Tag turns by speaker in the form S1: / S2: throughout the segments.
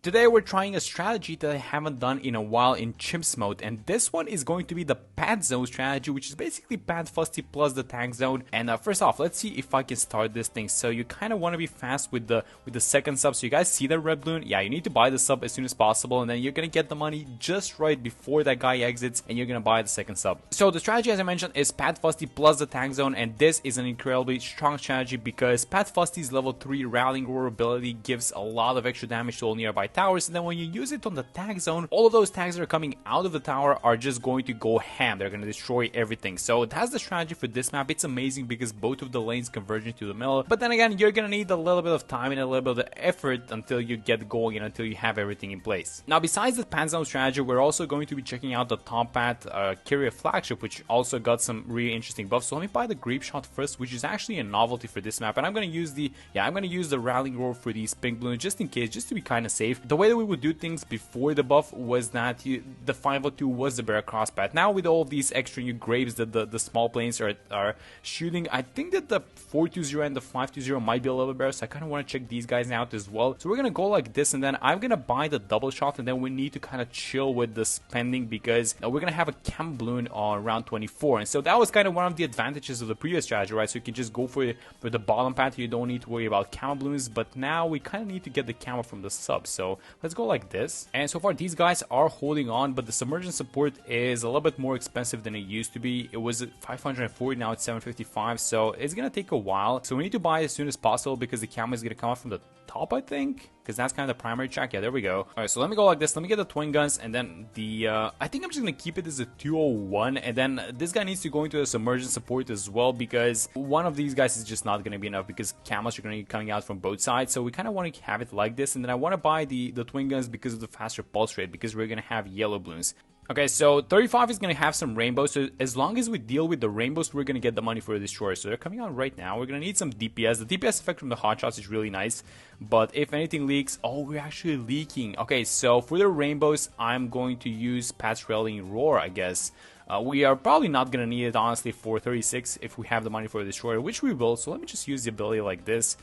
S1: Today we're trying a strategy that I haven't done in a while in chimps mode, and this one is going to be the pad zone strategy, which is basically pad fusty plus the tank zone. And first off, let's see if I can start this thing. So you kind of want to be fast with the second sub. So you guys see that red balloon? Yeah, you need to buy the sub as soon as possible, and then you're gonna get the money just right before that guy exits, and you're gonna buy the second sub. So the strategy, as I mentioned, is pad fusty plus the tank zone, and this is an incredibly strong strategy because pad fusty's level 3 rallying roar ability gives a lot of extra damage to all nearby towers, and then when you use it on the tag zone, all of those tags that are coming out of the tower are just going to go ham. They're going to destroy everything. So that's the strategy for this map. It's amazing because both of the lanes converge into the middle, but then again, you're going to need a little bit of time and a little bit of effort until you get going and until you have everything in place. Now, besides the pad zone strategy, we're also going to be checking out the top pad carrier flagship, which also got some really interesting buffs. So let me buy the grape shot first, which is actually a novelty for this map, and I'm going to use the rallying roar for these pink balloons just in case, just to be kind of safe. The way that we would do things before the buff was that the 502 was the bear cross pad. Now with all of these extra new grapes that the small planes are shooting, I think that the 420 and the 520 might be a little bit better, so I kind of want to check these guys out as well. So we're going to go like this, and then I'm going to buy the double shot, and then we need to kind of chill with the spending because we're going to have a cam balloon on round 24, and so that was kind of one of the advantages of the previous strategy, right? So you can just go for the bottom pad, you don't need to worry about camo balloons, but now we kind of need to get the camo from the sub. So let's go like this. And so far these guys are holding on, but the submergence support is a little bit more expensive than it used to be. It was 540, now it's 755, so it's gonna take a while. So we need to buy as soon as possible because the camo is gonna come out from the top, I think, because that's kind of the primary track. Yeah, there we go. All right, so let me go like this. Let me get the twin guns, and then the I think I'm just gonna keep it as a 201, and then this guy needs to go into the submergence support as well because one of these guys is just not gonna be enough because camos are gonna be coming out from both sides. So we kind of want to have it like this, and then I want to buy the twin guns because of the faster pulse rate, because we're gonna have yellow balloons. Okay, so 35 is going to have some rainbows, so as long as we deal with the rainbows, we're going to get the money for the destroyer. So they're coming out right now. We're going to need some DPS. The DPS effect from the hot shots is really nice, but if anything leaks, oh, we're actually leaking. Okay, so for the rainbows, I'm going to use Pat's Rallying Roar, I guess. We are probably not going to need it, honestly, for 36 if we have the money for the destroyer, which we will. So let me just use the ability like this.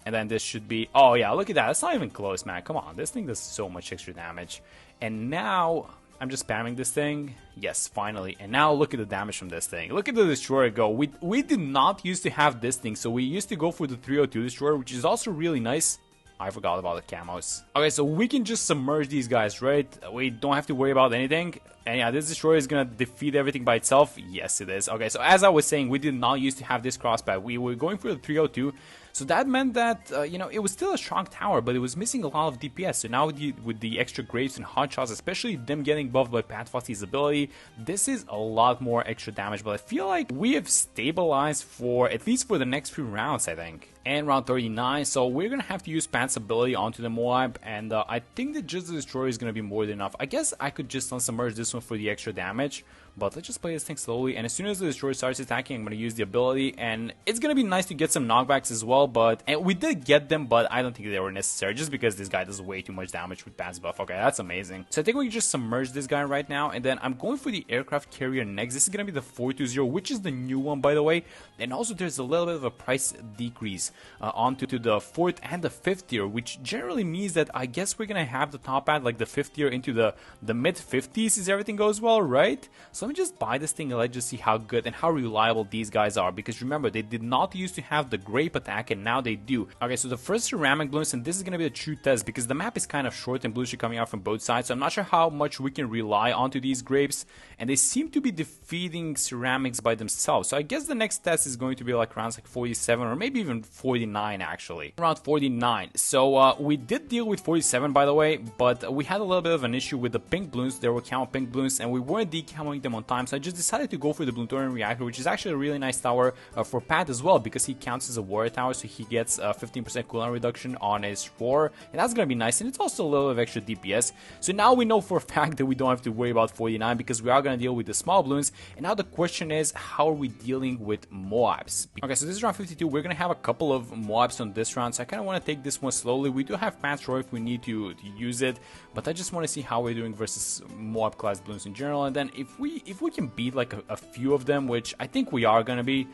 S1: And then this should be, oh yeah, look at that. That's not even close, man. Come on, this thing does so much extra damage. And now I'm just spamming this thing. Yes, finally. And now look at the damage from this thing. Look at the destroyer go. We did not used to have this thing, so we used to go for the 302 destroyer, which is also really nice. I forgot about the camos. Okay, so we can just submerge these guys, right? We don't have to worry about anything. And yeah, this destroyer is gonna defeat everything by itself. Yes, it is. Okay, so as I was saying, we did not used to have this crosspad. We were going for the 302. So that meant that, you know, it was still a strong tower, but it was missing a lot of DPS. So now with the extra grapes and hot shots, especially them getting buffed by Pat Fusty's ability, this is a lot more extra damage. But I feel like we have stabilized for, at least for the next few rounds, I think. And round 39, so we're going to have to use Pat's ability onto the Moab, and I think that just the destroyer is going to be more than enough. I guess I could just unsubmerge this one for the extra damage, but let's just play this thing slowly, and as soon as the destroyer starts attacking, I'm going to use the ability, and it's going to be nice to get some knockbacks as well, and we did get them, but I don't think they were necessary, just because this guy does way too much damage with Pat's buff. Okay, that's amazing. So I think we can just submerge this guy right now, and then I'm going for the aircraft carrier next. This is going to be the 420, which is the new one, by the way, and also there's a little bit of a price decrease onto the 4th and the 5th tier, which generally means that I guess we're gonna have the top ad like the 5th tier into the mid 50s if everything goes well, right? So let me just buy this thing and let's just see how good and how reliable these guys are, because remember, they did not used to have the grape attack and now they do. Okay, so the first ceramic balloons, and this is gonna be a true test because the map is kind of short and balloons are coming out from both sides, so I'm not sure how much we can rely onto these grapes, and they seem to be defeating ceramics by themselves. So I guess the next test is going to be like rounds like 47 or maybe even 49 actually. Around 49. So we did deal with 47, by the way, but we had a little bit of an issue with the pink balloons. There were camo pink balloons and we weren't decamoing them on time, so I just decided to go for the Bloontorian reactor, which is actually a really nice tower for Pat as well, because he counts as a warrior tower, so he gets 15% cooldown reduction on his roar, and that's gonna be nice, and it's also a little bit of extra DPS. So now we know for a fact that we don't have to worry about 49 because we are gonna deal with the small balloons. And now the question is, how are we dealing with Moabs? Okay, so this is round 52. We're gonna have a couple of Moabs on this round, so I kind of want to take this one slowly. We do have Pat's Roar if we need to use it, but I just want to see how we're doing versus Moab class balloons in general, and then if we can beat like a few of them, which I think we are gonna be.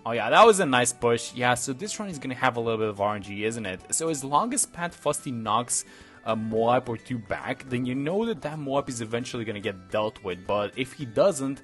S1: Oh yeah, that was a nice push. Yeah, so this run is gonna have a little bit of RNG, isn't it? So as long as Pat Fusty knocks a Moab or two back, then you know that that Moab is eventually going to get dealt with. But if he doesn't,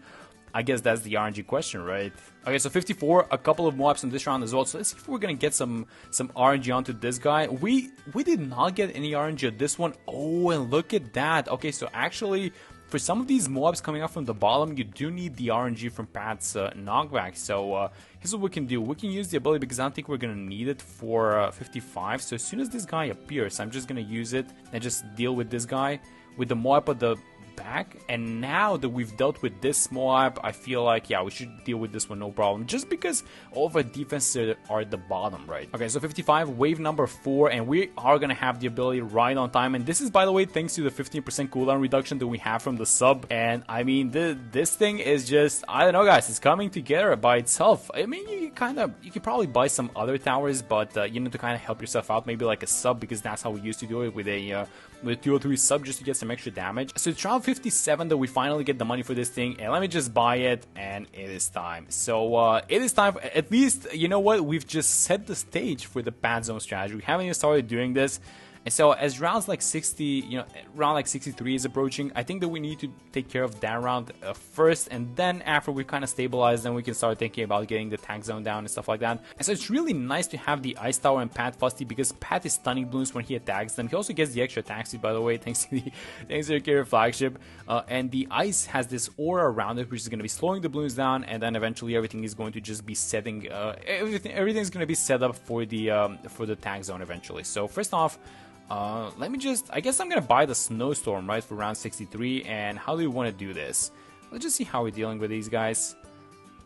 S1: I guess that's the RNG question, right? Okay, so 54, a couple of Moabs in this round as well. So let's see if we're gonna get some RNG onto this guy. We did not get any RNG at this one. Oh, and look at that. Okay, so actually, for some of these Moabs coming up from the bottom, you do need the RNG from Pat's knockback. So here's what we can do. We can use the ability because I don't think we're gonna need it for 55. So as soon as this guy appears, I'm just gonna use it and just deal with this guy with the Moab at the back. And now that we've dealt with this Moab, I feel like, yeah, we should deal with this one no problem, just because all of our defenses are at the bottom, right? Okay, so 55, wave number 4, and we are gonna have the ability right on time. And this is, by the way, thanks to the 15% cooldown reduction that we have from the sub. And I mean, this thing is just, I don't know, guys, it's coming together by itself. I mean, you could probably buy some other towers, but you need to kind of help yourself out, maybe like a sub, because that's how we used to do it with a 203 sub, just to get some extra damage. So it's round 57 that we finally get the money for this thing, and let me just buy it, and it is time. So it is time, at least, you know what, we've just set the stage for the pad zone strategy. We haven't even started doing this. And so as rounds like 60, you know, round like 63 is approaching, I think that we need to take care of that round first, and then after we kind of stabilize, then we can start thinking about getting the tank zone down and stuff like that. And so it's really nice to have the Ice Tower and Pat Fusty, because Pat is stunning balloons when he attacks them. He also gets the extra attack speed, by the way, thanks to your carrier flagship. And the ice has this aura around it, which is going to be slowing the balloons down, and then eventually everything is going to just be setting, everything's going to be set up for the tank zone eventually. So first off, let me just, I guess I'm gonna buy the snowstorm, right, for round 63. And how do we want to do this? Let's just see how we're dealing with these guys.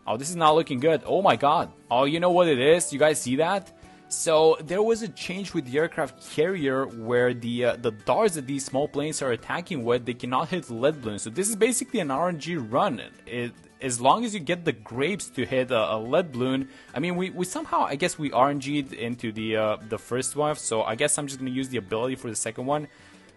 S1: Oh, this is not looking good. Oh my god. Oh, you know what it is? You guys see that? So there was a change with the aircraft carrier where the darts that these small planes are attacking with, they cannot hit lead balloons. So this is basically an RNG run. As long as you get the grapes to hit a lead balloon, I mean, we somehow, I guess we RNG'd into the first one, so I guess I'm just going to use the ability for the second one.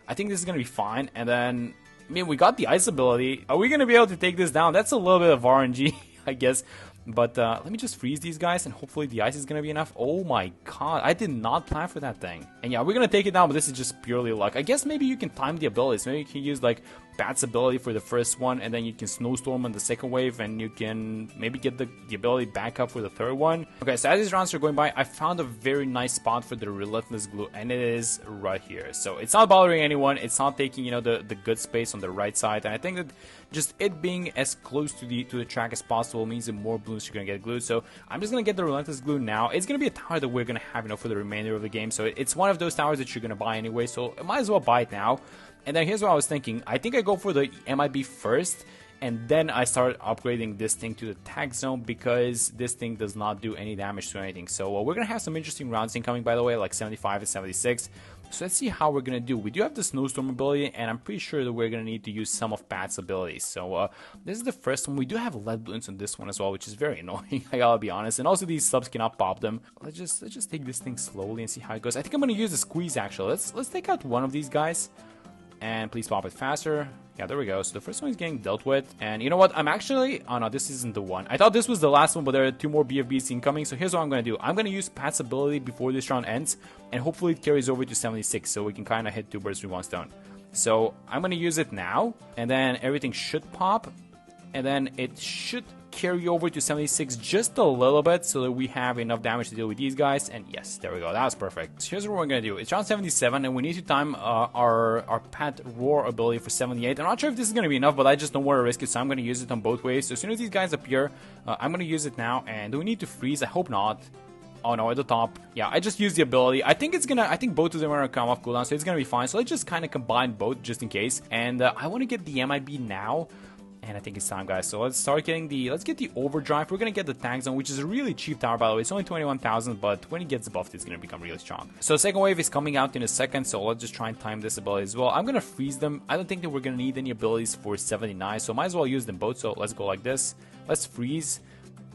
S1: I think this is going to be fine, and then, I mean, we got the ice ability. Are we going to be able to take this down? That's a little bit of RNG, I guess. But let me just freeze these guys, and hopefully the ice is going to be enough. Oh my god, I did not plan for that thing. And yeah, we're going to take it down, but this is just purely luck. I guess maybe you can time the abilities. Maybe you can use like Bat's ability for the first one, and then you can snowstorm on the second wave, and you can maybe get the ability back up for the third one. Okay, so as these rounds are going by, I found a very nice spot for the relentless glue, and it is right here. So it's not bothering anyone. It's not taking, you know, the good space on the right side, and I think that just it being as close to the track as possible means that more balloons are going to get glued. So I'm just going to get the relentless glue now. It's going to be a tower that we're going to have, you know, for the remainder of the game. So it's one of those towers that you're going to buy anyway, so I might as well buy it now. And then here's what I was thinking. I think I go for the MIB first, and then I start upgrading this thing to the tag zone, because this thing does not do any damage to anything. So we're going to have some interesting rounds incoming, by the way, like 75 and 76. So let's see how we're going to do. We do have the snowstorm ability, and I'm pretty sure that we're going to need to use some of Pat's abilities. So this is the first one. We do have lead balloons on this one as well, which is very annoying, I gotta be honest. And also these subs cannot pop them. Let's just take this thing slowly and see how it goes. I think I'm going to use the squeeze, actually. Let's take out one of these guys. And please pop it faster. Yeah, there we go. So the first one is getting dealt with. And you know what? I'm actually... Oh, no, this isn't the one. I thought this was the last one, but there are 2 more BFBs incoming. So here's what I'm going to do. I'm going to use Pat's ability before this round ends. And hopefully it carries over to 76. So we can kind of hit 2 birds with 1 stone. So I'm going to use it now. And then everything should pop. And then it should carry over to 76 just a little bit, so that we have enough damage to deal with these guys. And yes, there we go, that was perfect. So here's what we're gonna do. It's round 77, and we need to time our Pat Roar ability for 78. I'm not sure if this is gonna be enough, but I just don't want to risk it, so I'm gonna use it on both ways. So as soon as these guys appear, I'm gonna use it now. And do we need to freeze? I hope not. Oh no, at the top. Yeah, I just used the ability. I think both of them are gonna come off cooldown, so it's gonna be fine. So let's just kind of combine both just in case. And I want to get the MIB now. And I think it's time, guys. So let's start getting let's get the overdrive. We're gonna get the tank zone, which is a really cheap tower, by the way. It's only 21,000, but when it gets buffed, it's gonna become really strong. So the second wave is coming out in a second, so let's just try and time this ability as well. I'm gonna freeze them. I don't think that we're gonna need any abilities for 79, so might as well use them both. So let's go like this. Let's freeze,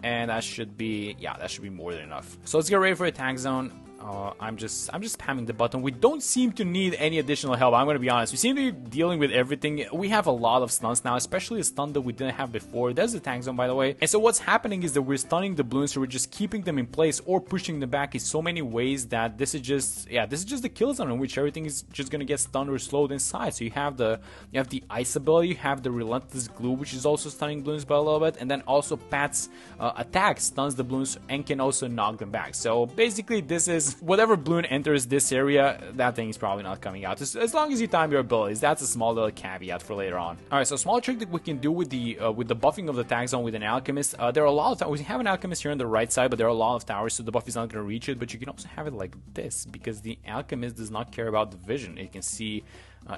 S1: and that should be, yeah, that should be more than enough. So let's get ready for a tank zone. I'm just spamming the button. We don't seem to need any additional help. I'm gonna be honest. We seem to be dealing with everything. We have a lot of stuns now, especially a stun that we didn't have before. There's the tank zone, by the way. And so what's happening is that we're stunning the balloons, so we're just keeping them in place or pushing them back in so many ways that this is just the kill zone in which everything is just gonna get stunned or slowed inside. So you have the ice ability, you have the relentless glue, which is also stunning balloons by a little bit, and then also Pat's attack stuns the balloons and can also knock them back. So basically, this is whatever balloon enters this area, that thing is probably not coming out. As long as you time your abilities, that's a small little caveat for later on. All right, so a small trick that we can do with the buffing of the tag zone with an alchemist. There are a lot of towers. We have an alchemist here on the right side, but there are a lot of towers, so the buff is not going to reach it. But you can also have it like this, because the alchemist does not care about the vision. It can see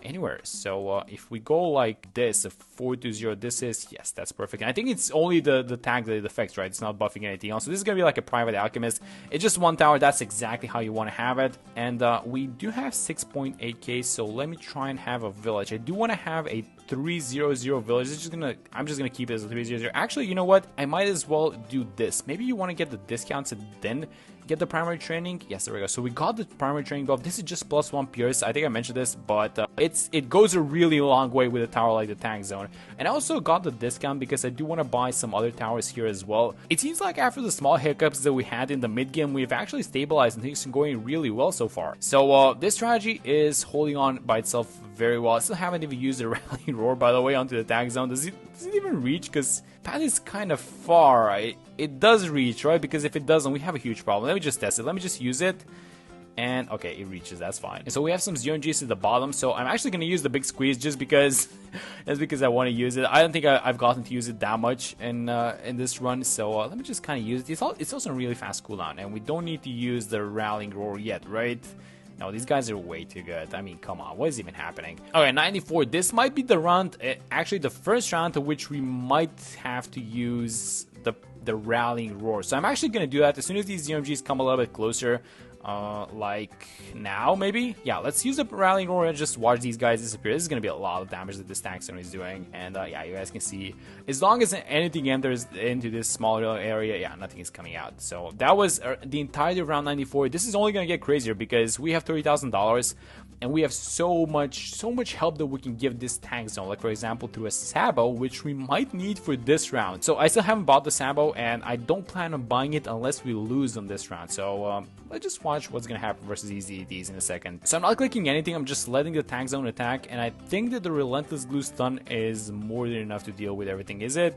S1: anywhere. So if we go like this, a 420, this is, yes, that's perfect. And I think it's only the tag that it affects, right? It's not buffing anything else. So this is gonna be like a private alchemist. It's just one tower. That's exactly how you want to have it. And we do have 6.8k, so let me try and have a village. I do want to have a 300 village. I'm just gonna keep it as a 300. Actually, you know what, I might as well do this. Maybe you want to get the discounts and then get the primary training. Yes, there we go. So we got the primary training buff. This is just +1 pierce. I think I mentioned this, but it goes a really long way with a tower like the tank zone. And I also got the discount because I do want to buy some other towers here as well. It seems like after the small hiccups that we had in the mid game, we've actually stabilized and things are going really well so far. So this strategy is holding on by itself very well. I still haven't even used the rally roar, by the way, onto the tank zone. Does it even reach? Because Pat is kind of far, right? It does reach, right? Because if it doesn't, we have a huge problem. Let me just test it. Let me just use it. And okay, it reaches. That's fine. And so we have some ZMGs at the bottom. So I'm actually going to use the big squeeze just because that's because I want to use it. I don't think I've gotten to use it that much in this run. So let me just kind of use it. It's also a really fast cooldown, and we don't need to use the rallying roar yet, right? No, these guys are way too good. I mean, come on, what is even happening? Okay, 94. This might be the round, actually the first round to which we might have to use the rallying roar. So I'm actually going to do that as soon as these ZMGs come a little bit closer. Like now, maybe? Yeah, let's use the rallying roar and just watch these guys disappear. This is going to be a lot of damage that this tank zone is doing. And yeah, you guys can see, as long as anything enters into this small little area, yeah, nothing is coming out. So that was the entirety of round 94. This is only going to get crazier because we have $30,000 and we have so much help that we can give this tank zone. Like, for example, through a Sabo, which we might need for this round. So I still haven't bought the Sabo, and I don't plan on buying it unless we lose on this round. So let's just watch what's gonna happen versus these DDs in a second. So I'm not clicking anything, I'm just letting the tank zone attack, and I think that the relentless glue stun is more than enough to deal with everything. Is it?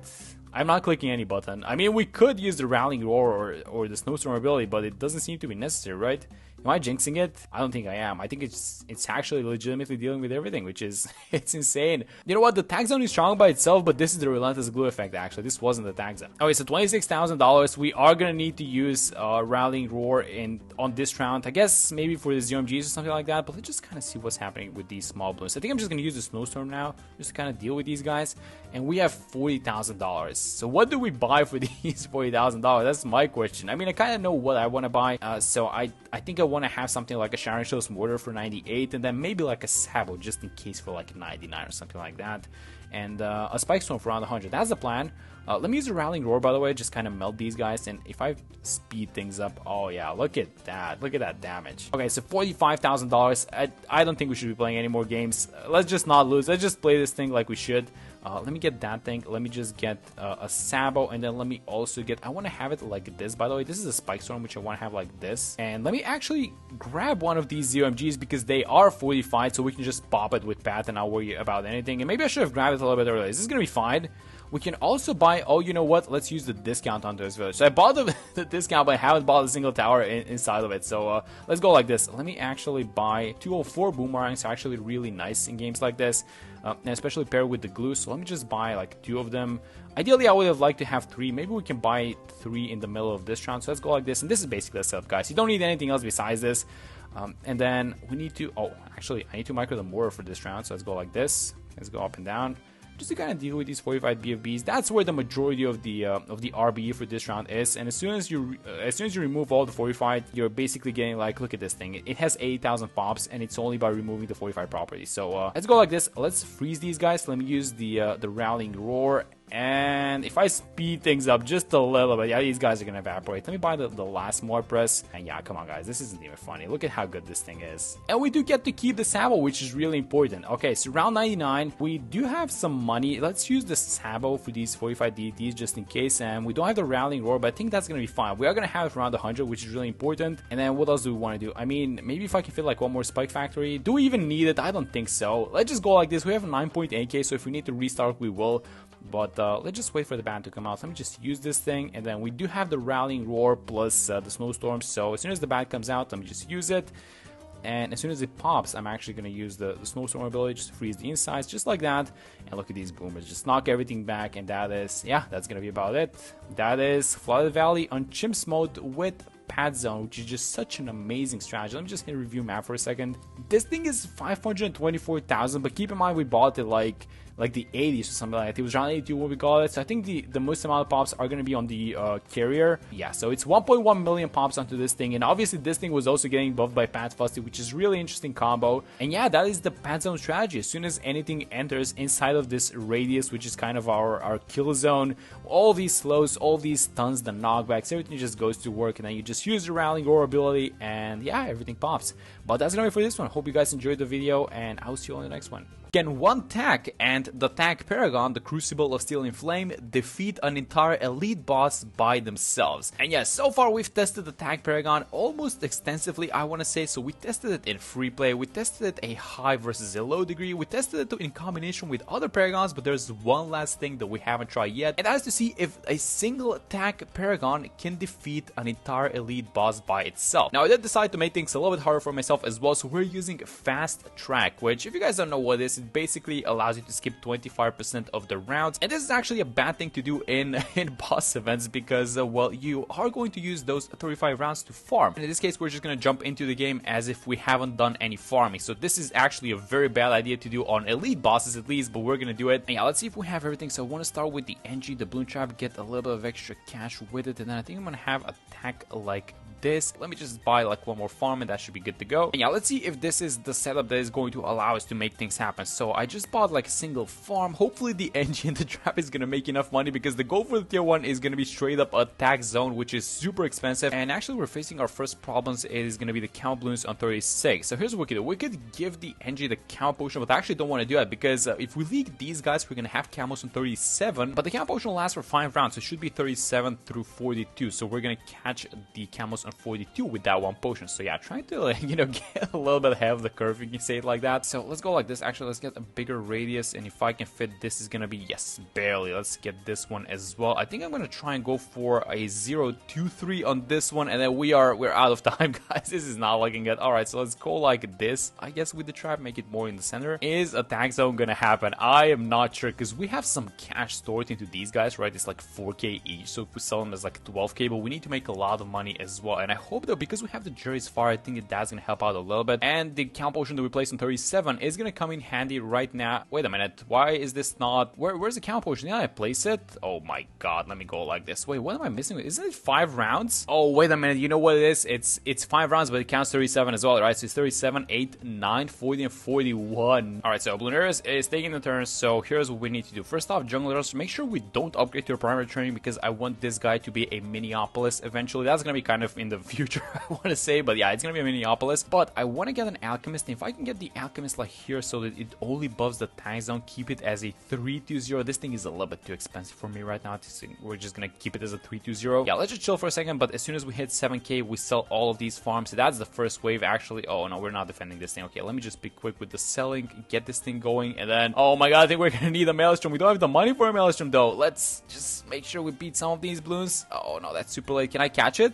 S1: I'm not clicking any button. I mean, we could use the rallying roar or the snowstorm ability, but it doesn't seem to be necessary, right? Am I jinxing it? I don't think I am. I think it's actually legitimately dealing with everything, which is, it's insane. You know what? The tag zone is strong by itself, but this is the relentless glue effect, actually. This wasn't the tag zone. Okay, so $26,000. We are going to need to use rallying roar on this round. I guess maybe for the ZMGs or something like that, but let's just kind of see what's happening with these small balloons. I think I'm just going to use the snowstorm now, just to kind of deal with these guys. And we have $40,000. So what do we buy for these $40,000? That's my question. I mean, I kind of know what I want to buy. So I think I want to have something like a Sharon Show's Mortar for 98, and then maybe like a Sabo just in case for like 99 or something like that, and a Spike Storm for around 100. That's the plan. Let me use the Rallying Roar, by the way, just kind of melt these guys, and if I speed things up, oh yeah, look at that damage. Okay, so $45,000. I don't think we should be playing any more games. Let's just not lose. Let's just play this thing like we should. Let me get that thing. Let me just get a Sabo, and then let me also get, I want to have it like this, by the way. This is a Spike Storm, which I want to have like this. And let me actually grab one of these ZMGs because they are fortified, so we can just pop it with Pat and not worry about anything. And maybe I should have grabbed it a little bit earlier. This is going to be fine. We can also buy, oh, you know what? Let's use the discount on this village. So I bought the discount, but I haven't bought a single tower inside of it. So let's go like this. Let me actually buy 204 boomerangs. Actually really nice in games like this, and especially paired with the glue. So let me just buy like 2 of them. Ideally, I would have liked to have 3. Maybe we can buy 3 in the middle of this round. So let's go like this. And this is basically the setup, guys. You don't need anything else besides this. And then we need to, oh, actually, I need to micro the mortar for this round. So let's go like this. Let's go up and down, just to kind of deal with these 45 BFBs. That's where the majority of the RBE for this round is. And as soon as you remove all the 45, you're basically getting like, look at this thing. It has 80,000 pops, and it's only by removing the 45 properties. So let's go like this. Let's freeze these guys. Let me use the rallying roar, And if I speed things up just a little bit, yeah, these guys are gonna evaporate. Let me buy the last more press. And yeah, come on, guys, this isn't even funny. Look at how good this thing is. And we do get to keep the Sabo, which is really important. Okay, so round 99, we do have some money. Let's use the Sabo for these 45 DDTs just in case. And we don't have the Rallying Roar, but I think that's gonna be fine. We are gonna have it around 100, which is really important. And then what else do we want to do? I mean, maybe if I can fit like one more Spike Factory. Do we even need it? I don't think so. Let's just go like this. We have 9.8k, so if we need to restart, we will. But let's just wait for the ban to come out. Let me just use this thing, and then we do have the Rallying Roar plus the Snowstorm. So as soon as the ban comes out, let me just use it. And as soon as it pops, I'm actually going to use the Snowstorm ability just to freeze the insides, just like that. And look at these boomers, just knock everything back. And that is, yeah, that's going to be about it. That is Flooded Valley on Chimps mode with Pad Zone, which is just such an amazing strategy. Let me just hit review map for a second. This thing is 524,000, but keep in mind we bought it like the 80s or something like that. It was around 82 when we got it. So I think the most amount of pops are going to be on the carrier. Yeah, so it's 1.1 million pops onto this thing. And obviously this thing was also getting buffed by Pad Fusty, which is really interesting combo. And yeah, that is the Pad Zone strategy. As soon as anything enters inside of this radius, which is kind of our kill zone, all these slows, all these stuns, the knockbacks, everything just goes to work. And then you just use the Rallying Roar ability, and yeah, everything pops. But that's gonna be for this one. Hope you guys enjoyed the video, and I'll see you on the next one. Can one Tack and the Tack Paragon, the Crucible of Steel and Flame, defeat an entire elite boss by themselves? And yes, so far we've tested the Tack Paragon almost extensively, I want to say. So we tested it in free play, we tested it a high versus a low degree, we tested it in combination with other Paragons, but there's one last thing that we haven't tried yet, and that is to see if a single Tack Paragon can defeat an entire elite boss by itself. Now I did decide to make things a little bit harder for myself as well, so we're using Fast Track, which if you guys don't know what it is, it basically allows you to skip 25% of the rounds. And this is actually a bad thing to do in boss events because, well, you are going to use those 35 rounds to farm. And in this case, we're just going to jump into the game as if we haven't done any farming. So this is actually a very bad idea to do on elite bosses at least, but we're going to do it. And yeah, let's see if we have everything. So I want to start with the NG, the Balloon Trap, get a little bit of extra cash with it. And then I think I'm going to have a Tack like this. Let me just buy like one more farm and that should be good to go. And yeah, let's see if this is the setup that is going to allow us to make things happen. So I just bought like a single farm. Hopefully the engine and the trap is gonna make enough money because the goal for the tier 1 is gonna be straight up a Tack zone, which is super expensive. And actually we're facing our first problems. It is gonna be the count balloons on 36. So here's what we could do. We could give the engine the count potion, but I actually don't want to do that because if we leak these guys, we're gonna have camos on 37. But the count potion will last for 5 rounds, so it should be 37 through 42. So we're gonna catch the camos on 42 with that one potion. So yeah, trying to like, you know, get a little bit ahead of the curve, you can say it like that. So let's go like this. Actually, let's get a bigger radius, and if I can fit this is gonna be, yes, barely. Let's get this one as well. I think I'm gonna try and go for a 0-2-3 on this one, and then we're out of time, guys. This is not looking good. All right, so let's go like this. I guess with the trap, make it more in the center. Is a Tack zone gonna happen? I am not sure because we have some cash stored into these guys, right? It's like 4k each, so if we sell them as like 12k, but we need to make a lot of money as well. And I hope though, because we have the Jerry's Fire, I think that's gonna help out a little bit. And the count potion that we placed on 37 is gonna come in handy right now. Wait a minute, why is this not, where's the count potion? Yeah, I place it. Oh my god, let me go like this. Wait, what am I missing? Isn't it 5 rounds? Oh, wait a minute, you know what it is? It's 5 rounds, but it counts 37 as well, right? So it's 37, 8, 9, 40, and 41. All right, so Bluenerus is taking the turn. So here's what we need to do. First off, junglers, make sure we don't upgrade to a primary training because I want this guy to be a Minneapolis eventually. That's gonna be kind of in the future, I want to say, but yeah, it's gonna be a Minneapolis. But I want to get an Alchemist, and if I can get the Alchemist like here so that it only buffs the Tack zone, keep it as a 320. This thing is a little bit too expensive for me right now. We're just gonna keep it as a 320. Yeah, let's just chill for a second, but as soon as we hit 7k, we sell all of these farms. So that's the first wave, actually. Oh no, we're not defending this thing. Okay, let me just be quick with the selling, get this thing going, and then, oh my god, I think we're gonna need a Maelstrom. We don't have the money for a Maelstrom though. Let's just make sure we beat some of these balloons. Oh no, that's super late. Can I catch it?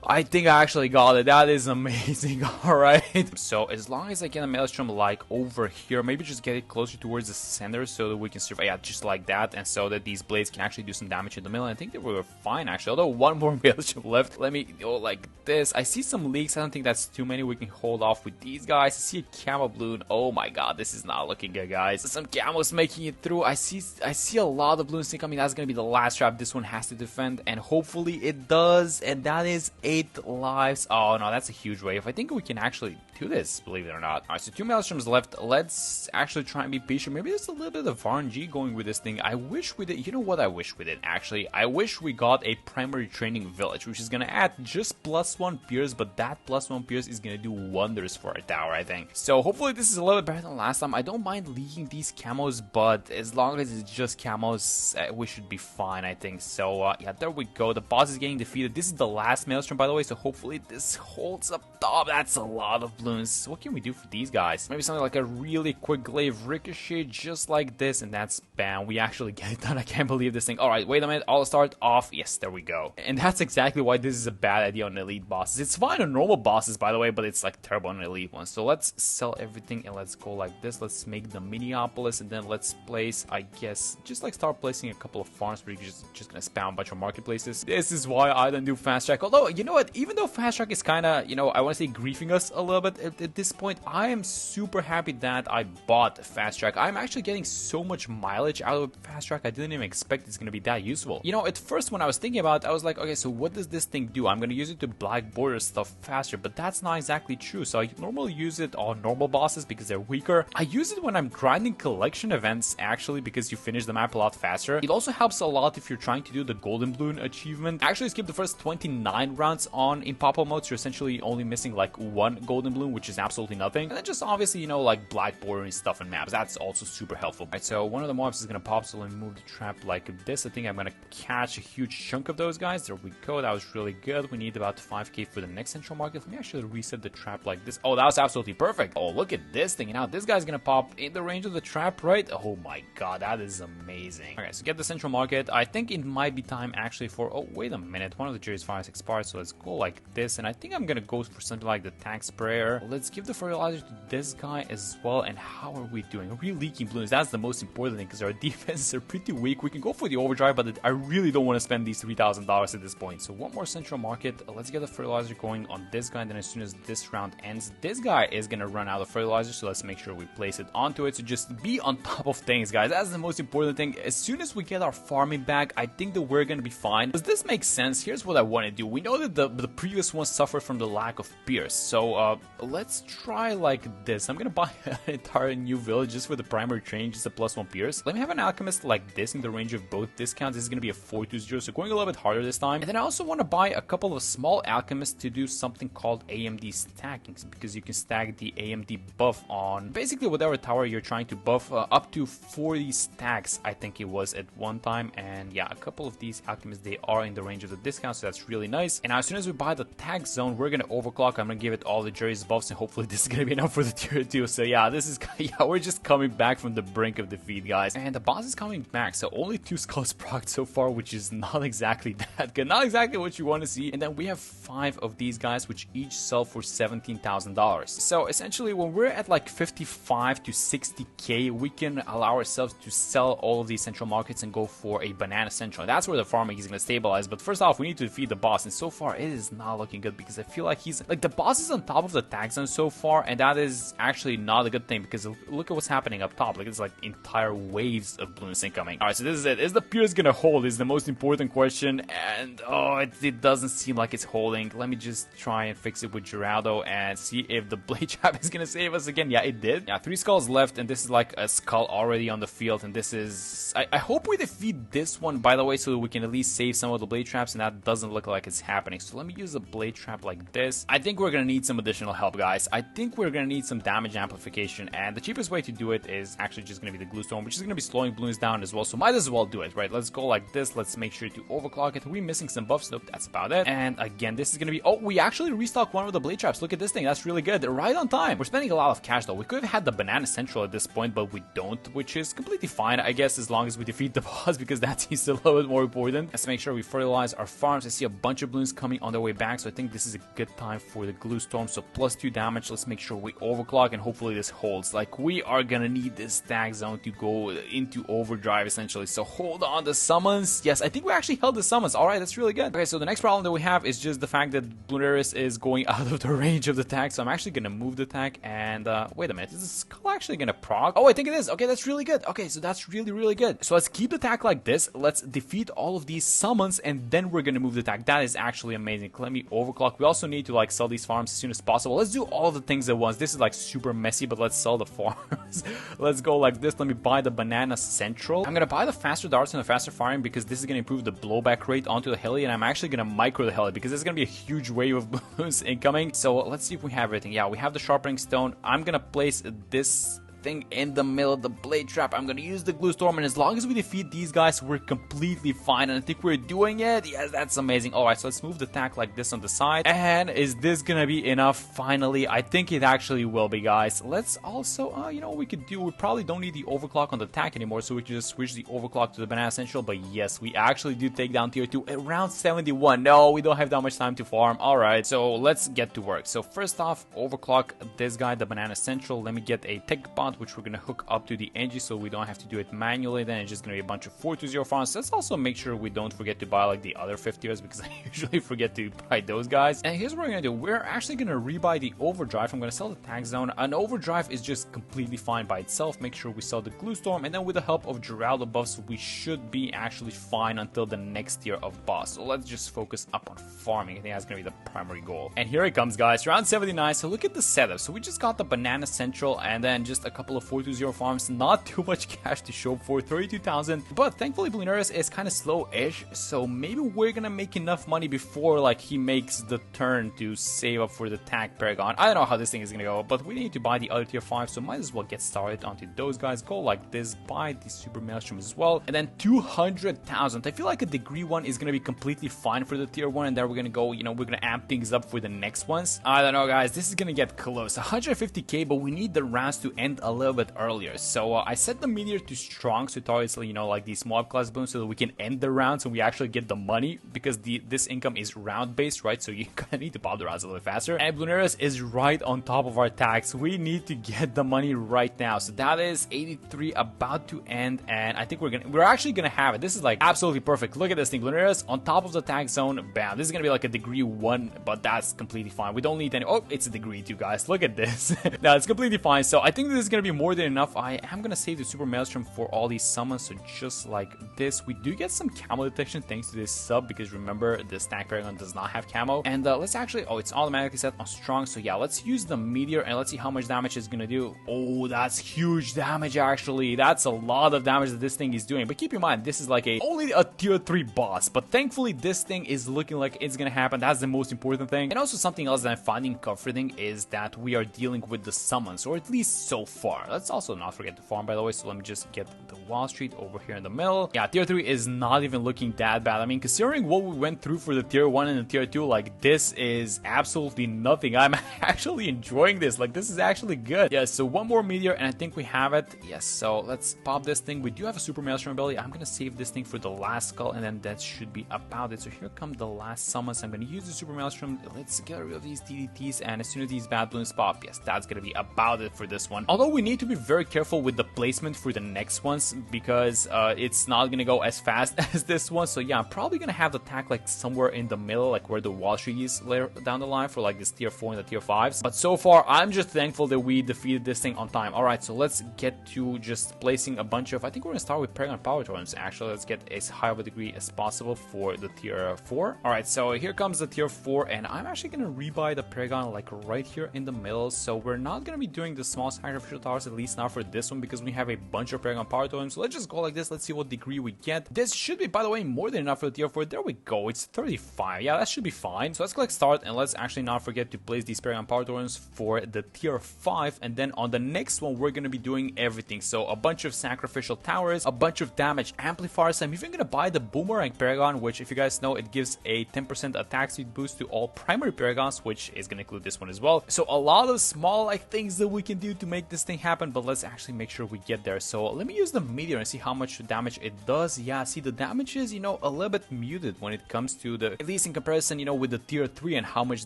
S1: I think I actually got it. That is amazing. All right. So as long as I get a Maelstrom like over here, maybe just get it closer towards the center so that we can survive. Yeah, just like that, and so that these blades can actually do some damage in the middle. And I think that we were fine actually. Although one more Maelstrom left. Let me go like this. I see some leaks. I don't think that's too many. We can hold off with these guys. I see a camo balloon. Oh my god, this is not looking good, guys. Some camos making it through. I see a lot of balloons incoming. That's gonna be the last trap this one has to defend, and hopefully it does. And that is 8 lives. Oh no, that's a huge wave. I think we can actually do this, believe it or not. Alright, so 2 Maelstroms left. Let's actually try and be patient. Maybe there's a little bit of RNG going with this thing. I wish we did. You know what I wish we did, actually? I wish we got a primary training village, which is going to add just +1 pierce, but that +1 pierce is going to do wonders for our tower, I think. So hopefully this is a little bit better than last time. I don't mind leaking these camos, but as long as it's just camos, we should be fine, I think. So yeah, there we go. The boss is getting defeated. This is the last Maelstrom, by the way, so hopefully this holds up top. That's a lot of balloons. What can we do for these guys? Maybe something like a really quick glaive ricochet just like this, and that's bam. We actually get it done. I can't believe this thing. Alright, wait a minute. I'll start off. Yes, there we go. And that's exactly why this is a bad idea on elite bosses. It's fine on normal bosses, by the way, but it's like terrible on elite ones. So let's sell everything and let's go like this. Let's make the Minneapolis, and then let's place, I guess, just like start placing a couple of farms where you're just gonna spam a bunch of marketplaces. This is why I don't do fast track. Although, you know what? Even though fast track is kind of, you know, I want to say griefing us a little bit at this point, I am super happy that I bought fast track. I'm actually getting so much mileage out of fast track. I didn't even expect it's gonna be that useful. You know, at first when I was thinking about it, I was like, okay, so what does this thing do? I'm gonna use it to black border stuff faster, but that's not exactly true. So I normally use it on normal bosses because they're weaker. I use it when I'm grinding collection events, actually, because you finish the map a lot faster. It also helps a lot if you're trying to do the golden balloon achievement. Actually, skip the first 29 rounds on Impossible mode, so you're essentially only missing like 1 golden balloon, which is absolutely nothing. And then just obviously, you know, like black border and stuff in maps. That's also super helpful. Right, so one of the mobs is gonna pop, so let me move the trap like this. I think I'm gonna catch a huge chunk of those guys. There we go. That was really good. We need about 5k for the next central market. Let me actually reset the trap like this. Oh, that was absolutely perfect. Oh, look at this thing. Now this guy's gonna pop in the range of the trap, right? Oh my god, that is amazing. Okay, so get the central market. I think it might be time actually for, oh, wait a minute. One of the Jerry's fires expired, so let's go like this. And I think I'm gonna go for something like the Tack sprayer. Let's give the fertilizer to this guy as well. And how are we doing? Are we leaking balloons? That's the most important thing, because our defenses are pretty weak. We can go for the overdrive, but I really don't want to spend these $3,000 at this point. So one more central market. Let's get the fertilizer going on this guy, and then as soon as this round ends, this guy is gonna run out of fertilizer, so let's make sure we place it onto it. So just be on top of things, guys. That's the most important thing. As soon as we get our farming back, I think that we're gonna be fine. Does this make sense? Here's what I want to do. We know that the previous one suffered from the lack of pierce, so let's try like this. I'm gonna buy an entire new village just for the primary train, just a +1 pierce. Let me have an alchemist like this in the range of both discounts. This is gonna be a 420, so going a little bit harder this time. And then I also want to buy a couple of small alchemists to do something called AMD stacking, because you can stack the AMD buff on basically whatever tower you're trying to buff, up to 40 stacks, I think it was at one time. And yeah, a couple of these alchemists, they are in the range of the discount, so that's really nice. And now as soon as we buy the Tack zone, we're gonna overclock. I'm gonna give it all the Jerry's buffs, and hopefully this is gonna be enough for the tier 2. So yeah, this is yeah, we're just coming back from the brink of defeat, guys. And the boss is coming back, so only 2 skulls procced so far, which is not exactly that good, not exactly what you want to see. And then we have 5 of these guys, which each sell for $17,000. So essentially, when we're at like 55 to 60k, we can allow ourselves to sell all of these central markets and go for a banana central. That's where the farming is going to stabilize. But first off, we need to defeat the boss, and so far it is not looking good, because I feel like he's like, the boss is on top of the Tack zone so far, and that is actually not a good thing, because look at what's happening up top. Like, it's like entire waves of balloons incoming. All right, so this is it. Is the pierce gonna hold is the most important question, and oh, it doesn't seem like it's holding. Let me just try and fix it with Geraldo and see if the blade trap is gonna save us again. Yeah, it did. Yeah, 3 skulls left, and this is like a skull already on the field, and this is, I hope we defeat this one, by the way, so that we can at least save some of the blade traps, and that doesn't look like it's happening. So let me use a blade trap like this. I think we're gonna need some additional help, guys. I think we're gonna need some damage amplification, and the cheapest way to do it is actually just gonna be the glue storm, which is gonna be slowing balloons down as well, so might as well do it, right? Let's go like this. Let's make sure to overclock it. Are we missing some buffs? Nope, that's about it. And again, this is gonna be, oh, we actually restocked one of the blade traps. Look at this thing. That's really good. Right on time. We're spending a lot of cash though. We could have had the banana central at this point, but we don't, which is completely fine, I guess, as long as we defeat the boss, because that seems a little bit more important. Let's make sure we fertilize our farms. I see a bunch of balloons coming on their way back, so I think this is a good time for the glue storm. So +2 damage. Let's make sure we overclock, and hopefully this holds. Like, we are gonna need this Tack zone to go into overdrive essentially. So hold on, the summons. Yes, I think we actually held the summons. All right, that's really good. Okay, so the next problem that we have is just the fact that Blunaris is going out of the range of the Tack. So I'm actually gonna move the Tack, and wait a minute, is the skull actually gonna proc? Oh, I think it is. Okay, that's really good. Okay, so that's really good. So let's keep the Tack like this. Let's defeat all of these summons, and then we're gonna move the Tack. That is actually amazing. Let me overclock. We also need to like sell these farms as soon as possible. Let's do all the things at once. This is like super messy, but let's sell the farms. Let's go like this. Let me buy the banana central. I'm gonna buy the faster darts and the faster firing because this is gonna improve the blowback rate onto the heli, and I'm actually gonna micro the heli because there's gonna be a huge wave of balloons incoming. So let's see if we have everything. Yeah, we have the sharpening stone. I'm gonna place this thing in the middle of the blade trap. I'm gonna use the glue storm, and as long as we defeat these guys, we're completely fine, and I think we're doing it. Yes, that's amazing. All right, so let's move the Tack like this on the side, and is this gonna be enough? Finally, I think it actually will be, guys. Let's also you know what we could do, we probably don't need the overclock on the Tack anymore, so we can just switch the overclock to the banana central. But yes, we actually do take down tier 2 around 71. No, we don't have that much time to farm. All right, so let's get to work. So first off, overclock this guy, the banana central. Let me get a tech bond, which we're gonna hook up to the engine so we don't have to do it manually. Then it's just gonna be a bunch of 420 farms. Let's also make sure we don't forget to buy like the other 50s because I usually forget to buy those guys. And here's what we're gonna do. We're actually gonna rebuy the overdrive. I'm gonna sell the Tack zone. An overdrive is just completely fine by itself. Make sure we sell the glue storm, and then with the help of Geraldo buffs, we should be actually fine until the next tier of boss. So let's just focus up on farming. I think that's gonna be the primary goal. And here it comes, guys, round 79. So look at the setup. So we just got the banana central and then just a couple of 420 farms, not too much cash to show for 32,000, but thankfully Bluenerus is kind of slow-ish, so maybe we're gonna make enough money before like he makes the turn to save up for the Tack Paragon. I don't know how this thing is gonna go, but we need to buy the other tier 5, so might as well get started onto those guys. Go like this, buy the super maelstrom as well, and then 200,000. I feel like a degree 1 is gonna be completely fine for the tier 1, and then we're gonna go, you know, we're gonna amp things up for the next ones. I don't know, guys, this is gonna get close. 150k, but we need the rounds to end a little bit earlier. So I set the meteor to strong, so it targets, you know, like these mob class boons, so that we can end the rounds and we actually get the money, because this income is round based, right? So you kind of need to pop the rounds a little faster. And Bluenerus is right on top of our tax. We need to get the money right now. So that is 83 about to end, and I think we're actually gonna have it. This is like absolutely perfect. Look at this thing, Bluenerus on top of the tax zone. Bam! This is gonna be like a degree 1, but that's completely fine. We don't need any. Oh, it's a degree 2, guys. Look at this. No, it's completely fine. So I think this is gonna be more than enough. I am gonna save the super maelstrom for all these summons, so just like this. We do get some camo detection thanks to this sub, because remember the Tack Paragon does not have camo. And let's actually, oh, it's automatically set on strong, so yeah, let's use the meteor and let's see how much damage it's gonna do. Oh, that's huge damage. Actually, that's a lot of damage that this thing is doing. But keep in mind, this is like only a tier 3 boss, but thankfully this thing is looking like it's gonna happen. That's the most important thing. And also something else that I'm finding comforting is that we are dealing with the summons, or at least so far. Let's also not forget to farm, by the way, so let me just get the Wall Street over here in the middle. Yeah, tier 3 is not even looking that bad. I mean, considering what we went through for the tier 1 and the tier 2, like this is absolutely nothing. I'm actually enjoying this. Like, this is actually good. Yeah, so one more meteor and I think we have it. Yes, so let's pop this thing. We do have a super maelstrom ability. I'm gonna save this thing for the last skull, and then that should be about it. So here come the last summons. I'm gonna use the super maelstrom. Let's get rid of these DDTs, and as soon as these bad balloons pop, yes, that's gonna be about it for this one. Although we need to be very careful with the placement for the next ones, because it's not gonna go as fast as this one. So yeah, I'm probably gonna have the Tack like somewhere in the middle, like where the Wall Street is later down the line for like this tier 4 and the tier 5s. But so far, I'm just thankful that we defeated this thing on time. All right, so let's get to just placing a bunch of, I think we're gonna start with Paragon Power Torrents. Actually, let's get as high of a degree as possible for the tier 4. All right, so here comes the tier 4, and I'm actually gonna rebuy the Paragon like right here in the middle. So we're not gonna be doing the small sacrificial towers, at least not for this one, because we have a bunch of Paragon Power Torrents. So let's just go like this. Let's see what degree we get. This should be, by the way, more than enough for the tier 4. There we go. It's 35. Yeah, that should be fine. So let's click start, and let's actually not forget to place these Paragon Power Torrents for the tier 5. And then on the next one, we're gonna be doing everything. So a bunch of sacrificial towers, a bunch of damage amplifiers. I'm even gonna buy the Boomerang Paragon, which, if you guys know, it gives a 10% attack speed boost to all primary Paragons, which is gonna include this one as well. So a lot of small like things that we can do to make this thing happen, but let's actually make sure we get there. So let me use the meteor and see how much damage it does. Yeah, see, the damage is, you know, a little bit muted when it comes to the, at least in comparison, you know, with the tier 3 and how much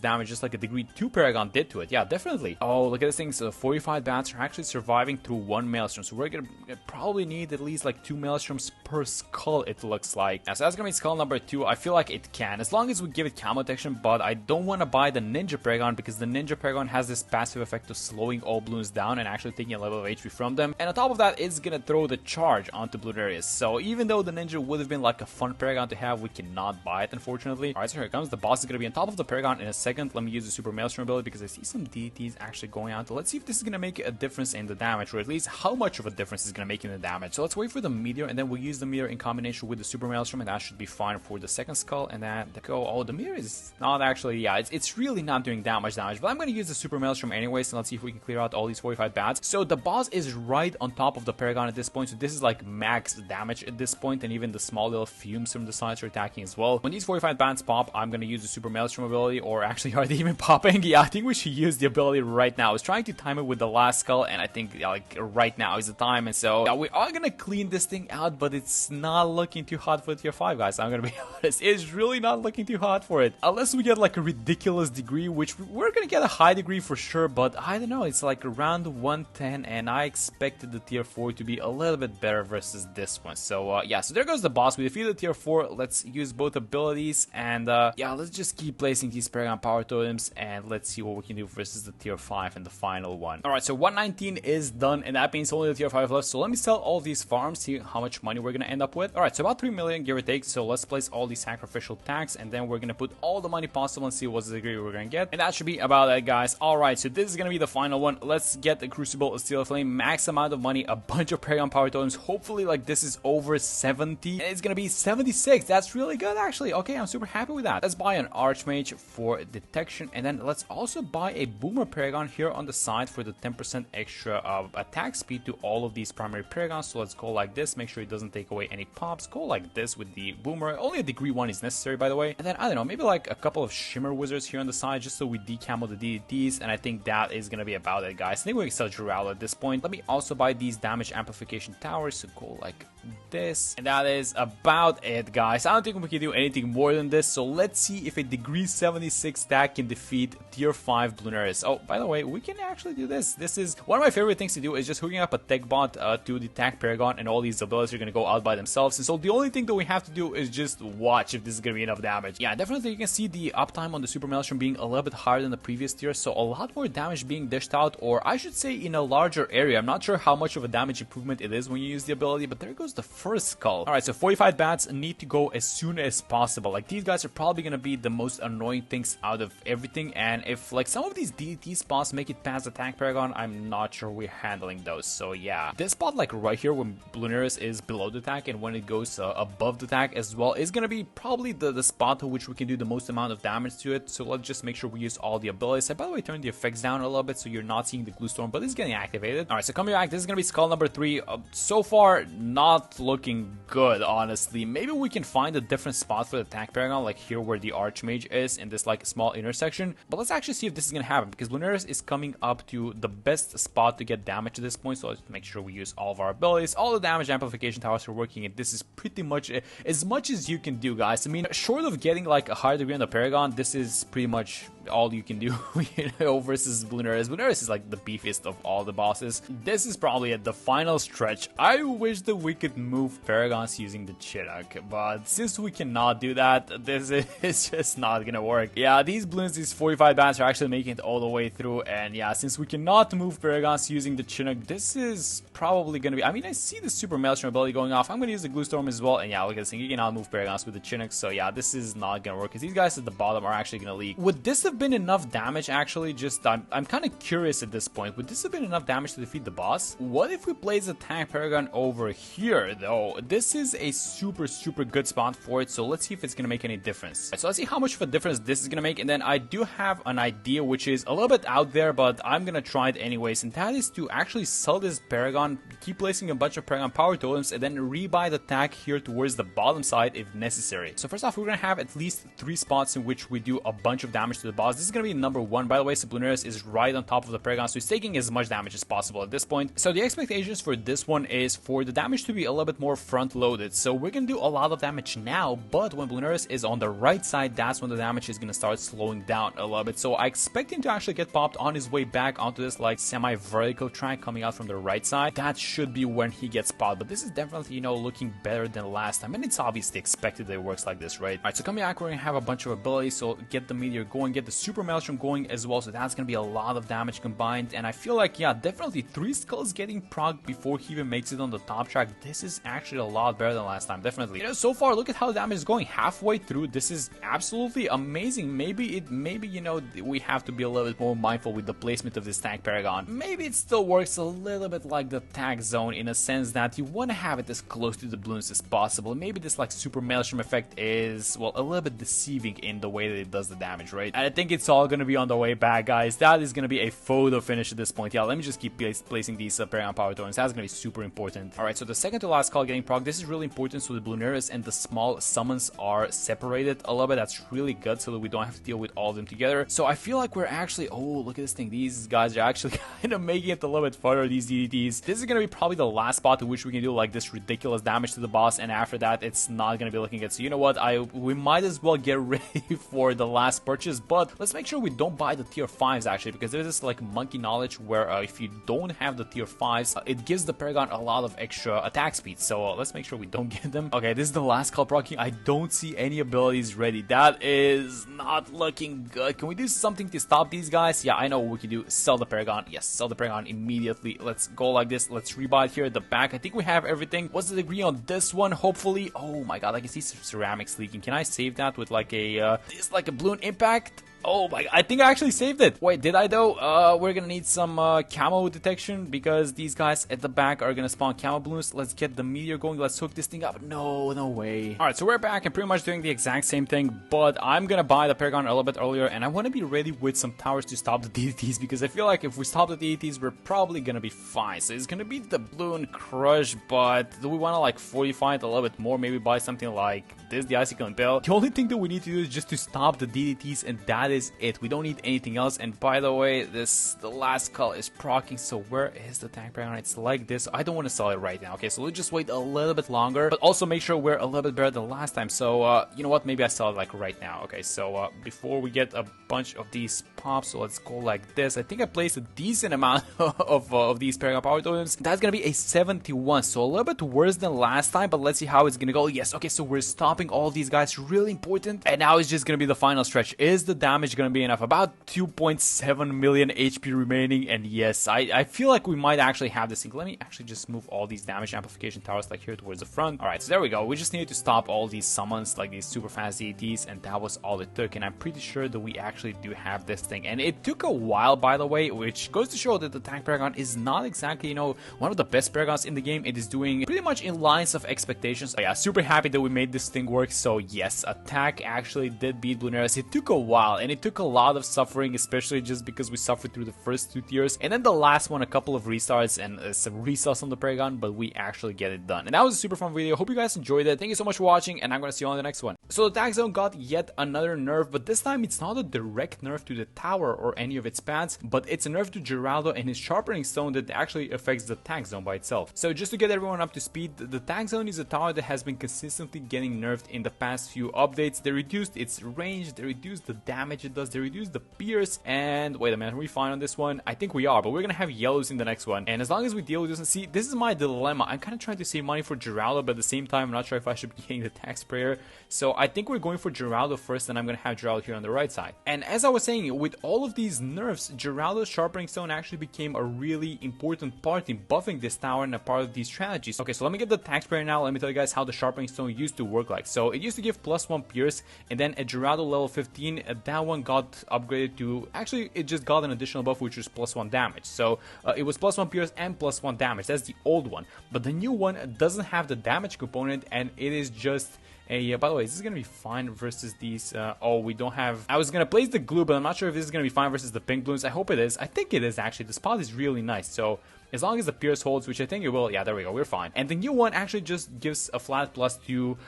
S1: damage just like a degree 2 Paragon did to it. Yeah, definitely. Oh, look at this thing. So 45 bats are actually surviving through one maelstrom. So we're gonna probably need at least like 2 maelstroms per skull, it looks like. Yeah, so that's gonna be skull number 2. I feel like it can, as long as we give it camo detection, but I don't want to buy the Ninja Paragon, because the Ninja Paragon has this passive effect of slowing all balloons down and actually taking a level of HP from them. And on top of that, it's gonna throw the charge onto Bloonerius. So even though the ninja would have been like a fun Paragon to have, we cannot buy it, unfortunately. Alright, so here it comes. The boss is gonna be on top of the Paragon in a second. Let me use the Super Maelstrom ability because I see some DDTs actually going out. So let's see if this is gonna make a difference in the damage, or at least how much of a difference it's gonna make in the damage. So let's wait for the meteor, and then we'll use the meteor in combination with the Super Maelstrom, and that should be fine for the second skull. And then go. Oh, the meteor is not actually, yeah, it's really not doing that much damage, but I'm gonna use the Super Maelstrom anyways, and let's see if we can clear out all these 45 bats. So the boss is right on top of the Paragon at this point, so this is like max damage at this point, and even the small little fumes from the sides are attacking as well. When these 45 bats pop, I'm gonna use the Super Maelstrom ability, or actually, are they even popping? Yeah, I think we should use the ability right now. I was trying to time it with the last skull, and I think, yeah, like right now is the time, and so yeah, we are gonna clean this thing out, but it's not looking too hot for tier 5, guys. I'm gonna be honest, it's really not looking too hot for it, unless we get like a ridiculous degree, which we're gonna get a high degree for sure, but I don't know, it's like around 110, and I expected the tier 4 to be a little bit better versus this one. So yeah, so there goes the boss. We defeated tier 4. Let's use both abilities, and yeah, let's just keep placing these Paragon power totems, and let's see what we can do versus the tier 5 and the final one. Alright, so 119 is done, and that means only the tier 5 left. So let me sell all these farms, see how much money we're gonna end up with. Alright, so about 3 million, give or take. So let's place all these sacrificial tags, and then we're gonna put all the money possible and see what's the degree we're gonna get. And that should be about it, guys. Alright, so this is gonna be the final one. Let's get the Crucible, a Steel Flame, max amount of money, a bunch of Paragon power totems. Hopefully, like, this is over 70, and it's gonna be 76. That's really good, actually. Okay, I'm super happy with that. Let's buy an Archmage for detection, and then let's also buy a Boomer Paragon here on the side for the 10% extra attack speed to all of these primary Paragons. So let's go like this, make sure it doesn't take away any pops. Go like this with the Boomer. Only a degree 1 is necessary, by the way. And then, I don't know, maybe like a couple of Shimmer Wizards here on the side, just so we decamo the DDTs, and I think that is gonna be about it, guys. I think we can sell Juralo at this point. Let me also buy these damage amplification towers, so go like this, and that is about it, guys. I don't think we can do anything more than this, so let's see if a degree 76 stack can defeat tier 5 Bloonerius. Oh, by the way, we can actually do this. This is one of my favorite things to do, is just hooking up a tech bot to the Tack Paragon, and all these abilities are gonna go out by themselves. And so the only thing that we have to do is just watch if this is gonna be enough damage. Yeah, definitely you can see the uptime on the Super Maelstrom being a little bit higher than the previous tier, so a lot more damage being dished out, or I should say in a larger area. I'm not sure how much of a damage improvement it is when you use the ability, but there goes the first skull. Alright, so 45 bats need to go as soon as possible. Like, these guys are probably gonna be the most annoying things out of everything, and if like some of these DDT spots make it past the Tack Paragon, I'm not sure we're handling those. So yeah, this spot like right here when Bloonerius is below the Tack, and when it goes above the Tack as well, is gonna be probably the spot to which we can do the most amount of damage to it. So let's just make sure we use all the abilities. I, by the way, turn the effects down a little bit so you're not seeing the Glue Storm, but it's getting activated. Alright, so coming back, this is gonna be skull number 3. So far, not looking good, honestly. Maybe we can find a different spot for the Tack Paragon, like here where the Archmage is, in this like small intersection. But let's actually see if this is gonna happen, because Bloonerius is coming up to the best spot to get damage at this point. So let's make sure we use all of our abilities. All the damage amplification towers are working, and this is pretty much as much as you can do, guys. I mean, short of getting like a higher degree on the Paragon, this is pretty much all you can do, you know, versus Bloonerius. Bloonerius is like the beefiest of all the bosses. This is probably at the final stretch. I wish that we could move Paragons using the Chinook, but since we cannot do that, this is just not gonna work. Yeah, these balloons, these 45 bats are actually making it all the way through, and yeah, since we cannot move Paragons using the Chinook, this is probably gonna be, I mean, I see the Super Maelstrom ability going off. I'm gonna use the Glue Storm as well, and yeah, look at this thing, you cannot move Paragons with the Chinook, so yeah, this is not gonna work, because these guys at the bottom are actually gonna leak. Would this have been enough damage, actually? Just, I'm kind of curious at this point. Would this have been enough damage to defeat the boss? What if we place a Tack Paragon over here, though? This is a super good spot for it, so let's see if it's gonna make any difference. So let's see how much of a difference this is gonna make, and then I do have an idea which is a little bit out there, but I'm gonna try it anyways, and that is to actually sell this Paragon, keep placing a bunch of Paragon power totems, and then rebuy the Tack here towards the bottom side if necessary. So first off, we're gonna have at least 3 spots in which we do a bunch of damage to the boss. This is gonna be number 1, by the way. So Bloonerius is right on top of the Paragon, so he's taking as much damage as possible at this point. So the expectations for this one is for the damage to be a little bit more front loaded. So we're gonna do a lot of damage now, but when Bloonerius is on the right side, that's when the damage is gonna start slowing down a little bit. So I expect him to actually get popped on his way back onto this like semi-vertical track coming out from the right side. That should be when he gets popped, but this is definitely, you know, looking better than last time, and it's obviously expected that it works like this, right? Alright, so coming back, we're gonna have a bunch of abilities, so get the meteor going, get the Super Maelstrom going as well, so that's gonna be a lot of damage combined. And I feel like, yeah, definitely 3 skulls getting procced before he even makes it on the top track. This is actually a lot better than last time, definitely. You know, so far, look at how the damage is going halfway through. This is absolutely amazing. Maybe, you know, we have to be a little bit more mindful with the placement of this tank Paragon. Maybe it still works a little bit like the Tack zone in a sense that you want to have it as close to the balloons as possible. Maybe this like Super Maelstrom effect is, well, a little bit deceiving in the way that it does the damage, right? And I think it's all gonna be on the way back, guys. That is gonna be a photo finish at this point. Yeah, let me just keep placing these Paragon Power Torrents. That's gonna be super important. Alright, so the second to last call getting proc, this is really important so the Bluneras and the small summons are separated a little bit. That's really good so that we don't have to deal with all of them together. So I feel like we're actually, oh, look at this thing. These guys are actually kind of making it a little bit further, these DDTs. This is gonna be probably the last spot in which we can do like this ridiculous damage to the boss, and after that it's not gonna be looking good. So you know what, we might as well get ready for the last purchase, but let's make sure we don't buy the tier 5s actually, because there's this like monkey knowledge where if you don't have the tier 5s, it gives the Paragon a lot of extra attack speed. So let's make sure we don't get them. Okay, this is the last call proccing. I don't see any abilities ready. That is not looking good. Can we do something to stop these guys? Yeah, I know what we can do. Sell the Paragon. Yes, sell the Paragon immediately. Let's go like this. Let's rebuy it here at the back. I think we have everything. What's the degree on this one? Hopefully. Oh my god, I can see some ceramics leaking. Can I save that with like a this like a balloon impact? Oh my god, I think I actually saved it. Wait, did I though? We're gonna need some camo detection because these guys at the back are gonna spawn camo balloons. Let's get the meteor going. Let's hook this thing up. No way. Alright, so we're back and pretty much doing the exact same thing, but I'm gonna buy the Paragon a little bit earlier, and I want to be ready with some towers to stop the DDTs because I feel like if we stop the DDTs, we're probably gonna be fine. So it's gonna be the balloon crush, but do we want to like fortify it a little bit more? Maybe buy something like this, the Icicle Impale. The only thing that we need to do is just to stop the DDTs, and that is it. We don't need anything else. And by the way, the last call is proccing, so where is the tank Paragon? It's like this. I don't want to sell it right now. Okay, so let's just wait a little bit longer, but also make sure we're a little bit better than last time. So you know what, maybe I sell it like right now. Okay, so before we get a bunch of these pops, so let's go like this. I think I placed a decent amount of these Paragon Power Totems. That's gonna be a 71, so a little bit worse than last time, but let's see how it's gonna go. Yes, okay, so we're stopping all these guys, really important. And now it's just gonna be the final stretch. Is the damage gonna be enough? About 2.7 million HP remaining, and yes, I feel like we might actually have this thing. Let me actually just move all these damage amplification towers like here towards the front. Alright, so there we go. We just needed to stop all these summons, like these super fast DDTs, and that was all it took. And I'm pretty sure that we actually do have this thing. And it took a while, by the way, which goes to show that the tank Paragon is not exactly, you know, one of the best Paragons in the game. It is doing pretty much in lines of expectations. So yeah, super happy that we made this thing work. So yes, Tack actually did beat Bluneras. It took a while, and it took a lot of suffering, especially just because we suffered through the first 2 tiers, and then the last one a couple of restarts and some restarts on the Paragon, but we actually get it done. And that was a super fun video. Hope you guys enjoyed it. Thank you so much for watching, and I'm gonna see you on the next one. So the Tack Zone got yet another nerf, but this time it's not a direct nerf to the tower or any of its pads, but it's a nerf to Geraldo and his sharpening stone that actually affects the Tack Zone by itself. So just to get everyone up to speed, the Tack Zone is a tower that has been consistently getting nerfed in the past few updates. They reduced its range, they reduced the damage it does, they reduced the pierce, and wait a minute, are we fine on this one? I think we are, but we're gonna have yellows in the next one. And as long as we deal with this, and see, this is my dilemma. I'm kind of trying to save money for Geraldo, but at the same time, I'm not sure if I should be getting the Tack Sprayer. So I think we're going for Geraldo first, and I'm gonna have Geraldo here on the right side. And as I was saying, with all of these nerfs, Geraldo's sharpening stone actually became a really important part in buffing this tower and a part of these strategies. Okay, so let me get the Tack Sprayer now. Let me tell you guys how the sharpening stone used to work like. So it used to give +1 pierce, and then at Geraldo level 15, that one got upgraded to, actually it just got an additional buff which was +1 damage. So it was +1 pierce and +1 damage. That's the old one, but the new one doesn't have the damage component, and it is just a, by the way, is this gonna be fine versus these? Oh, we don't have, I was gonna place the glue, but I'm not sure if this is gonna be fine versus the pink balloons. I hope it is. I think it is actually. The spot is really nice, so as long as the pierce holds, which I think it will, yeah, there we go, we're fine. And the new one actually just gives a flat +2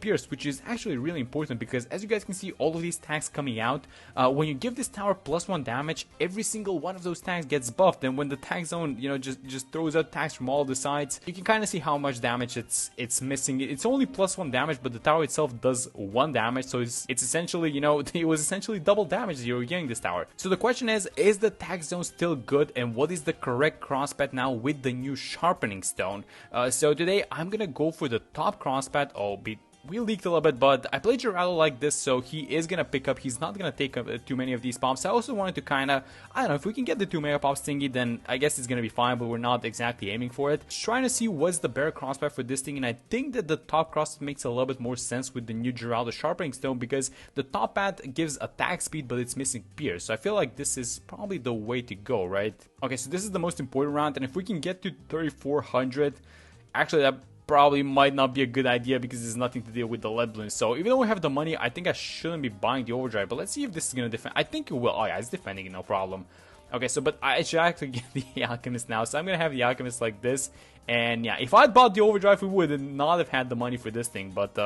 S1: pierce, which is actually really important because as you guys can see, all of these tags coming out, when you give this tower +1 damage, every single one of those tags gets buffed. And when the tag zone, you know, just throws out tags from all the sides, you can kind of see how much damage it's missing. It's only +1 damage, but the tower itself does 1 damage, so it's essentially, you know, it was essentially double damage that you were getting this tower. So the question is the tag zone still good, and what is the correct crosspath now with the new sharpening stone? So today I'm gonna go for the top crosspath. Oh, we leaked a little bit, but I played Geraldo like this, so he is gonna pick up. He's not gonna take up too many of these pops. I also wanted to kind of, I don't know, if we can get the 2 mega pops thingy, then I guess it's gonna be fine, but we're not exactly aiming for it. Just trying to see what's the better crosspath for this thing, and I think that the top cross makes a little bit more sense with the new Geraldo Sharpening Stone, because the top path gives attack speed, but it's missing pierce. So I feel like this is probably the way to go, right? Okay, so this is the most important round, and if we can get to 3400, actually that probably might not be a good idea because there's nothing to deal with the lead balloons. So even though we have the money, I think I shouldn't be buying the overdrive, but let's see if this is gonna defend. I think it will. Oh yeah, it's defending it, no problem. Okay, so but I should actually get the Alchemist now, so I'm gonna have the Alchemist like this. And yeah, if I bought the overdrive, we would not have had the money for this thing. But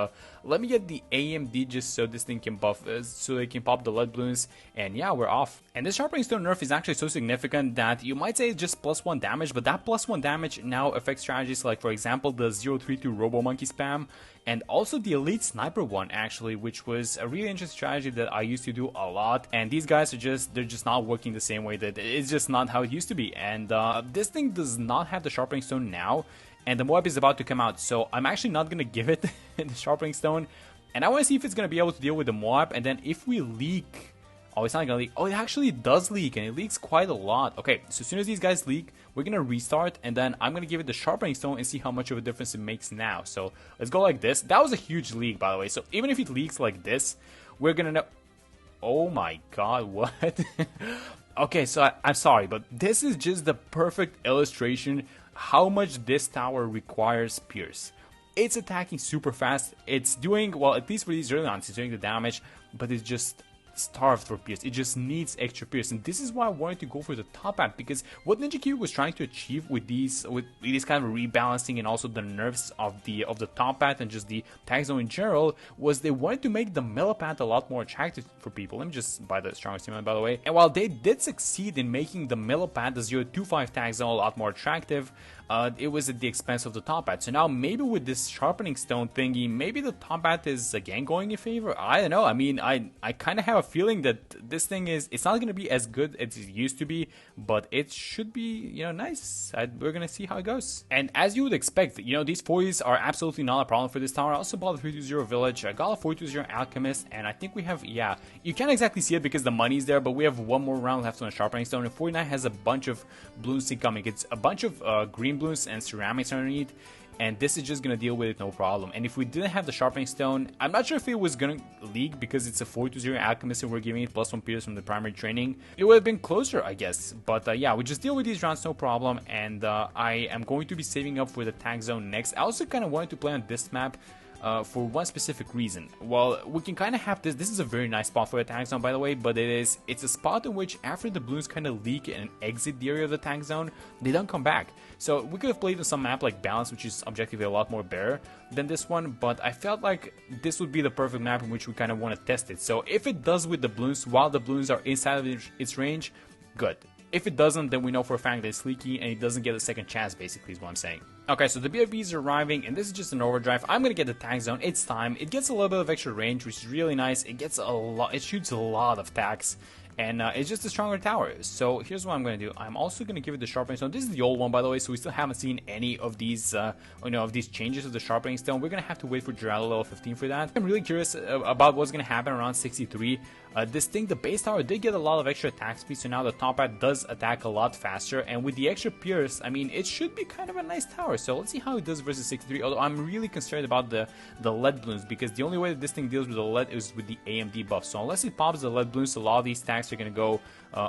S1: let me get the AMD just so this thing can buff, so they can pop the lead balloons. And yeah, we're off. And this Sharpening Stone nerf is actually so significant that you might say it's just +1 damage, but that +1 damage now affects strategies like, for example, the 032 Robo Monkey spam, and also the Elite Sniper one, actually, which was a really interesting strategy that I used to do a lot. And these guys are they're just not working the same way. That it's just not how it used to be. And this thing does not have the Sharpening Stone now, and the Moab is about to come out, so I'm actually not gonna give it the Sharpening Stone, and I want to see if it's gonna be able to deal with the Moab. And then if we leak, oh, it's not gonna leak. Oh, it actually does leak, and it leaks quite a lot. Okay, so as soon as these guys leak, we're gonna restart, and then I'm gonna give it the Sharpening Stone and see how much of a difference it makes now. So let's go like this. That was a huge leak, by the way, so even if it leaks like this, we're gonna know. Oh my god, what? Okay, so I'm sorry, but this is just the perfect illustration how much this tower requires pierce. It's attacking super fast. It's doing, well, at least for these early on, it's doing the damage, but it's just starved for pierce. It just needs extra pierce, and this is why I wanted to go for the top hat, because what Ninja Q was trying to achieve with these kind of rebalancing and also the nerfs of the top hat and just the tag zone in general, was they wanted to make the millipede a lot more attractive for people. Let me just buy the strongest team, by the way. And while they did succeed in making the millipede, the 025 tag zone, a lot more attractive, it was at the expense of the top hat. So now maybe with this Sharpening Stone thingy, maybe the top hat is again going in favor. I don't know. I mean, I kind of have a feeling that this thing it's not going to be as good as it used to be, but it should be, you know, nice. We're going to see how it goes. And as you would expect, you know, these 40s are absolutely not a problem for this tower. I also bought a 320 Village. I got a 420 Alchemist, and I think we have, yeah, you can't exactly see it because the money's there, but we have one more round left on the Sharpening Stone, and 49 has a bunch of balloons incoming. It's a bunch of green balloons and ceramics underneath, and this is just gonna deal with it no problem. And if we didn't have the Sharpening Stone, I'm not sure if it was gonna leak because it's a 420 Alchemist and we're giving it +1 pierce from the primary training. It would have been closer, I guess. But yeah, we just deal with these rounds no problem, and I am going to be saving up for the tag zone next. I also kind of wanted to play on this map for one specific reason. Well, we can kind of have this is a very nice spot for a tag zone, by the way, but it's a spot in which after the balloons kind of leak and exit the area of the tag zone, they don't come back. So we could have played on some map like Balance, which is objectively a lot more better than this one, but I felt like this would be the perfect map in which we kind of want to test it. So if it does with the balloons while the balloons are inside of its range, good. If it doesn't, then we know for a fact that it's leaky and it doesn't get a second chance, basically, is what I'm saying. Okay, so the BFBs are arriving, and this is just an overdrive. I'm gonna get the tag zone. It's time. It gets a little bit of extra range, which is really nice. It gets a lot. It shoots a lot of tags, and it's just a stronger tower. So here's what I'm gonna do. I'm also gonna give it the Sharpening Stone. This is the old one, by the way, so we still haven't seen any of these, of these changes to the Sharpening Stone. We're gonna have to wait for Geraldo level 15 for that. I'm really curious about what's gonna happen around 63. This thing, the base tower, did get a lot of extra attack speed, so now the top hat does attack a lot faster, and with the extra pierce, I mean, it should be kind of a nice tower. So let's see how it does versus 63, although I'm really concerned about the lead balloons, because the only way that this thing deals with the lead is with the AMD buff. So unless it pops the lead balloons, a lot of these stacks are going to go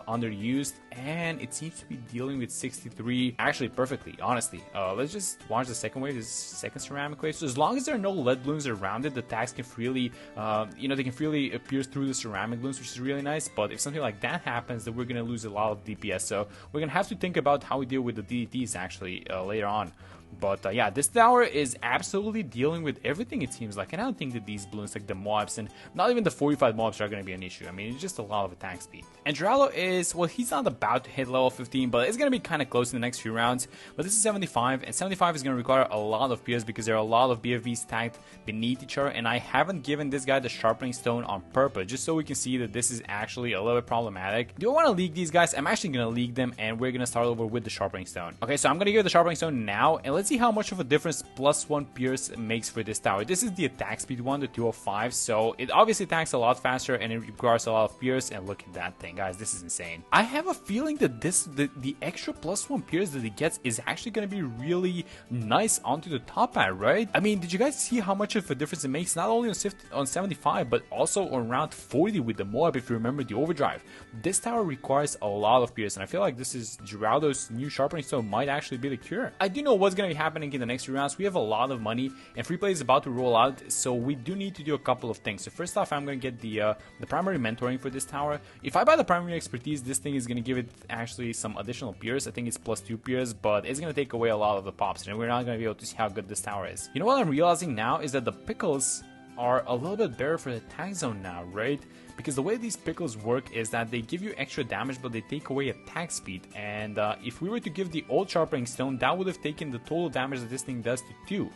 S1: underused, and it seems to be dealing with 63 actually perfectly, honestly. Let's just watch the second wave, this second ceramic wave. So as long as there are no lead balloons around it, the tags can freely, they can freely pierce through the ceramic balloons, which is really nice. But if something like that happens, then we're going to lose a lot of DPS. So we're going to have to think about how we deal with the DDTs actually later on. But yeah, this tower is absolutely dealing with everything, it seems like. And I don't think that these balloons, like the mobs, and not even the 45 mobs, are going to be an issue. I mean, it's just a lot of attack speed. And Geraldo is, well, he's not about to hit level 15, but it's going to be kind of close in the next few rounds. But this is 75, and 75 is going to require a lot of PS because there are a lot of BFVs tagged beneath each other. And I haven't given this guy the Sharpening Stone on purpose, just so we can see that this is actually a little bit problematic. Do I want to league these guys? I'm actually going to league them, and we're going to start over with the Sharpening Stone. Okay, so I'm going to give the Sharpening Stone now, and let's let's see how much of a difference +1 Pierce makes for this tower. This is the attack speed one, the 205, so it obviously attacks a lot faster and it requires a lot of Pierce, and look at that thing, guys, this is insane. I have a feeling that the extra +1 Pierce that it gets is actually going to be really nice onto the top pad, right? I mean, did you guys see how much of a difference it makes, not only on 75, but also on round 40 with the Moab, if you remember the overdrive. This tower requires a lot of Pierce, and I feel like this is Geraldo's new sharpening stone might actually be the cure. I do know what's going to be happening in the next few rounds. We have a lot of money, and free play is about to roll out, so we do need to do a couple of things. So first off, I'm going to get the primary mentoring for this tower. If I buy the primary expertise, this thing is going to give it actually some additional Pierce. I think it's +2 Pierce, but it's going to take away a lot of the pops, and we're not going to be able to see how good this tower is. You know what I'm realizing now is that the pickles are a little bit better for the attack zone now, right? Because the way these pickles work is that they give you extra damage, but they take away attack speed. And if we were to give the old sharpening stone, that would have taken the total damage that this thing does to 2.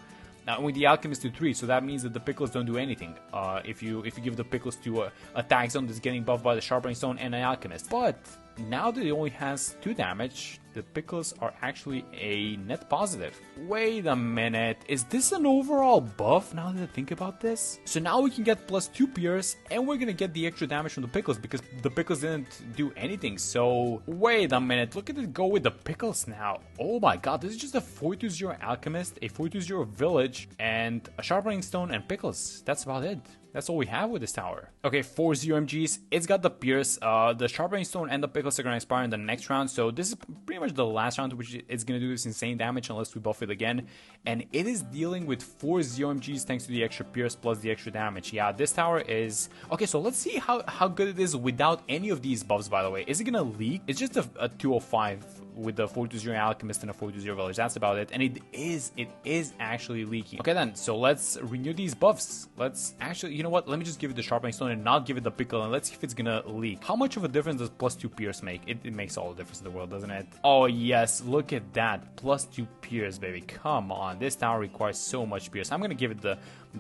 S1: Now with the alchemist to 3, so that means that the pickles don't do anything. If you give the pickles to a attack zone that's getting buffed by the sharpening stone and an alchemist. But now that it only has 2 damage, the pickles are actually a net positive. Wait a minute, is this an overall buff now that I think about this? So now we can get +2 Pierce, and we're gonna get the extra damage from the pickles because the pickles didn't do anything. So wait a minute, look at it go with the pickles now. Oh my god, this is just a 420 alchemist, a 420 village, and a sharpening stone and pickles. That's about it. That's all we have with this tower. Okay, 4 ZMGs. It's got the Pierce, the Sharpening Stone, and the Pickles are going to expire in the next round. So this is pretty much the last round, which is going to do this insane damage unless we buff it again. And it is dealing with 4 ZMGs thanks to the extra Pierce plus the extra damage. Yeah, this tower is... Okay, so let's see how good it is without any of these buffs, by the way. Is it going to leak? It's just a 205 with the 420 Alchemist and a 420 Village. That's about it. And it is actually leaking. Okay then, so let's renew these buffs. Let's actually... You know what? Let me just give it the Sharpening Stone and not give it the Pickle, and let's see if it's gonna leak. How much of a difference does +2 Pierce make? It makes all the difference in the world, doesn't it? Oh yes, look at that. +2 Pierce, baby. Come on. This tower requires so much Pierce. I'm gonna give it the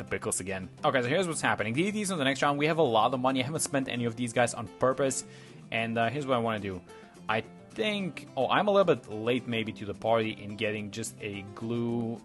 S1: Pickles again. Okay, so here's what's happening. DDTs on the next round. We have a lot of money. I haven't spent any of these guys on purpose. And here's what I want to do. I think... Oh, I'm a little bit late maybe to the party in getting just a glue...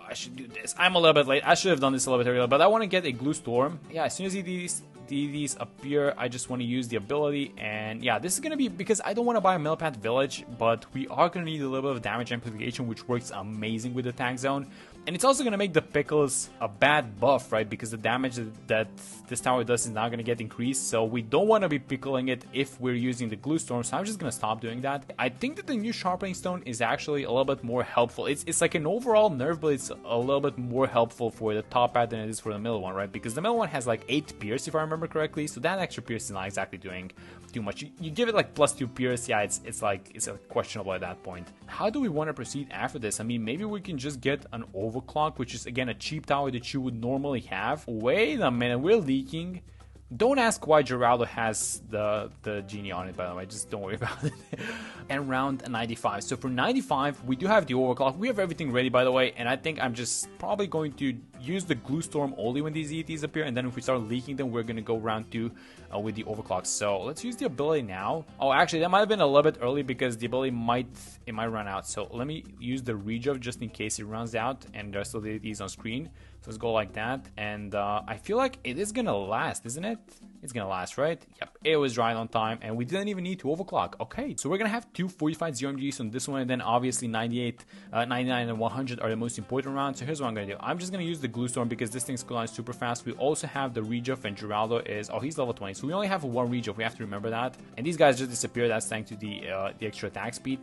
S1: I should do this. I'm a little bit late. I should have done this a little bit earlier, but I want to get a glue storm. Yeah, as soon as these appear, I just want to use the ability. And yeah, this is going to be because I don't want to buy a Millipede Village, but we are going to need a little bit of damage amplification, which works amazing with the tank zone. And it's also going to make the Pickles a bad buff, right? Because the damage that this tower does is not going to get increased. So we don't want to be pickling it if we're using the Glue Storm. So I'm just going to stop doing that. I think that the new Sharpening Stone is actually a little bit more helpful. It's like an overall nerf, but it's a little bit more helpful for the top pad than it is for the middle one, right? Because the middle one has like 8 Pierce, if I remember correctly. So that extra Pierce is not exactly doing too much. You give it like +2 Pierce. Yeah, it's questionable at that point. How do we want to proceed after this? I mean, maybe we can just get an overclock, which is again a cheap tower that you would normally have. Wait a minute, we're leaking. Don't ask why Geraldo has the genie on it, by the way. Just don't worry about it. And round 95. So for 95, we do have the overclock. We have everything ready, by the way. And I think I'm just probably going to use the glue storm only when these ETs appear. And then if we start leaking them, we're going to go round 2 with the overclock. So let's use the ability now. Oh, actually, that might have been a little bit early because the ability might run out. So let me use the rejuve just in case it runs out and there's still the ETs on screen. So let's go like that, and I feel like it is gonna last, isn't it? It's gonna last, right? Yep, it was right on time, and we didn't even need to overclock. Okay, so we're gonna have 2 45 ZMGs on this one, and then obviously 98, 99, and 100 are the most important rounds. So here's what I'm gonna do. I'm just gonna use the glue storm because this thing's going super fast. We also have the rejuve, and Geraldo is... Oh, he's level 20, so we only have 1 rejuve. We have to remember that. And these guys just disappear. That's thanks to the extra attack speed.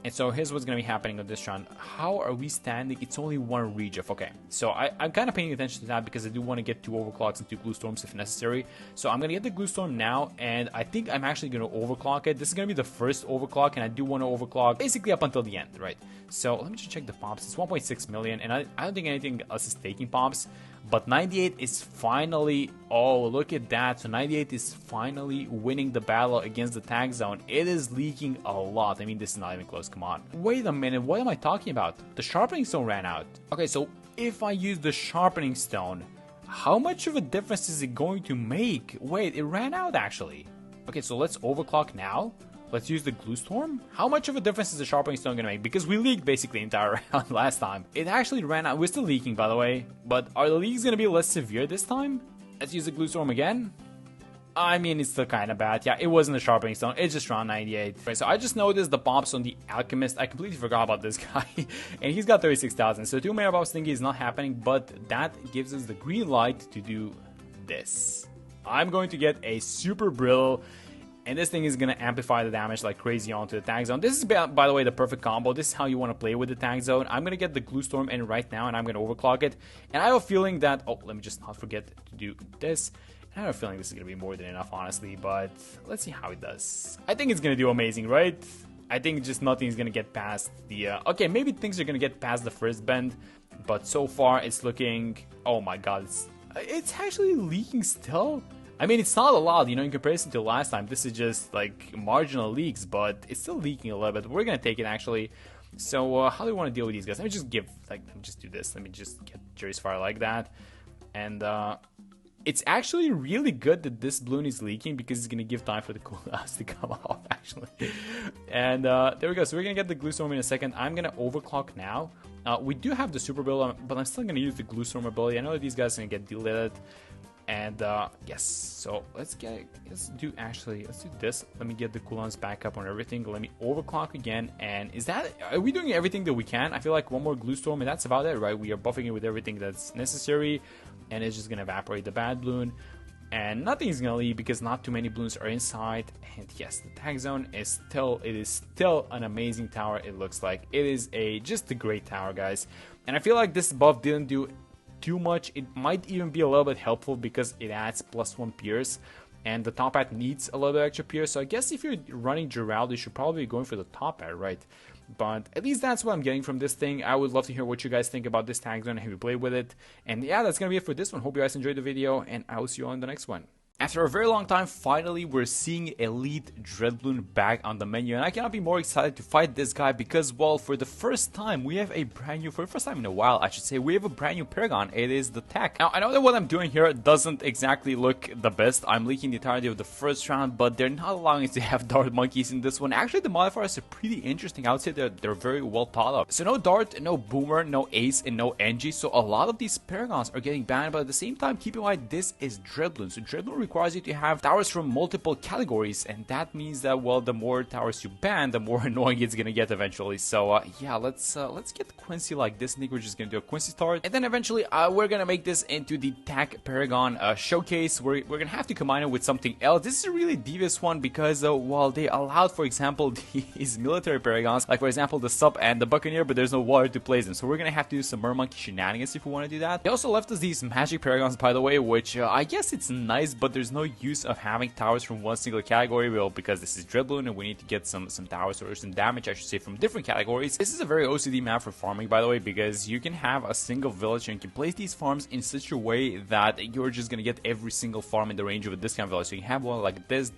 S1: And so here's what's going to be happening on this round. How are we standing? It's only 1 rejuve. Okay, so I'm kind of paying attention to that because I do want to get 2 overclocks and 2 glue storms if necessary. So I'm going to get the glue storm now, and I think I'm actually going to overclock it. This is going to be the first overclock, and I do want to overclock basically up until the end, right? So let me just check the pops. It's 1.6 million, and I don't think anything else is taking pops. But 98 is finally... Oh, look at that. So 98 is finally winning the battle against the tag zone. It is leaking a lot. I mean, this is not even close. Come on. Wait a minute. What am I talking about? The Sharpening Stone ran out. Okay, so if I use the Sharpening Stone, how much of a difference is it going to make? Wait, it ran out actually. Okay, so let's overclock now. Let's use the Glue Storm. How much of a difference is the Sharpening Stone gonna make? Because we leaked basically the entire round last time. It actually ran out. We're still leaking, by the way. But are the leaks gonna be less severe this time? Let's use the Glue Storm again. I mean, it's still kind of bad. Yeah, it wasn't the Sharpening Stone. It's just round 98. Right, so I just noticed the pops on the Alchemist. I completely forgot about this guy. And he's got 36,000. So 2 Mega Pops thingy is not happening. But that gives us the green light to do this. I'm going to get a Super Brill. And this thing is going to amplify the damage like crazy onto the Tack Zone. This is, by the way, the perfect combo. This is how you want to play with the Tack Zone. I'm going to get the Glue Storm in right now, and I'm going to overclock it. And I have a feeling that... Oh, let me just not forget to do this. I have a feeling this is going to be more than enough, honestly. But let's see how it does. I think it's going to do amazing, right? I think just nothing's going to get past the... Okay, maybe things are going to get past the first bend. But so far, it's looking... Oh my god, it's actually leaking still. I mean, it's not a lot, you know, in comparison to last time. This is just, like, marginal leaks, but it's still leaking a little bit. We're gonna take it, actually. So, how do we want to deal with these guys? Let me just give, like, let me just do this. Let me just get Jerry's Fire like that. And, it's actually really good that this balloon is leaking because it's gonna give time for the cooldowns to come off, actually. And, there we go. So, we're gonna get the Glue Storm in a second. I'm gonna overclock now. We do have the Super Build, but I'm still gonna use the Glue Storm ability. I know that these guys are gonna get deleted. And yes, so let's do this. Let me get the cooldowns back up on everything. Let me overclock again. And are we doing everything that we can? I feel like one more Glue Storm and that's about it, right? We are buffing it with everything that's necessary, and it's just gonna evaporate the bad balloon, and nothing is gonna leave because not too many balloons are inside. And yes, the Tack Zone is still an amazing tower. It looks like it is just a great tower, guys. And I feel like this buff didn't do too much. It might even be a little bit helpful because it adds +1 Pierce, and the top hat needs a little bit extra Pierce. So I guess if you're running Gerald, you should probably be going for the top hat, right? But at least that's what I'm getting from this thing. I would love to hear what you guys think about this Tack Zone and have you played with it. And yeah, that's gonna be it for this one. Hope you guys enjoyed the video, and I will see you on the next one. After a very long time, finally we're seeing Elite Dreadbloon back on the menu, and I cannot be more excited to fight this guy because, well, for the first time we have for the first time in a while, I should say, we have a brand new Paragon. It is the Tack. Now, I know that what I'm doing here doesn't exactly look the best. I'm leaking the entirety of the first round, but they're not allowing us to have Dart Monkeys in this one. Actually, the modifiers are pretty interesting. I would say they're very well thought of. So no Dart, no Boomer, no Ace, and no NG, so a lot of these Paragons are getting banned, but at the same time, keep in mind, this is Dreadbloon. So Dreadbloon requires you to have towers from multiple categories, and that means that, well, the more towers you ban, the more annoying it's gonna get eventually. So yeah, let's get Quincy like this. I think we're just gonna do a Quincy start, and then eventually we're gonna make this into the Tack Paragon showcase. We're gonna have to combine it with something else. This is a really devious one because well, they allowed, for example, these military Paragons, like for example the Sub and the Buccaneer, but there's no water to place them, so we're gonna have to do some Mermonkey shenanigans if we want to do that. They also left us these Magic Paragons, by the way, which I guess it's nice, but there's no use of having towers from one single category, well, because this is Dreadbloon and we need to get some towers or some damage, I should say, from different categories. This is a very OCD map for farming, by the way, because you can have a single village and you can place these farms in such a way that you're just gonna get every single farm in the range of a discount village. So you have one like this.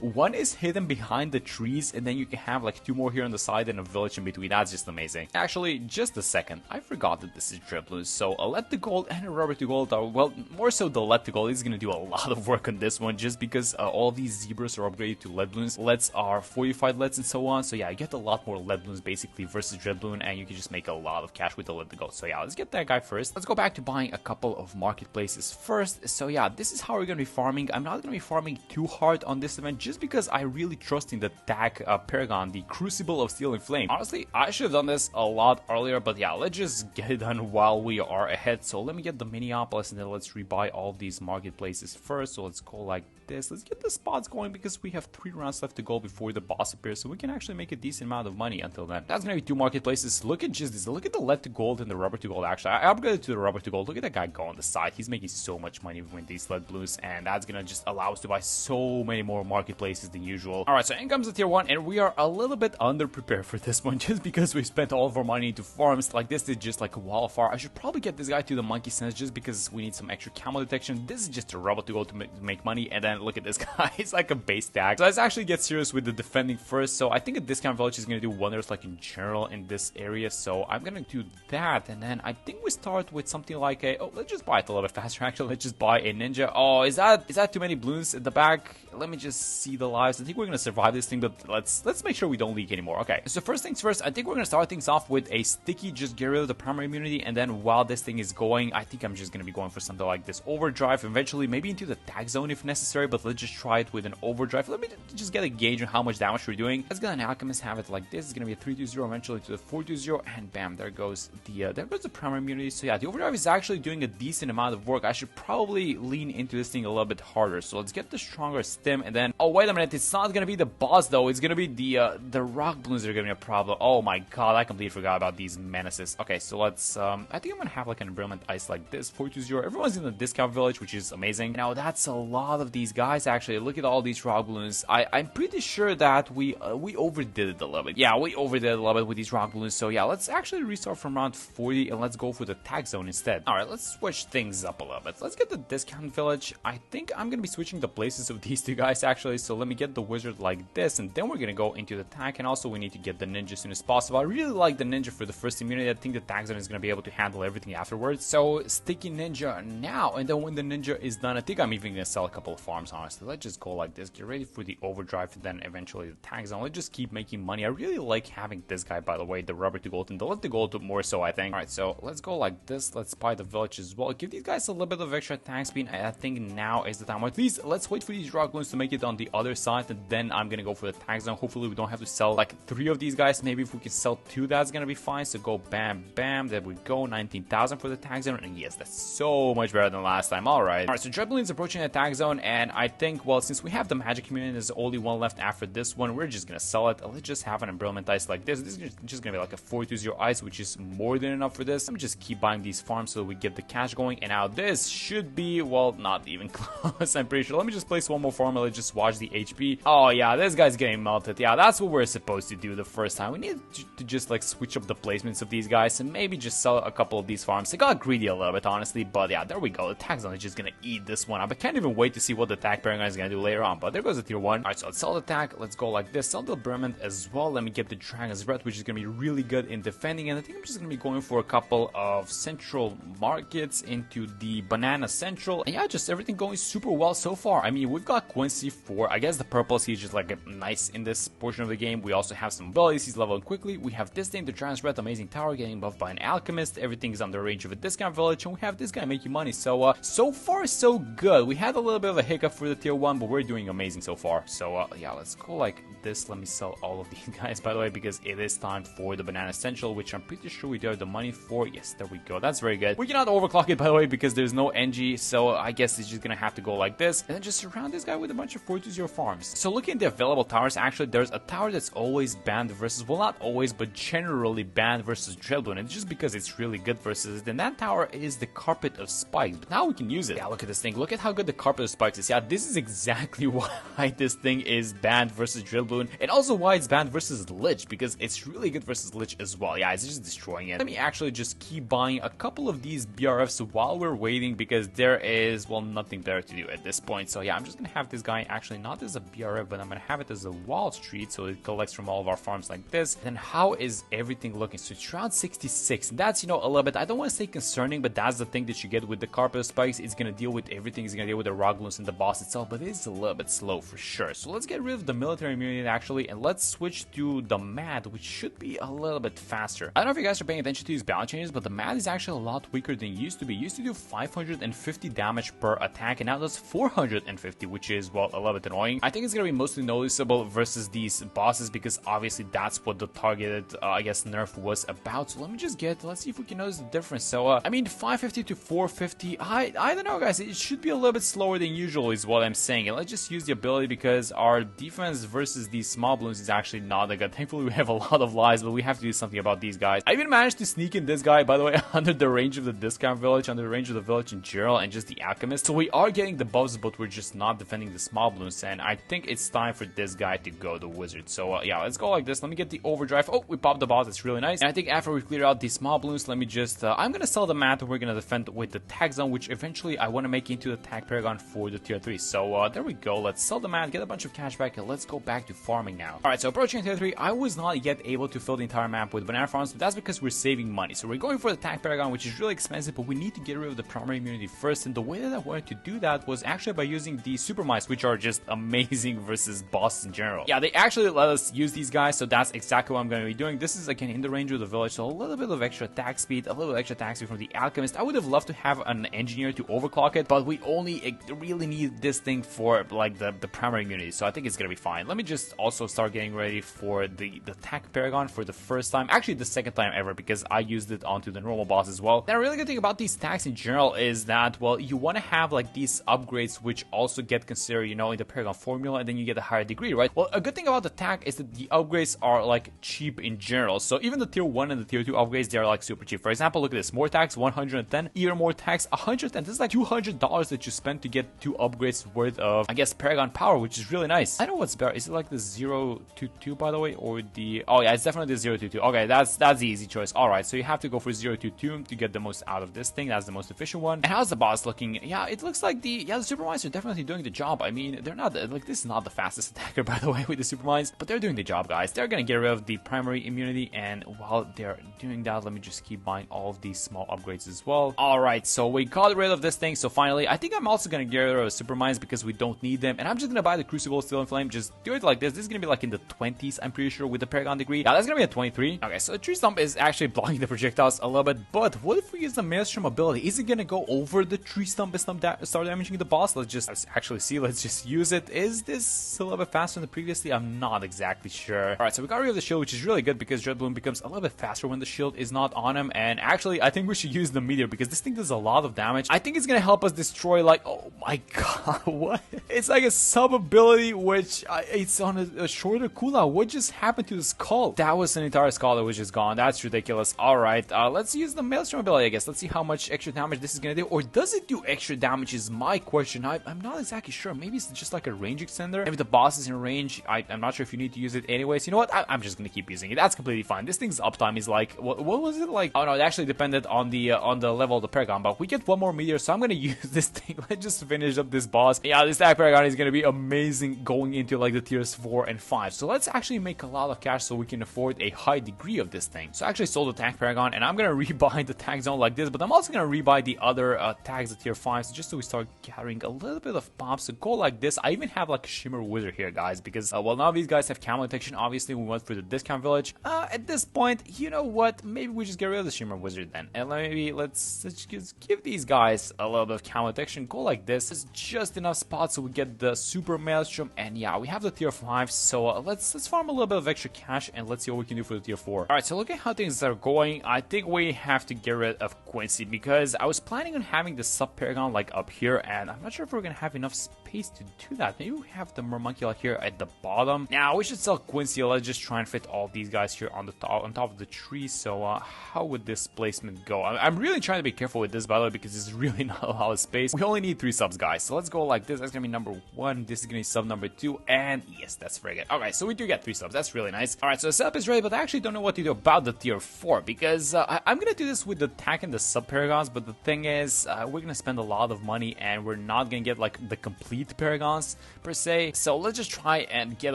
S1: One is hidden behind the trees, and then you can have like 2 more here on the side and a village in between. That's just amazing. Actually, just a second, I forgot that this is Dreadbloon. So a Let the Gold and a Rubber to Gold are, well, more so the Let the Gold is gonna do a lot of work on this one, just because all of these Zebras are upgraded to lead balloons. Leads are fortified leads and so on. So yeah, you get a lot more lead balloons basically versus Dreadbloon, and you can just make a lot of cash with the Let the Gold. So yeah, let's get that guy first. Let's go back to buying a couple of marketplaces first. So yeah, this is how we're gonna be farming. I'm not gonna be farming too hard on this event just because I really trust in the Tack Paragon, the Crucible of Steel and Flame. Honestly, I should have done this a lot earlier, but yeah, let's just get it done while we are ahead. So let me get the Minneapolis, and then let's rebuy all of these marketplaces first. So let's go like this. Let's get the spots going because we have 3 rounds left to go before the boss appears, so we can actually make a decent amount of money until then. That's gonna be 2 marketplaces. Look at just this. Look at the Let to Gold and the Rubber to Gold. Actually, I upgraded to the Rubber to Gold. Look at that guy go on the side. He's making so much money with these lead blues, and that's gonna just allow us to buy so many more marketplaces than usual. Alright, so in comes the tier 1, and we are a little bit underprepared for this one just because we spent all of our money into farms. Like, this is just like a wildfire. I should probably get this guy to the Monkey Sense just because we need some extra camo detection. This is just a Rubber to Gold to make money. And then look at this guy. He's like a base tag. So let's actually get serious with the defending first. So I think a discount village is going to do wonders like in general in this area. So I'm going to do that. And then I think we start with something like a... Oh, let's just buy it a little bit faster actually. Let's just buy a ninja. Oh, is that too many balloons at the back? Let me just see the lives. I think we're going to survive this thing, but let's make sure we don't leak anymore. Okay, so first things first, I think we're going to start things off with a sticky, just get rid of the primary immunity, and then while this thing is going, I think I'm just going to be going for something like this overdrive, eventually maybe into the tag zone if necessary, but let's just try it with an overdrive. Let me just get a gauge on how much damage we're doing. Let's get an alchemist, have it like this. It's going to be a 320 eventually to the 420, and bam, there goes the primary immunity. So yeah, the overdrive is actually doing a decent amount of work. I should probably lean into this thing a little bit harder. So let's get the stronger stim, and then, oh wait a minute, it's not going to be the boss though. It's going to be the rock balloons that are going to be a problem. Oh my god, I completely forgot about these menaces. Okay, so let's I think I'm going to have like an brilliant ice like this, 420. Everyone's in the discount village, which is amazing. Now that's a lot of these guys actually. Look at all these rock balloons. I'm pretty sure that we overdid it a little bit. Yeah, we overdid it a little bit with these rock balloons. So yeah, let's actually restart from round 40 and let's go for the tag zone instead. All right, let's switch things up a little bit. Let's get the discount village. I think I'm going to be switching the places of these two guys actually. So let me get the wizard like this, and then we're going to go into the tag, and also we need to get the ninja as soon as possible. I really like the ninja for the first immunity. I think the tag zone is going to be able to handle everything afterwards. So sticky ninja now, and then when the ninja is done, I think I'm even going to sell a couple of farms, honestly. Let's just go like this, get ready for the overdrive, and then eventually the tag zone. Let's just keep making money. I really like having this guy, by the way, the rubber to gold, and the let the gold more so, I think. All right, so let's go like this. Let's buy the village as well. Give these guys a little bit of extra attack speed. I think now is the time. Or at least let's wait for these rock balloons to make it on the other side, and then I'm gonna go for the tag zone. Hopefully we don't have to sell like 3 of these guys. Maybe if we can sell 2, that's gonna be fine. So go bam bam, there we go, 19,000 for the tag zone, and yes, that's so much better than last time. All right, so Dreadballion's approaching the tag zone, and I think, well, since we have the magic community, there's only one left after this one. We're just gonna sell it. Let's just have an embroilment ice like this. This is just gonna be like a 420 ice, which is more than enough for this. Let me just keep buying these farms so we get the cash going, and now this should be, well, not even close, I'm pretty sure. Let me just place one more farm and let's just watch the HP. Oh yeah, this guy's getting melted. Yeah, that's what we're supposed to do the first time. We need to just like switch up the placements of these guys and maybe just sell a couple of these farms. I got greedy a little bit, honestly, but yeah, there we go. The tag zone is just gonna eat this one up. I can't even wait to see what the tag paragon is gonna do later on, but there goes the tier 1. Alright, so let's sell the tag. Let's go like this. Sell the Berman as well. Let me get the Dragon's Breath, which is gonna be really good in defending, and I think I'm just gonna be going for a couple of central markets into the Banana Central, and yeah, just everything going super well so far. I mean, we've got Quincy for, I guess the purple, he's just like nice in this portion of the game. We also have some abilities, he's leveling quickly. We have this thing, the Dragon's Breath, amazing tower, getting buffed by an alchemist. Everything is under range of a discount village, and we have this guy making money. So so far so good. We had a little bit of a hiccup for the tier 1, but we're doing amazing so far. So yeah, let's go like this. Let me sell all of these guys, by the way, because it is time for the Banana Central, which I'm pretty sure we do have the money for. Yes, there we go. That's very good. We cannot overclock it, by the way, because there's no NG, so I guess it's just gonna have to go like this, and then just surround this guy with a bunch of 420 farms. So looking at the available towers, actually there's a tower that's always banned versus, well, not always, but generally banned versus Dreadballon. It's just because it's really good versus it, and that tower is the Carpet of Spikes. But now we can use it. Yeah, look at this thing. Look at how good the Carpet of Spikes is. Yeah, this is exactly why this thing is banned versus Dreadballon, and also why it's banned versus Lich, because it's really good versus Lich as well. Yeah, it's just destroying it. Let me actually just keep buying a couple of these BRFs while we're waiting, because there is, well, nothing better to do at this point. So yeah, I'm just gonna have this guy actually not as a BRF, but I'm gonna have it as a Wall Street, so it collects from all of our farms like this. Then how is everything looking? So it's round 66. That's, you know, a little bit, I don't want to say concerning, but that's the thing that you get with the Carpet of Spikes. It's gonna deal with everything. It's gonna deal with the rock balloons and the boss itself, but it's a little bit slow for sure. So let's get rid of the military immunity actually, and let's switch to the Mad, which should be a little bit faster. I don't know if you guys are paying attention to these balance changes, but the Mad is actually a lot weaker than it used to be. It used to do 550 damage per attack, and now does 450, which is, well, a little bit annoying. I think it's gonna be mostly noticeable versus these bosses, because obviously that's what the targeted, I guess, nerf was about. So let me just let's see if we can notice the difference. So I mean, 550 to 450, I don't know, guys, it should be a little bit slower than usual is what I'm saying. And let's just use the ability, because our defense versus these small balloons is actually not that good. Thankfully we have a lot of lives, but we have to do something about these guys. I even managed to sneak in this guy, by the way, under the range of the discount village, under the range of the village in general, and just the alchemist. So we are getting the buffs, but we're just not defending the small balloons, and I think it's time for this guy to go, the wizard. So yeah, let's go like this. Let me get the overdrive. Oh, we popped the boss. It's really nice. And I think after we clear out these small balloons, let me just I'm gonna sell the mat, and we're gonna defend with the tag zone, which eventually I want to make into the tag paragon for the tier 3. So there we go. Let's sell the map, get a bunch of cash back, and let's go back to farming now. Alright, so approaching tier 3, I was not yet able to fill the entire map with banana farms, but that's because we're saving money. So we're going for the Tack paragon, which is really expensive, but we need to get rid of the primary immunity first. And the way that I wanted to do that was actually by using the super mice, which are just amazing versus bosses in general. Yeah, they actually let us use these guys, so that's exactly what I'm going to be doing. This is again in the range of the village, so a little bit of extra attack speed, a little extra attack speed from the alchemist. I would have loved to have an engineer to overclock it, but we only really need this thing for like the primary immunity, so I think it's gonna be fine. Let me just also start getting ready for the Tack paragon for the first time, actually the second time ever, because I used it onto the normal boss as well. Now, a really good thing about these Tacks in general is that, well, you want to have like these upgrades which also get considered, you know, in the paragon formula, and then you get a higher degree, right? Well, a good thing about the Tack is that the upgrades are like cheap in general. So even the tier 1 and the tier 2 upgrades, they're like super cheap. For example, look at this, more Tacks 110, even more Tacks 110. This is like $200 that you spend to get 2 upgrades worth of, I guess, paragon power, which is really nice. I don't know what's better. Is it like the 022 by the way, or the, oh yeah, it's definitely the 022. Okay, that's the easy choice. All right, so you have to go for 022 to get the most out of this thing. That's the most efficient one. And how's the boss looking? Yeah, it looks like the super mines are definitely doing the job. I mean, they're not like, this is not the fastest attacker by the way with the super mines, but they're doing the job, guys. They're gonna get rid of the primary immunity, and while they're doing that, let me just keep buying all of these small upgrades as well. All right, so we got rid of this thing. So finally, I think I'm also gonna get rid of the super mines because we don't need them, and I'm just gonna buy the crucible steel and flame. Just do it like this. This is gonna be like in the 20s, I'm pretty sure, with the paragon degree. Yeah, that's gonna be a 23. Okay, so the tree stump is actually blocking the projectiles a little bit, but what if we use the maelstrom ability? Is it gonna go over the tree stump and start damaging the boss? Let's actually see. Let's just use it. Is this a little bit faster than previously? I'm not exactly sure. All right, so we got rid of the shield, which is really good because Red Bloom becomes a little bit faster when the shield is not on him. And actually, I think we should use the meteor because this thing does a lot of damage. I think it's gonna help us destroy, like, oh my god, what? It's like a sub ability, which it's on a shorter cooldown. What just happened to the skull? That was an entire skull that was just gone. That's ridiculous. All right, let's use the maelstrom ability, I guess. Let's see how much extra damage this is gonna do, or does it do extra damage is my question. I'm not exactly sure. Maybe it's just like a range extender. If the boss is in range, I'm not sure if you need to use it anyways. You know what? I'm just gonna keep using it. That's completely fine. This thing's uptime is like, what was it like? Oh no, it actually depended on the level of the paragon, but we get one more meteor, so I'm gonna use this thing. Let's just finish up this boss. Yeah, this Tack paragon is gonna be amazing going into like the tiers 4 and 5. So let's actually make a lot of cash so we can afford a high degree of this thing. So I actually sold the Tack paragon, and I'm gonna rebuy the Tack zone like this, but I'm also gonna rebuy the other tags at tier 5, so just so we start gathering a little bit of pops. So go like this. I even have like a shimmer wizard here, guys, because well, now these guys have camo detection. Obviously we went for the discount village. At this point, you know what, maybe we just get rid of the shimmer wizard then, and maybe let's just give these guys a little bit of camo detection. Go like this. It's just enough spots so we get the super maelstrom, and yeah, we have the tier 5. So let's farm a little bit of extra cash, and let's see what we can do for the tier 4. All right, so look at how things are going. I think we have to get rid of Quincy because I was planning on having the sub paragon like up here, and I'm not sure if we're gonna have enough space to do that. Maybe we have the Murmuncula here at the bottom. Now we should sell Quincy. Let's just try and fit all these guys here on the top of the tree. So how would this placement go? I'm really trying to be careful with this, by the way, because it's really not a lot of space. We only need 3 subs, guys. So let's go like this. That's gonna be number 1. This is gonna be sub number 2, and yes, that's very good. Okay, so we do get 3 subs. That's really nice. All right, so the setup is ready, but I actually don't know what to do about the tier 4 because I'm gonna do this with the Tack and the sub paragons. But the thing is, we're gonna spend a lot of money, and we're not gonna get like the complete paragons per se. So let's just try and get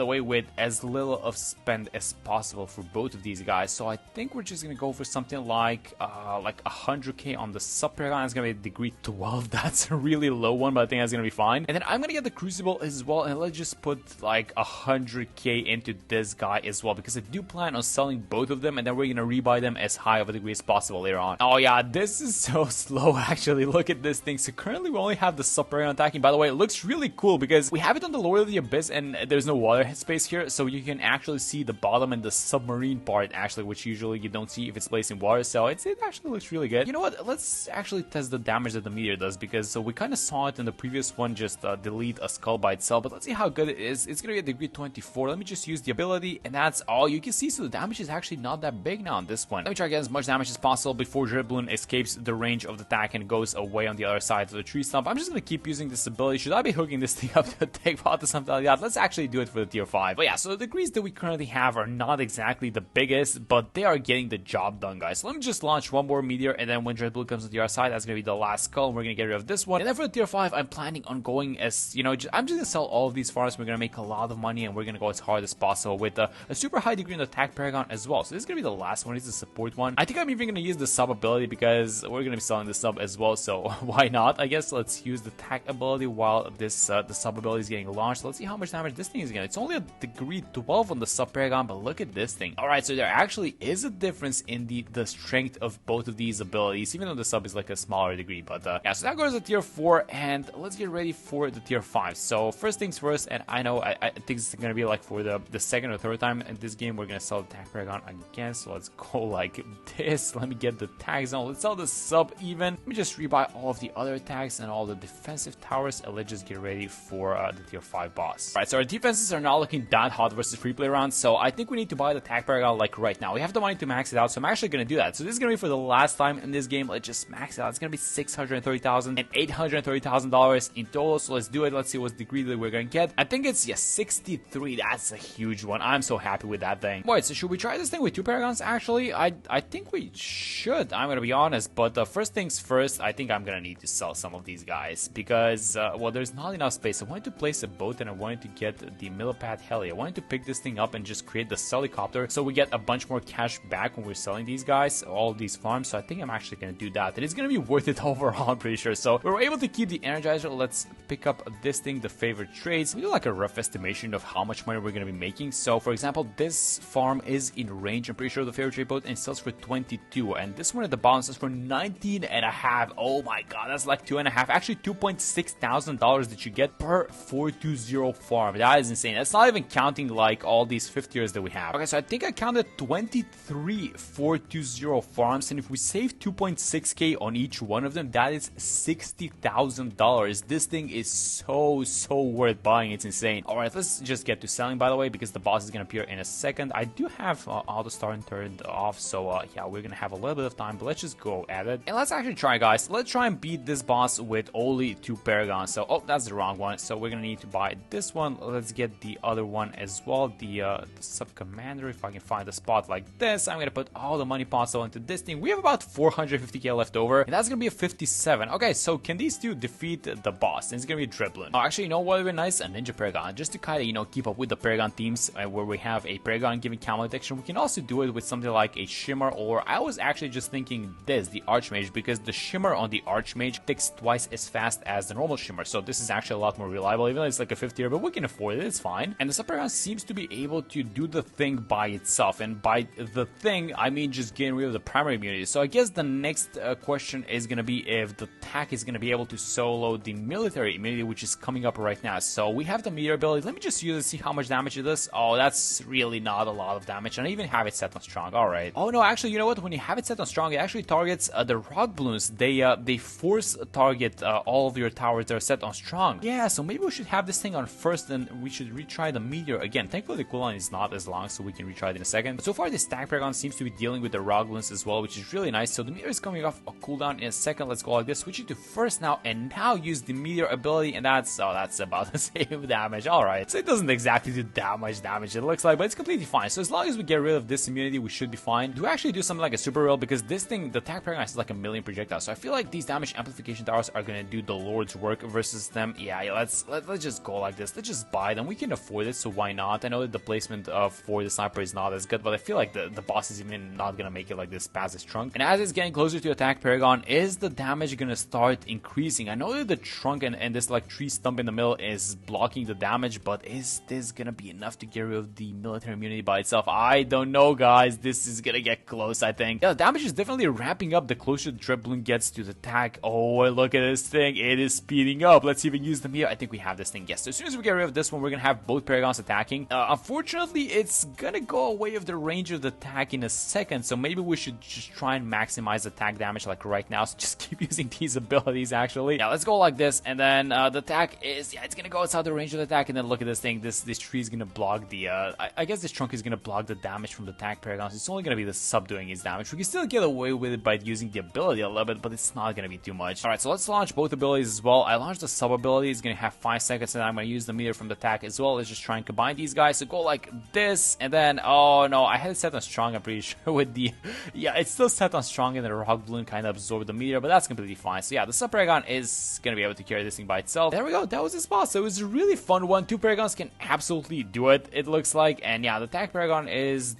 S1: away with as little of spend as possible for both of these guys. So I think we're just gonna go for something like 100k on the sub paragon. It's gonna be degree 12. That's a really low one, but I think that's gonna be fine. And then I'm gonna get the crucible as well, and let's just put like 100k into this guy as well, because I do plan on selling both of them, and then we're gonna rebuy them as high of a degree as possible later on. Oh yeah, this is so slow actually. Look at this thing. So currently we only have the sub paragon attacking. By the way, it looks really cool because we have it on the Lord of the Abyss, and there's no water space here, so you can actually see the bottom and the submarine part actually, which usually you don't see if it's placed in water. So it actually looks really good. You know what, let's actually test the damage that the meteor does, because so we kind of saw it in the previous one, just delete a skull by itself, but let's see how good it is. It's gonna be a degree 24. Let me just use the ability, and that's all you can see. So the damage is actually not that big now on this one. Let me try to get as much damage as possible before Dribloon escapes the range of the attack and goes away on the other side of the tree stump. I'm just gonna keep using this ability. Should I be hooking this thing up to a take pot or something like that? Let's actually do it for the tier 5. But yeah, so the degrees that we currently have are not exactly the biggest, but they are getting the job done, guys. So let me just launch one more meteor, and then when Dribloon comes to the other side, that's gonna be the last skull, and we're gonna get rid of this one. And then for the tier 5, I'm planning on going as, you know, I'm just gonna sell all of these farms. We're gonna make a lot of money, and we're gonna go as hard as possible with a super high degree in the Tack Paragon as well. So this is gonna be the last one. It's the support one. I think I'm even gonna use the sub ability because we're gonna be selling the sub as well. So why not? I guess let's use the Tack ability while this the sub ability is getting launched. Let's see how much damage this thing is gonna. It's only a degree 12 on the sub Paragon, but look at this thing. All right, so there actually is a difference in the strength of both of these abilities, even though the sub is like a smaller degree. But yeah, so that goes to tier 4, and let's get ready for the tier 5. So first things first, and I know I think it's gonna be like for the second or third time in this game, we're gonna sell the Tack Paragon again. So let's go like this. Let me get the tag zone. Let's sell the sub even. Let me just rebuy all of the other attacks and all the defensive towers, and let's just get ready for the tier 5 boss. All right, so our defenses are not looking that hot versus free play rounds, so I think we need to buy the Tack Paragon like right now. We have the money to max it out, so I'm actually gonna do that. So this is gonna be for the last time in this game. Let's just max it out. It's gonna be $630,000 and $830,000 in total. So let's do it. Let's see what degree that we're gonna get. I think it's 63. That's a huge one. I'm so happy with that thing. Wait, so should we try this thing with 2 Paragons? Actually, I think we should. I'm gonna be honest, but first things first, I think I'm gonna need to sell some of these guys because well, there's not enough space. I wanted to place a boat and I wanted to get the millipede heli. I wanted to pick this thing up and just create the helicopter so we get a bunch more cash back when we're selling these guys, all of these farms. So I think I'm actually gonna do that. And it's gonna be worth it overall, I'm pretty sure. So we're able to keep the Energizer. Let's pick up this thing, the favorite trades. We do like a rough estimation of how much money we're gonna be making. So for example, this farm is in range, I'm pretty sure, the favorite trade boat, and it sells for 22, and this one at the bottom sells for 19.5. Oh my god, that's like 2.5, actually $2,600 that you get per 420 farm. That is insane. That's not even counting like all these 50ers that we have. Okay, so I think I counted 23 420 farms, and if we save 2.6k on each one of them, that is $60,000. This thing is so worth buying. It's insane. All right, let's just get to selling, by the way, because the boss is gonna appear in a second. I do have auto start turned off, so yeah, we're gonna have a little bit of time, but let's just go at it. And let's actually try, guys. Let's try and beat this boss with only 2 Paragons. So, oh, that's the wrong one. So we're gonna need to buy this one. Let's get the other one as well, the sub commander. If I can find a spot like this, I'm gonna put all the money possible into this thing. We have about 450k left over, and that's gonna be a 57. Okay, so can these two defeat the boss? And it's gonna be a Dribbling. Oh, actually, you know what would be nice? A Ninja Paragon, just to kind of, you know, keep up with the Paragon themes, where we have a Paragon giving camo detection. We can also do it with something like a Shimmer, or I was actually just thinking this, the Archmage, because the Shimmer on the Archmage ticks twice as fast as the normal Shimmer, so this is actually a lot more reliable, even though it's like a 50-year, but we can afford it, it's fine. And the Sub Paragon seems to be able to do the thing by itself, and by the thing, I mean just getting rid of the primary immunity. So I guess the next question is gonna be if the Tack is gonna be able to solo the military immunity, which is coming up right now. So we have the meteor ability. Let me just use it, see how much damage it does. Oh, that's really not a lot of damage, and I even have it set on strong. All right. Oh no, actually, you know what? When you have it set on strong, it actually targets the rock balloons. They force target all of your towers that are set on strong. Yeah, so maybe we should have this thing on first, and we should retry the meteor again. Thankfully, the cooldown is not as long, so we can retry it in a second. But so far, this Tack Paragon seems to be dealing with the rock balloons as well, which is really nice. So the meteor is coming off a cooldown in a second. Let's go like this. Switch it to first now, and now use the meteor ability, and that's about the same damage. All right, so it doesn't exactly do that much damage, it looks like, but it's completely fine. So as long as we get rid of this immunity, we should be fine. Do actually do something like a super roll, because this thing, the Tack Paragon, is like 1,000,000 projectiles. So I feel like these damage amplification towers are gonna do the Lord's work versus them. Yeah, let's just go like this. Let's just buy them. We can afford it, so why not? I know that the placement for the sniper is not as good, but I feel like the boss is even not gonna make it like this past this trunk. And as it's getting closer to attack Paragon, is the damage gonna start increasing? I know that the trunk and this like tree stump in the middle is blocking the damage, but is this gonna be enough to get rid of the military immunity by itself? I don't know, guys. This is gonna get close, I think. Yeah, the damage is definitely ramping up the closer the Dribbling gets to the Tack. Oh, look at this thing. It is speeding up. Let's see if we can use them here. I think we have this thing. Yes, so as soon as we get rid of this one, we're gonna have both Paragons attacking. Unfortunately, it's gonna go away of the range of the Tack in a second, so maybe we should just try and maximize the Tack damage like right now. So just keep using these abilities, actually. Yeah, let's go like this, and then the Tack is, yeah, it's gonna go outside the range of the Tack, and then look at this thing. This tree is gonna block the, I guess this trunk is gonna block the damage from the Tack Paragons. It's only gonna be the sub doing its damage. We can still get away with it by using the ability a little bit, but it's not gonna be too much. Alright, so let's launch both abilities as well. I launched the sub ability. It's gonna have 5 seconds, and I'm gonna use the meter from the Tack as well. Let's just try and combine these guys. So go like this, and then, oh no, I had it set on strong, I'm pretty sure, with the, yeah, it's still set on strong, and the rock balloon kind of absorbed the meter, but that's completely fine. So yeah, the sub Paragon is gonna be able to carry this thing by itself. There we go, that was his boss. So it was a really fun one. 2 Paragons can absolutely do it looks like. And yeah, the Tack Paragon is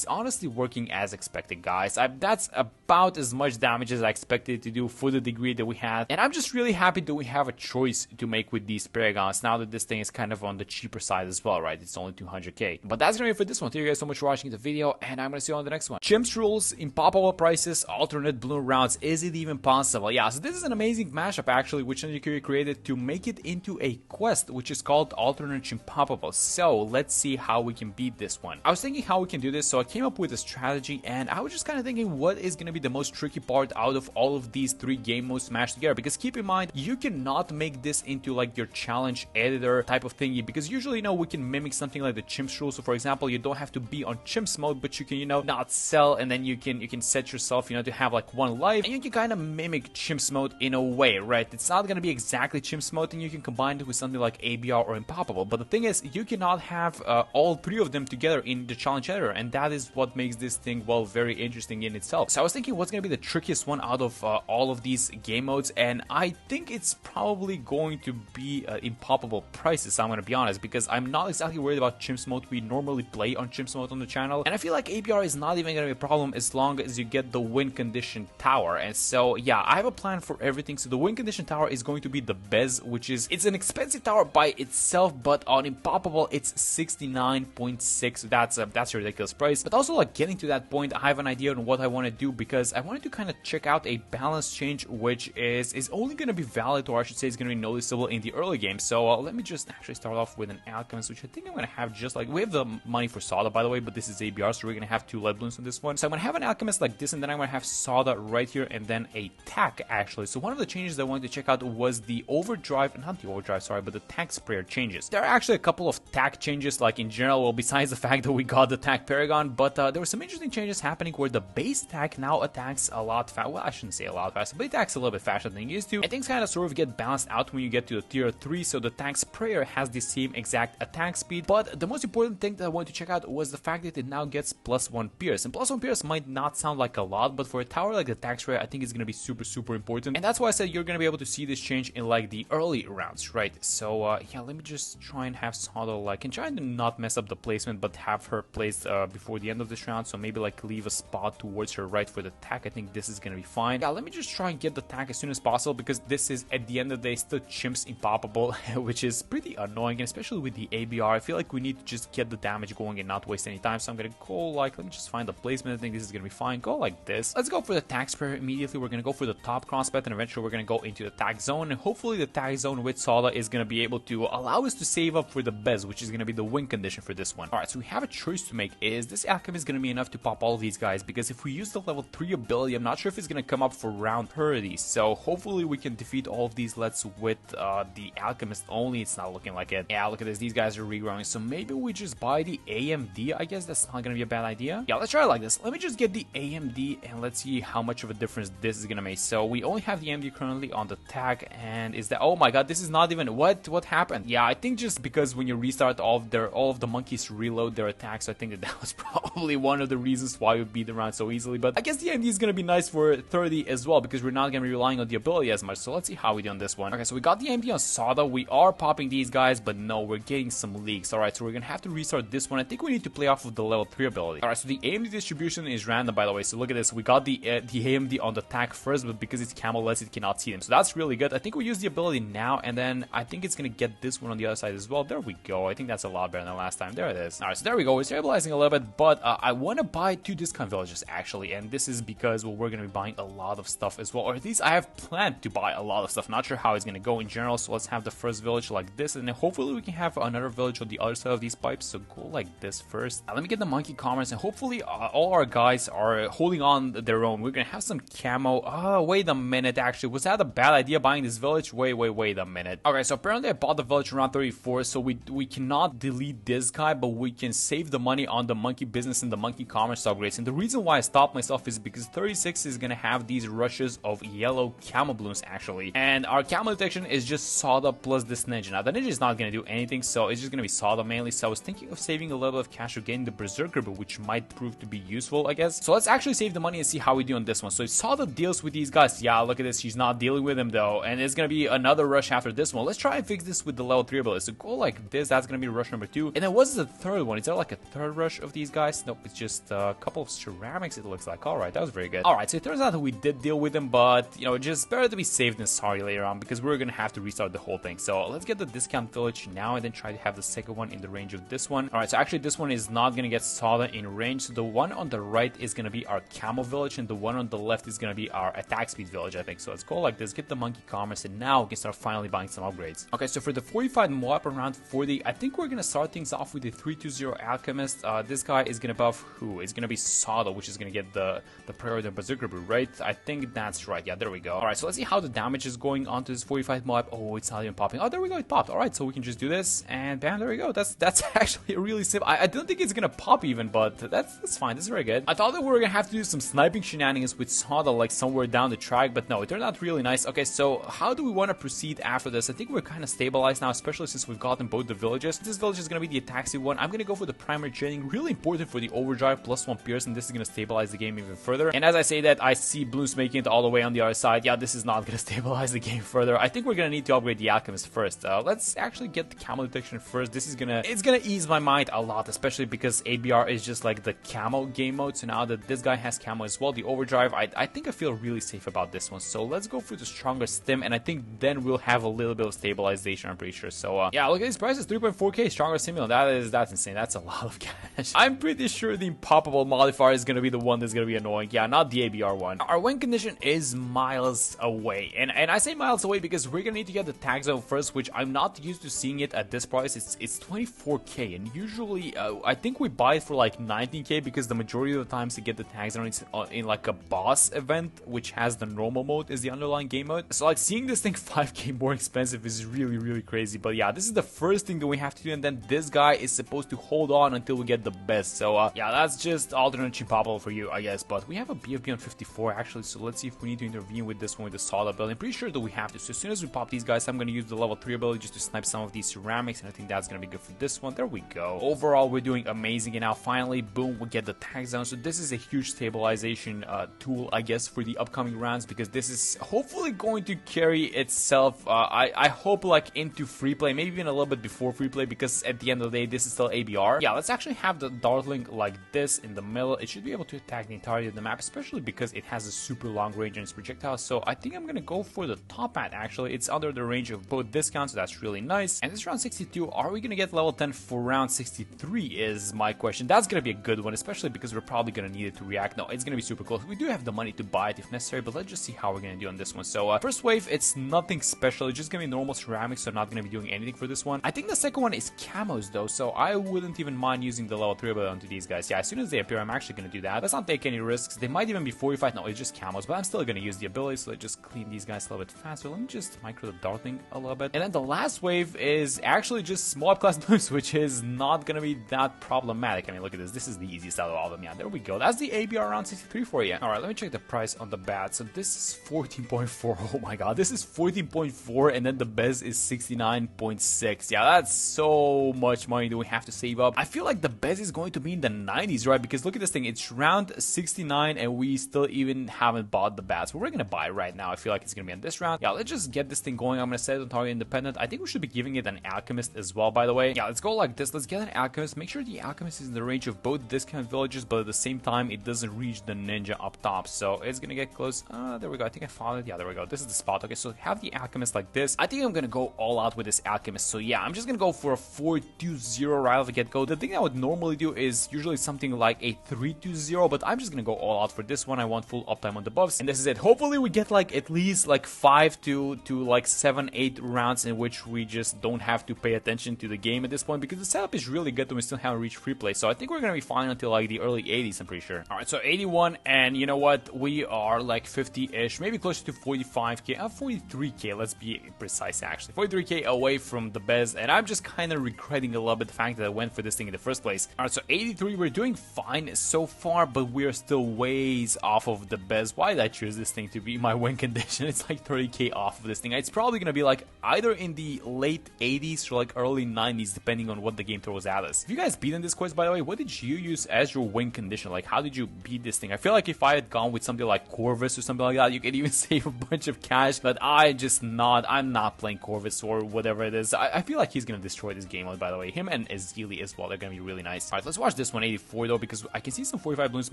S1: honestly working as expected, guys. That's about as much damage as I expected it to do for the degree that we had. And I'm just really happy that we have a choice to make with these Paragons now that this thing is kind of on the cheaper side as well, right? It's only 200k. But that's gonna be it for this one. Thank you guys so much for watching the video, and I'm gonna see you on the next one. Chimps rules, impoppable prices, alternate balloon rounds. Is it even possible? Yeah, so this is an amazing mashup actually, which Ninja created to make it into a quest, which is called alternate impoppable. So let's see how we can beat this one. I was thinking how we can do this, so I came up with a strategy, and I was just kind of thinking what is gonna be the most tricky part out of all of these 3 game modes smashed together. Because keep in mind, you cannot make this into like your challenge editor type of thingy, because usually, you know, we can mimic something like the chimps rule. So for example, you don't have to be on chimps mode, but you can, you know, not sell, and then you can set yourself, you know, to have like 1 life, and you can kind of mimic chimps mode in a way, right? It's not gonna be exactly chimps mode, and you can combine it with something like ABR or impoppable. But the thing is, you cannot have all 3 of them together in the challenge editor, and that is what makes this thing, well, very interesting in itself. So I was thinking what's gonna be the trickiest one out of all of these game modes, and I think it's probably going to be impoppable prices. I'm gonna be honest, because I'm not exactly worried about chimps mode. We normally play on chimps mode on the channel, and I feel like ABR is not even gonna be a problem as long as you get the win condition tower. And so yeah, I have a plan for everything. So the win condition tower is going to be the Bez, which is, it's an expensive tower by itself, but on impoppable it's 69.6. That's a ridiculous price. But also, like, getting to that point, I have an idea on what I want to do, because I wanted to kind of check out a balance change, which is only going to be valid, or I should say is going to be noticeable in the early game. So let me just actually start off with an Alchemist, which I think I'm going to have just like, we have the money for Soda, by the way, but this is ABR, so we're going to have 2 lead balloons on this one. So I'm going to have an Alchemist like this, and then I'm going to have Soda right here, and then a Tack actually. So one of the changes I wanted to check out was the overdrive, not the overdrive, sorry, but the Tack sprayer changes. There are actually a couple of Tack changes, like in general, well, besides the fact that we got the Tack Paragon, but there were some interesting changes happening where the base Tack now attacks a lot faster. Well, I shouldn't say a lot faster, but it attacks a little bit faster than it used to, and things kind of sort of get balanced out when you get to the tier 3, so the Tack sprayer has the same exact attack speed. But the most important thing that I wanted to check out was the fact that it now gets +1 pierce, and +1 pierce might not sound like a lot, but for a tower like the Tack sprayer, I think it's going to be super important, and that's why I said you're going to be able to see this change in like the early rounds, right? So yeah, let me just try and have Soda, like, and try to not mess up the placement, but have her placed before the end of this round. So maybe like leave a spot towards her right for the Tack. I think this is gonna be fine. Yeah, let me just try and get the Tack as soon as possible, because this is, at the end of the day, still chimps impoppable, which is pretty annoying, and especially with the ABR, I feel like we need to just get the damage going and not waste any time. So I'm gonna go like, let me just find the placement. I think this is gonna be fine. Go like this. Let's go for the Tack sprayer immediately. We're gonna go for the top crossbed, and eventually we're gonna go into the Tack zone, and hopefully the Tack zone with Soda is gonna be able to allow us to save up for the Bez, which is gonna be the win condition for this one. Alright, so we have a choice to make. Is this Alchemist gonna be enough to pop all of these guys? Because if we use the level 3 ability, I'm not sure if it's gonna come up for round 30. So hopefully we can defeat all of these lets with the Alchemist only. It's not looking like it. Yeah, look at this. These guys are regrowing. So maybe we just buy the AMD. I guess that's not gonna be a bad idea. Yeah, let's try it like this. Let me just get the AMD, and let's see how much of a difference this is gonna make. So we only have the AMD currently on the Tack, and is that, oh my god, this is not even, what happened? Yeah, I think just because when you restart all of the monkeys reload their attacks, so I think that was probably one of the reasons why we beat the round so easily. But I guess the AMD is gonna be nice for 30 as well, because we're not gonna be relying on the ability as much. So let's see how we do on this one. Okay, so we got the AMD on Soda. We are popping these guys, but no, we're getting some leaks. Alright, so we're gonna have to restart this one. I think we need to play off of the level 3 ability. Alright, so the AMD distribution is random, by the way. So look at this. We got the AMD on the Tack first, but because it's camel-less, it cannot see them. So that's really good. I think we use the ability now, and then I think it's gonna get this one on the other side as well. There we go. I think that's a lot better than last time. There it is. Alright, so there we go. We're stabilizing a little bit, but I want to buy 2 discount villages actually, and this is because, well, we're gonna be buying a lot of stuff as well, or at least I have planned to buy a lot of stuff. Not sure how it's gonna go in general. So let's have the first village like this, and then hopefully we can have another village on the other side of these pipes. So go like this first. Let me get the monkey commerce, and hopefully all our guys are holding on their own. We're gonna have some camo. Oh, wait a minute. Actually, was that a bad idea buying this village? Wait a minute. Okay, so apparently I bought the village around 34, so we cannot delete this guy, but we can save the money on the monkey business and the monkey commerce upgrades. And the reason why I stopped myself is because 36 is gonna have these rushes of yellow camo balloons actually, and our camo detection is just Soda plus this ninja. Now the ninja is not gonna do anything, so it's just gonna be Soda mainly. So I was thinking of saving a little bit of cash or getting the berserker, but which might prove to be useful, I guess. So let's actually save the money and see how we do on this one. So if Soda deals with these guys, yeah, look at this, she's not dealing dealing with him though, and it's gonna be another rush after this one. Let's try and fix this with the level 3 ability. So go like this, that's gonna be rush number 2. And then what's the third one? Is there like a third rush of these guys? Nope, it's just a couple of ceramics it looks like. Alright, that was very good. Alright, so it turns out that we did deal with him, but you know, just better to be safe than sorry later on, because we're gonna have to restart the whole thing. So let's get the discount village now and then try to have the second one in the range of this one. Alright, so actually this one is not gonna get solid in range. So the one on the right is gonna be our camo village, and the one on the left is gonna be our attack speed village, I think. So let's go like this, get the monkey commerce, and now we can start finally buying some upgrades. Okay, so for the 45 Moab around 40, I think we're gonna start things off with the 320 alchemist. This guy is gonna buff who? It's gonna be Sado, which is gonna get the priority of Berserker Brew, right? I think that's right. Yeah, there we go. Alright, so let's see how the damage is going onto this 45 Moab. Oh, it's not even popping. Oh, there we go, it popped. Alright, so we can just do this, and bam, there we go. That's actually really simple. I don't think it's gonna pop even, but that's fine. This is very good. I thought that we were gonna have to do some sniping shenanigans with Sado like somewhere down the track, but no, it turned out really nice. Okay, so how do we want to proceed after this? I think we're kind of stabilized now, especially since we've gotten both the villages. This village is going to be the attack speed one. I'm going to go for the primary training, really important for the overdrive, +1 pierce, and this is going to stabilize the game even further. And as I say that, I see Bloons making it all the way on the other side. Yeah, this is not going to stabilize the game further. I think we're going to need to upgrade the alchemist first. Let's actually get the camo detection first. This is it's gonna ease my mind a lot, especially because ABR is just like the camo game mode. So now that this guy has camo as well, the overdrive, I think I feel really safe about this one. So let's go for the stronger stim, and I think then we'll have a little bit of stabilization, I'm pretty sure. So yeah, look at these prices, 3.4k stronger stimulant. That's insane. That's a lot of cash. I'm pretty sure the impoppable modifier is gonna be the one that's gonna be annoying. Yeah, not the ABR one. Our win condition is miles away, and I say miles away because we're gonna need to get the tag zone first, which I'm not used to seeing it at this price. It's 24k, and usually I think we buy it for like 19k because the majority of the times to get the tag zone is in like a boss event, which has the normal mode is the underlying game mode. So like seeing this thing 5k more expensive is really crazy. But yeah, this is the first thing that we have to do, and then this guy is supposed to hold on until we get the best. So yeah, that's just alternate Chimpapalo for you, I guess. But we have a BFB on 54 actually, so let's see if we need to intervene with this one with the solid ability. I'm pretty sure that we have to. So as soon as we pop these guys, I'm going to use the level 3 ability just to snipe some of these ceramics, and I think that's going to be good for this one. There we go. Overall, we're doing amazing, and now finally, boom, we get the tag zone. So this is a huge stabilization tool, I guess, for the upcoming rounds, because this is hopefully going to carry itself, I hope, like into free play, maybe even a little bit before free play, because at the end of the day, this is still ABR. Yeah, let's actually have the Dartling like this in the middle. It should be able to attack the entirety of the map, especially because it has a super long range in its projectile. So I think I'm gonna go for the top hat. Actually, it's under the range of both discounts, so that's really nice. And this round 62, are we gonna get level 10 for round 63 is my question. That's gonna be a good one, especially because we're probably gonna need it to react. No, it's gonna be super close. We do have the money to buy it if necessary, but let's just see how we're gonna do on this one. So first wave, it's nothing special. It's just gonna be normal ceramics, so I'm not gonna be doing anything for this one. I think the second one is camos though, so I wouldn't even mind using the level 3 ability onto these guys. Yeah, as soon as they appear, I'm actually gonna do that. Let's not take any risks. They might even be 45. No, it's just camos, but I'm still gonna use the ability, so let's just clean these guys a little bit faster. Let me just micro the darting a little bit. And then the last wave is actually just small up class boost, which is not gonna be that problematic. I mean, look at this. This is the easiest out of all of them. Yeah, there we go. That's the ABR round 63 for you. Alright, let me check the price on the bat. So this is 14.4. Oh my god, this is 14.4, and then the Bez is 69.6. Yeah, that's so much money that we have to save up. I feel like the Bez is going to be in the 90s, right? Because look at this thing. It's round 69, and we still even haven't bought the bats. But we're gonna buy right now. I feel like it's gonna be on this round. Yeah, let's just get this thing going. I'm gonna set it on target independent. I think we should be giving it an alchemist as well, by the way. Yeah, let's go like this. Let's get an alchemist. Make sure the alchemist is in the range of both discount villages, but at the same time, it doesn't reach the ninja up top. So it's gonna get close. There we go. I think I found it. Yeah, there we go. This is the spot. Okay, so have the alchemist like this. I think I'm gonna go all out with this alchemist. So yeah, I'm just gonna go for a 4-2-0 right off the get-go. The thing I would normally do is usually something like a 3-2-0, but I'm just gonna go all out for this one. I want full uptime on the buffs, and this is it. Hopefully we get like at least like 5 to like 7-8 rounds in which we just don't have to pay attention to the game at this point, because the setup is really good and we still haven't reached free play. So I think we're gonna be fine until like the early 80s, I'm pretty sure. Alright, so 81, and you know what, we are like 50-ish, maybe closer to 45k, 43k, let's be precise actually, 43k away from the Bez, and I'm just kind of regretting a little bit the fact that I went for this thing in the first place. Alright, so 83, we're doing fine so far, but we're still ways off of the Bez. Why did I choose this thing to be my win condition? It's like 30k off of this thing. It's probably gonna be like either in the late 80s or like early 90s, depending on what the game throws at us. If you guys beat in this quest, by the way, what did you use as your win condition? Like, how did you beat this thing? I feel like if I had gone with something like Corvus or something like that, you could even save a bunch of cash, but I'm not playing Corvus or whatever it is. I feel like he's gonna destroy this game mode, by the way. Him and Ezreal as well, they're gonna be really nice. Alright, let's watch this 184 though, because I can see some 45 balloons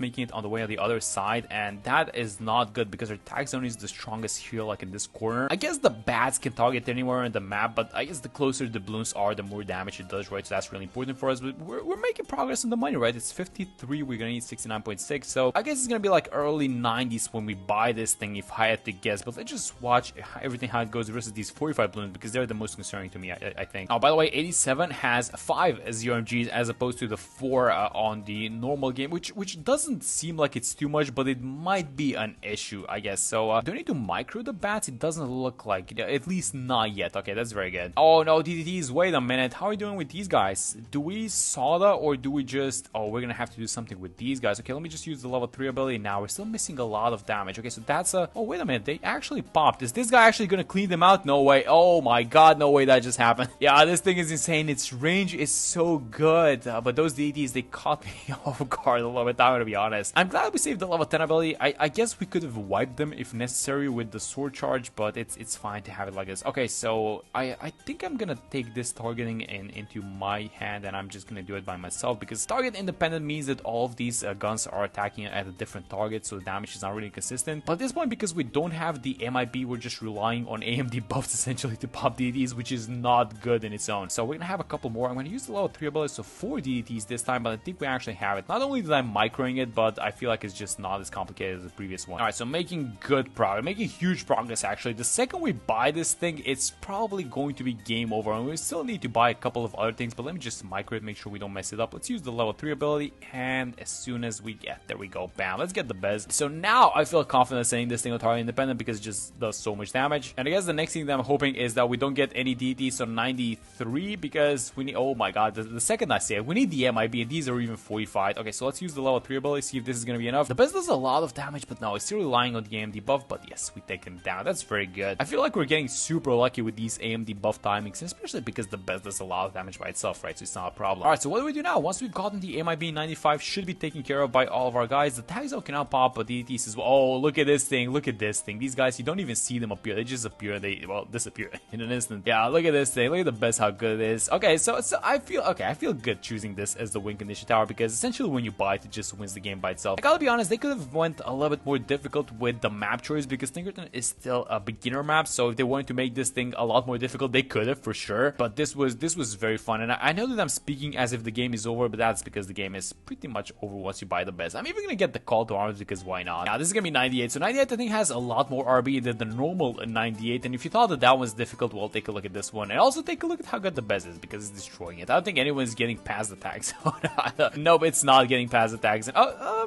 S1: making it on the way on the other side, and that is not good because our Tack zone is the strongest here, like in this corner. I guess the bats can target anywhere on the map, but I guess the closer the balloons are, the more damage it does, right? So that's really important for us, but we're making progress in the money, right? It's 53, we're gonna need 69.6, so I guess it's gonna be like early 90s when we buy this thing, if I had to guess. But let's just watch everything how it goes versus these 45 balloons, because they're the most concerning to me, I think. Oh, by the way, 87 has 5 ZRMGs as opposed to the 4 on the normal game, which doesn't seem like it's too much, but it might be an issue, I guess. So do I need to micro the bats? It doesn't look like, at least not yet. Okay, that's very good. Oh no, DDTs, wait a minute, how are we doing with these guys? Do we Soda or do we just, oh, we're gonna have to do something with these guys. Okay, let me just use the level 3 ability now. We're still missing a lot of damage. Okay, so that's a, oh wait a minute, they actually popped. Is this guy actually gonna clean them out? No way. Oh my god, no way that just happened. Yeah, this thing is insane. Its range is so good, but those DDTs, they caught me off guard a little bit, I'm gonna be honest. I'm glad we saved the level 10 ability. I guess we could have wiped them if necessary with the sword charge, but it's fine to have it like this. Okay, so I think I'm gonna take this targeting into my hand, and I'm just gonna do it by myself, because target independent means that all of these guns are attacking at a different target, so the damage is not really consistent. But at this point, because we don't have the MIB, we're just relying on AMD buffs essentially to pop DDTs, which is not good in its own. So we're gonna have a couple more. I'm gonna use the level 3 ability, so 4 DDTs this time, but I think we actually have it. Not only did I'm microing it, but I feel like it's just not as complicated as the previous one. Alright, so making good progress, making huge progress actually. The second we buy this thing, it's probably going to be game over, and we still need to buy a couple of other things, but let me just micro it, make sure we don't mess it up. Let's use the level 3 ability, and as soon as we get, there we go, bam, let's get the best. So now I feel confident saying this thing will target independent because it just does so much damage. And I guess the next thing that I'm hoping is that we don't get any DT, so 93, because we need, oh my god, the second I say it, we need the MIB, and these are even 45. Okay, so let's use the level 3 ability, see if this is gonna be enough. The best does a lot of damage, but no, it's still relying on the AMD buff, but yes, we take him down. That's very good. I feel like we're getting super lucky with these AMD buff timings, especially because the best does a lot of damage by itself, right? So it's not a problem. Alright, so what do we do now? Once we've gotten the MIB, 95 should be taken care of by all of our guys. The Tack zone cannot pop, but DDTs as well. Oh, look at this thing. Look at this thing. These guys, you don't even see them appear. They just appear. They, well, disappear in an instant. Yeah, look at this thing. Look at the best, how good it is. Okay, so I feel good choosing this as the win condition tower, because essentially when you buy it, it just wins the game by itself. I gotta be honest, they could have went a little bit more difficult with the map choice, because Tinkerton is still a beginner map, so if they wanted to make this thing a lot more difficult, they could have for sure. But this was very fun, and I know that I'm speaking as if the game is over, but that's because the game is pretty much over once you buy the best. I'm even gonna get the call to arms, because why not? Now this is gonna be 98, so 98 I think has a lot more RB than the normal 98, and if you thought that was difficult, well, take a look at this one, and also take a look at how good the best is, because it's destroying it. I don't think anyone's getting past the Tack zone. Nope, it's not getting past the Tack zone.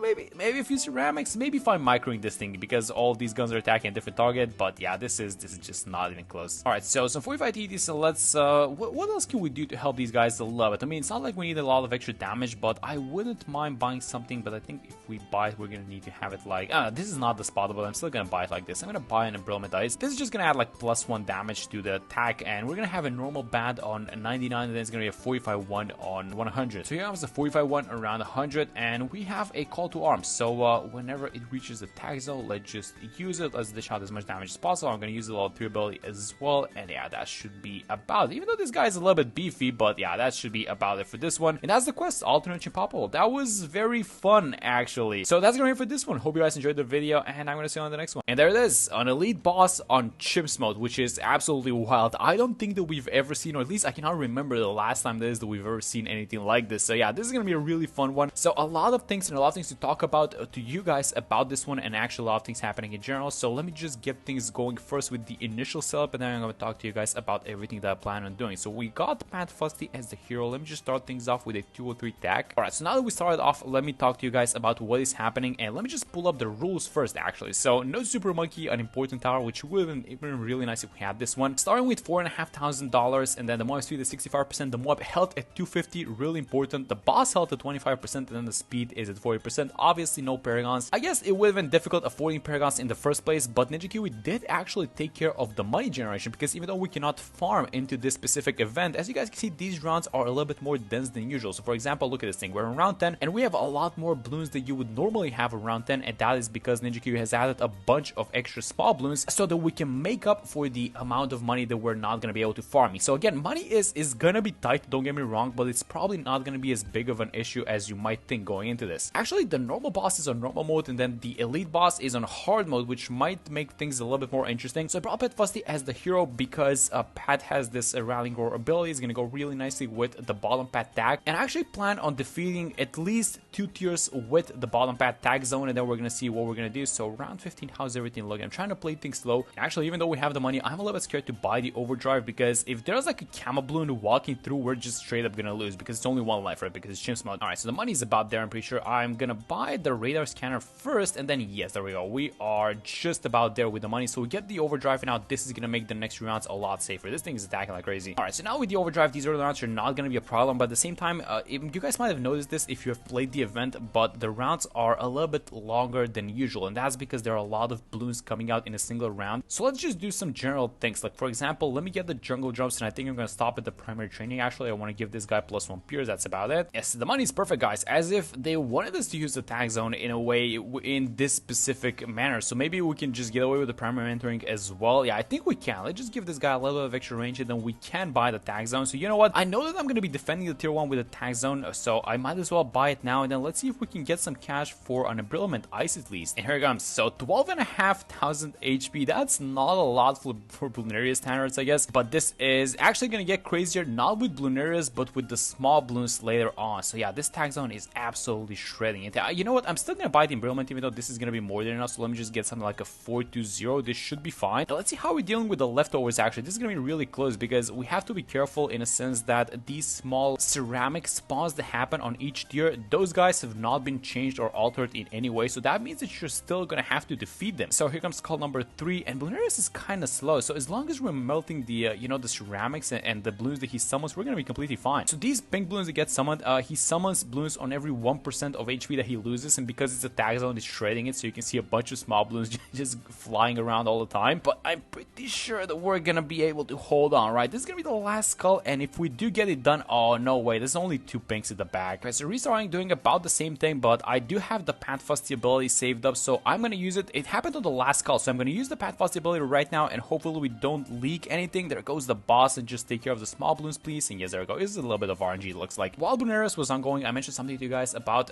S1: Maybe a few ceramics, maybe if I'm microing this thing, because all of these guns are attacking a different target, but yeah, this is just not even close. Alright, so some 45 TDs, so let's, what else can we do to help these guys to love it? I mean, it's not like we need a lot of extra damage, but I wouldn't mind buying something, but I think if we buy it, we're gonna need to have it like, this is not the spot, but I'm still gonna buy it like this. I'm gonna buy an Embrittlement Ice. This is just gonna add like +1 damage to the attack, and we're gonna have a normal bat on 99, and then it's gonna be a 45-1 on 100. So here comes the 45-1 around 100, and we have a call to arms. So whenever it reaches the Tack zone, let's just use it. Let's dish out as much damage as possible. I'm gonna use the level 3 ability as well, and yeah, that should be about it. Even though this guy is a little bit beefy, but yeah, that should be about it for this one. And that's the quest, Alternate Chimpapple. That was very fun, actually. So that's gonna be it for this one. Hope you guys enjoyed the video, and I'm gonna see you on the next one. And there it is, an elite boss on Chimps mode, which is absolutely wild. I don't think that we've ever seen, or at least I cannot remember the last time that we've ever seen anything like this. So yeah, this is gonna be a really fun one. So a lot of things and a lot of things to talk about to you guys about this one, and actually a lot of things happening in general. So let me just get things going first with the initial setup, and then I'm gonna talk to you guys about everything that I plan on doing. So we got Pat Fusty as the hero. Let me just start things off with a 203 Tack. Alright, so now that we started off, let me talk to you guys about what is happening, and let me just pull up the rules first, actually. So no Super Monkey, an important tower, which would have been really nice if we had this one. Starting with $4,500, and then the mob speed is 65%, the mob health at 250, really important. The boss health at 25%, and then the speed is at 40%. Obviously no Paragons. I guess it would have been difficult affording Paragons in the first place, but Ninja Kiwi did actually take care of the money generation, because even though we cannot farm into this specific event, as you guys can see, these rounds are a little bit more dense than usual. So for example, look at this thing, we're in round 10, and we have a lot more balloons that you would normally have around 10, and that is because Ninja Kiwi has added a bunch of extra extra small balloons so that we can make up for the amount of money that we're not going to be able to farm. So again, money is going to be tight, don't get me wrong, but it's probably not going to be as big of an issue as you might think going into this. Actually, the normal boss is on normal mode, and then the elite boss is on hard mode, which might make things a little bit more interesting. So I brought Pat Fusty as the hero because Pat has this rallying roar ability. It's going to go really nicely with the bottom Pat Tack, and I actually plan on defeating at least 2 tiers with the bottom Pat Tack zone, and then we're going to see what we're going to do. So round 15, how's everything looking? I'm trying to play things slow. Actually, even though we have the money, I'm a little bit scared to buy the overdrive, because if there's like a camo balloon walking through, we're just straight up gonna lose, because it's only one life, right? Because it's chimps mode. Alright, so the money's about there. I'm pretty sure I'm gonna buy the radar scanner first, and then yes, there we go. We are just about there with the money. So we get the overdrive, and now this is gonna make the next rounds a lot safer. This thing is attacking like crazy. Alright, so now with the overdrive, these early rounds are not gonna be a problem, but at the same time, you guys might have noticed this if you have played the event, but the rounds are a little bit longer than usual, and that's because there are a lot of balloons coming out in a single round. So let's just do some general things. Like for example, let me get the jungle jumps, and I think I'm gonna stop at the primary training. Actually, I want to give this guy +1 pierce. That's about it. Yes, the money's perfect, guys, as if they wanted us to use the tag zone in a way in this specific manner. So maybe we can just get away with the primary entering as well. Yeah, I think we can. Let's just give this guy a little bit of extra range, and then we can buy the tag zone. So you know what, I know that I'm going to be defending the tier 1 with the tag zone, so I might as well buy it now, and then let's see if we can get some cash for an Embrittlement Ice at least. And here it comes. So 12,500 HP. That's not a lot for Bloonarius standards, I guess, but this is actually going to get crazier, not with Bloonarius, but with the small balloons later on. So yeah, this tag zone is absolutely shredding it. You know what, I'm still going to buy the Embrittlement, even though this is going to be more than enough. So let me just get something like a 420. This should be fine. Now let's see how we're dealing with the leftovers. Actually, this is going to be really close, because we have to be careful in a sense that these small ceramic spawns that happen on each tier, those guys have not been changed or altered in any way. So that means that you're still going to have to defeat them. So here comes call number 3, and Bloonarius is kind of slow. So as long as we're melting the, you know, the ceramics and the balloons that he summons, we're going to be completely fine. So these pink balloons that get summoned, he summons balloons on every 1% of HP that he loses, and because it's a tag zone, it's shredding it. So you can see a bunch of small balloons just flying around all the time. But I'm pretty sure that we're going to be able to hold on, right? This is going to be the last skull, and if we do get it done, oh no way, there's only 2 pinks at the back. Okay, so restarting, doing about the same thing, but I do have the Pat Fusty ability saved up, so I'm going to use it. It happened on the last skull, so I'm going to use the Pat Fusty ability right now, and hopefully we don't leak anything. There goes the boss, and just take care of the small balloons, please. And yes, there we go. This is a little bit of RNG, it looks like. While Bloonarius was ongoing, I mentioned something to you guys about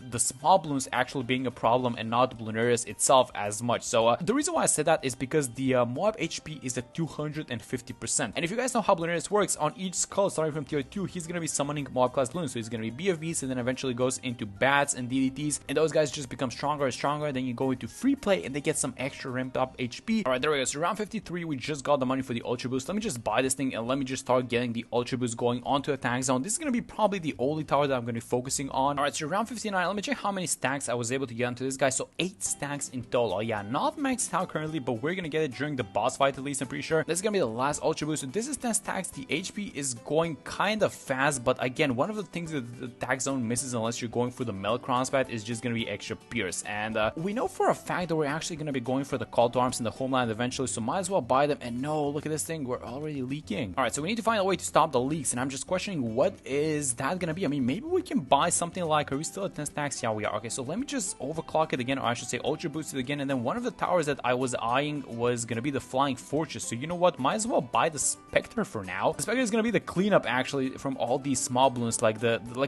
S1: the small balloons actually being a problem and not Bloonarius itself as much. So the reason why I said that is because the mob HP is at 250%. And if you guys know how Bloonarius works, on each skull starting from tier 2, he's going to be summoning mob class balloons. So he's going to be BFBs, and then eventually goes into bats and DDTs, and those guys just become stronger and stronger. Then you go into free play, and they get some extra ramped up HP. Alright, there we go. So round 53, we just got the money for the ultra boost. Let me just buy this thing, and let me just start getting the ultra boost going onto a tag zone. This is going to be probably the only tower that I'm going to be focusing on. Alright, so round 59, let me check how many stacks I was able to get onto this guy. So 8 stacks in total. Yeah, not maxed out currently, but we're going to get it during the boss fight at least, I'm pretty sure. This is going to be the last ultra boost. So this is 10 stacks. The HP is going kind of fast, but again, one of the things that the tag zone misses unless you're going for the Melkron's path is just going to be extra pierce. And we know for a fact that we're actually going to be going for the call to arms in the homeland eventually, so might as well buy them. And no, look at this thing, we're already leaking. Alright, so we need to find a way to stop the leaks, and I'm just questioning what is that going to be. I mean, maybe we can buy something like, are we still at 10 stacks? Yeah, we are. Okay, so let me just overclock it again, or I should say ultra boost it again. And then one of the towers that I was eyeing was going to be the Flying Fortress. So you know what, might as well buy the Spectre for now. The Spectre is going to be the cleanup actually from all these small balloons, like